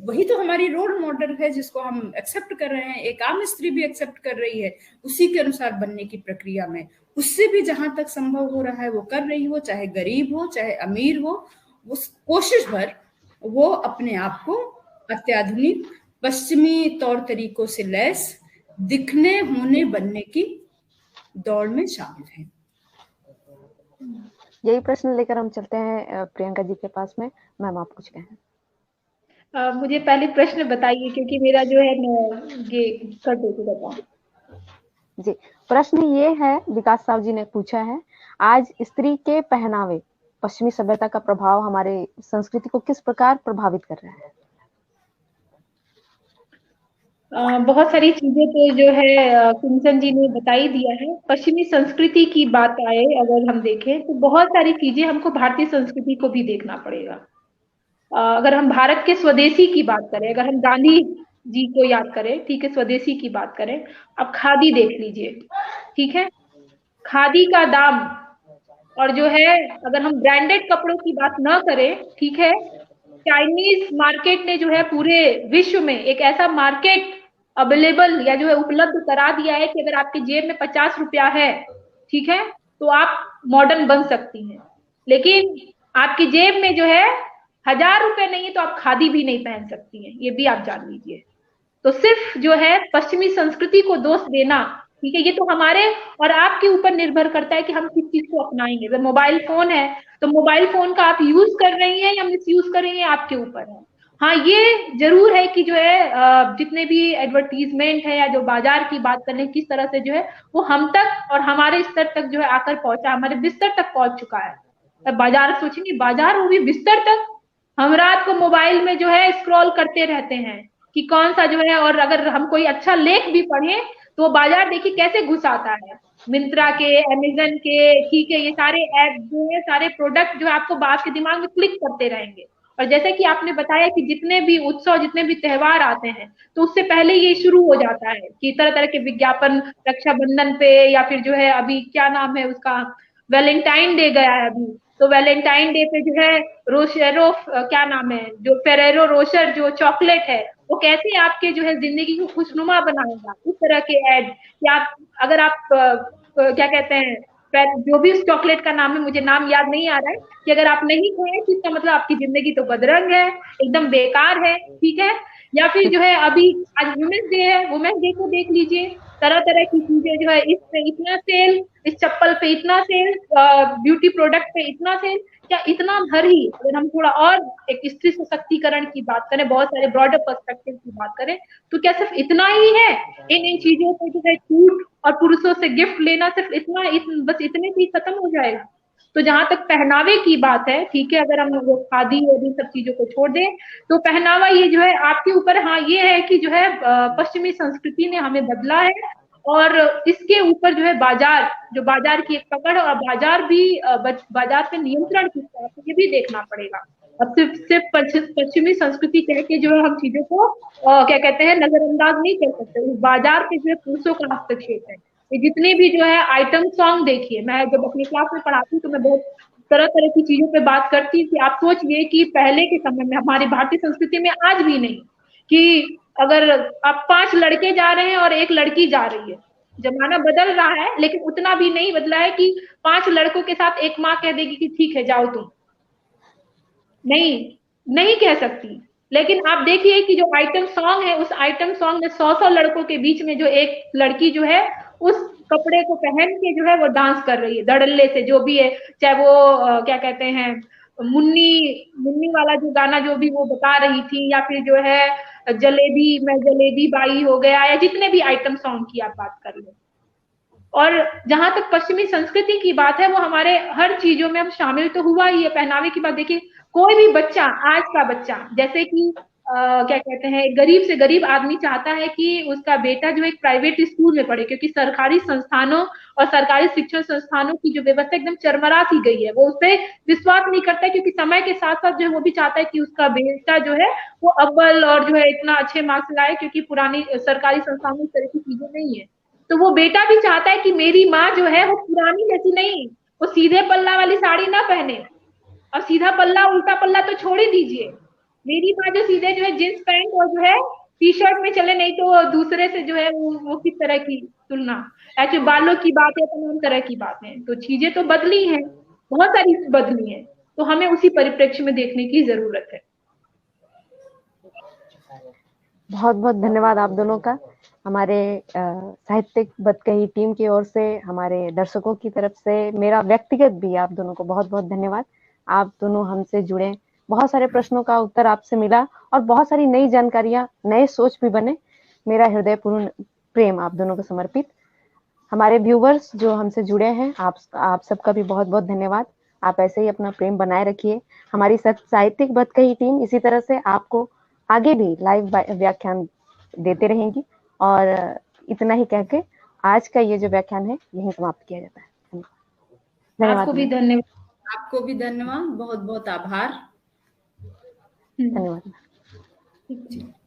वही तो हमारी रोल मॉडल है जिसको हम एक्सेप्ट कर रहे हैं, एक आम स्त्री भी एक्सेप्ट कर रही है, उसी के अनुसार बनने की प्रक्रिया में उससे भी जहां तक संभव हो रहा है वो कर रही हो, चाहे गरीब हो चाहे अमीर हो, उस कोशिश भर वो अपने आप को अत्याधुनिक पश्चिमी तौर तरीकों से लैस दिखने, होने, बनने की दौड़ में शामिल है। यही प्रश्न लेकर हम चलते हैं प्रियंका जी के पास में। मैम आप कुछ कहें? मुझे पहले प्रश्न बताइए, क्योंकि मेरा जो है मैं ये कर देती बताऊं। जी, प्रश्न ये है, विकास साहब जी ने पूछा है, आज स्त्री के पहनावे, पश्चिमी सभ्यता का प्रभाव हमारे संस्कृति को किस प्रकार प्रभावित कर रहा है? बहुत सारी चीजें तो जो है कुंचन जी ने बता ही दिया है। पश्चिमी संस्कृति की बात आए अगर हम देखें तो बहुत सारी चीजें हमको भारतीय संस्कृति को भी देखना पड़ेगा। अगर हम भारत के स्वदेशी की बात करें, अगर हम गांधी जी को याद करें, ठीक है, स्वदेशी की बात करें, अब खादी देख लीजिए, ठीक है, खादी का दाम, और जो है अगर हम ब्रांडेड कपड़ों की बात ना करें, ठीक है, चाइनीज मार्केट ने जो है पूरे विश्व में एक ऐसा मार्केट अवेलेबल या जो है उपलब्ध करा दिया है कि अगर आपकी जेब में 50 रुपया है, ठीक है, तो आप मॉडर्न बन सकती हैं। लेकिन आपकी जेब में जो है 1000 रुपए नहीं है तो आप खादी भी नहीं पहन सकती हैं, ये भी आप जान लीजिए। तो सिर्फ जो है पश्चिमी संस्कृति को दोष देना, ठीक है, ये तो हमारे और आपके ऊपर निर्भर करता है कि हम किस चीज को अपनाएंगे। अगर मोबाइल फोन है तो मोबाइल फोन का आप यूज कर रही हैं या मिस यूज कर रही हैं, आपके ऊपर है। हाँ, ये जरूर है कि जो है जितने भी एडवर्टीजमेंट है या जो बाजार की बात कर रहे हैं, किस तरह से जो है वो हम तक और हमारे स्तर तक जो है आकर पहुंचा, हमारे बिस्तर तक पहुंच चुका है। अब बाजार सोचेंगे, बाजार वो भी बिस्तर तक। हम रात को मोबाइल में जो है स्क्रॉल करते रहते हैं कि कौन सा जो है, और अगर हम कोई अच्छा लेख भी पढ़े तो बाजार देखिए कैसे घुस आता है, मिंत्रा के, अमेजन के, ठीक है, ये सारे ऐप जो है, सारे प्रोडक्ट जो है आपको आपके दिमाग में क्लिक करते रहेंगे। और जैसे कि आपने बताया कि जितने भी उत्सव, जितने भी त्योहार आते हैं तो उससे पहले ये शुरू हो जाता है कि तरह तरह के विज्ञापन, रक्षाबंधन पे, या फिर जो है अभी क्या नाम है उसका, वैलेंटाइन डे गया है अभी, तो वैलेंटाइन डे पे जो है रोशेरो, क्या नाम है, जो फेरेरो रोशर जो चॉकलेट है, वो कैसे आपके जो है जिंदगी को खुशनुमा बनाएगा, इस तरह के एड। या अगर आप क्या कहते हैं, जो भी उस चॉकलेट का नाम है, मुझे नाम याद नहीं आ रहा है, कि अगर आप नहीं खाए तो इसका मतलब आपकी जिंदगी तो बदरंग है, एकदम बेकार है, ठीक है। या फिर जो है अभी आज वुमेन्स डे है, वुमेन्स डे को देख लीजिए, तरह तरह की चीजें जो है, इस पे इतना सेल, इस चप्पल पे इतना सेल, ब्यूटी प्रोडक्ट पे इतना सेल, क्या इतना भर ही? अगर हम थोड़ा और एक स्त्री सशक्तिकरण की बात करें, बहुत सारे ब्रॉडर पर्सपेक्टिव की बात करें, तो क्या सिर्फ इतना ही है? इन चीजों पे जो है छूट और पुरुषों से गिफ्ट लेना सिर्फ बस इतने से ही खत्म हो जाएगा? तो जहां तक पहनावे की बात है, ठीक है, अगर हम वो खादी और इन सब चीजों को छोड़ दें, तो पहनावा ये जो है आपके ऊपर, हाँ ये है कि जो है पश्चिमी संस्कृति ने हमें बदला है, और इसके ऊपर जो है बाजार, जो बाजार की एक पकड़, और बाजार भी बाजार पे नियंत्रण किस तरह से, ये भी देखना पड़ेगा। अब सिर्फ पश्चिमी संस्कृति कह के जो है हम चीजों को क्या कहते हैं, नजरअंदाज नहीं कर सकते। बाजार पे जो है पुरुषों का हस्तक्षेप है। ये जितने भी जो है आइटम सॉन्ग, देखिए मैं जब अपनी क्लास में पढ़ाती हूँ तो मैं बहुत तरह तरह की चीजों पे बात करती हूँ कि आप सोचिए कि पहले के समय में, हमारी भारतीय संस्कृति में आज भी नहीं, कि अगर आप 5 लड़के जा रहे हैं और 1 लड़की जा रही है, जमाना बदल रहा है लेकिन उतना भी नहीं बदला है कि 5 लड़कों के साथ एक माँ कह देगी कि ठीक है जाओ तुम, नहीं, नहीं कह सकती। लेकिन आप देखिए कि जो आइटम सॉन्ग है, उस आइटम सॉन्ग में 100 लड़कों के बीच में जो एक लड़की जो है उस कपड़े को पहन के जो है वो डांस कर रही है, धड़ल्ले से, जो भी है, चाहे वो क्या कहते हैं, मुन्नी मुन्नी वाला जो गाना जो भी वो बता रही थी, या फिर जो है जलेबी मैं जलेबी बाई हो गया, या जितने भी आइटम सॉन्ग की आप बात कर लो। और जहां तक पश्चिमी संस्कृति की बात है, वो हमारे हर चीजों में अब शामिल तो हुआ ही है। पहनावे की बात देखिए, कोई भी बच्चा, आज का बच्चा, जैसे कि क्या कहते हैं, गरीब से गरीब आदमी चाहता है कि उसका बेटा जो एक प्राइवेट स्कूल में पढ़े, क्योंकि सरकारी संस्थानों और सरकारी शिक्षण संस्थानों की जो व्यवस्था एकदम चरमरा सी गई है, वो उस पर विश्वास नहीं करता है, क्योंकि समय के साथ साथ जो है वो भी चाहता है कि उसका बेटा जो है वो अव्वल और जो है इतना अच्छे मार्क्स लाए, क्योंकि पुरानी सरकारी संस्थानों में इस तरह की चीजें नहीं है। तो वो बेटा भी चाहता है कि मेरी माँ जो है वो पुरानी जैसी नहीं, वो सीधे पल्ला वाली साड़ी ना पहने, और सीधा पल्ला उल्टा पल्ला तो छोड़ ही दीजिए, मेरी माँ जो सीधे जो है जींस पैंट और जो है टी शर्ट में चले, नहीं तो दूसरे से जो है वो किस तरह की तुलना, ऐसे बालों की बात है, तमाम तरह की बातें, तो चीजें तो बदली हैं, बहुत सारी बदली हैं, तो हमें उसी परिप्रेक्ष्य में देखने की जरूरत है। बहुत बहुत धन्यवाद आप दोनों का। हमारे साहित्यिक बतकही टीम की ओर से, हमारे दर्शकों की तरफ से, मेरा व्यक्तिगत भी आप दोनों को बहुत बहुत धन्यवाद। आप दोनों हमसे जुड़े, बहुत सारे प्रश्नों का उत्तर आपसे मिला और बहुत सारी नई जानकारियां, नए सोच भी बने। मेरा हृदयपूर्ण प्रेम आप दोनों को समर्पित। हमारे व्यूवर्स जो हमसे जुड़े हैं, आप सबका भी बहुत बहुत धन्यवाद। आप ऐसे ही अपना प्रेम बनाए रखिए। हमारी साहित्यिक बतकही टीम इसी तरह से आपको आगे भी लाइव व्याख्यान देते रहेंगी। और इतना ही कह के आज का ये जो व्याख्यान है यहीं समाप्त किया जाता है। धन्यवाद। आपको भी धन्यवाद। आपको भी धन्यवाद, बहुत बहुत आभार। धन्यवाद। ठीक है।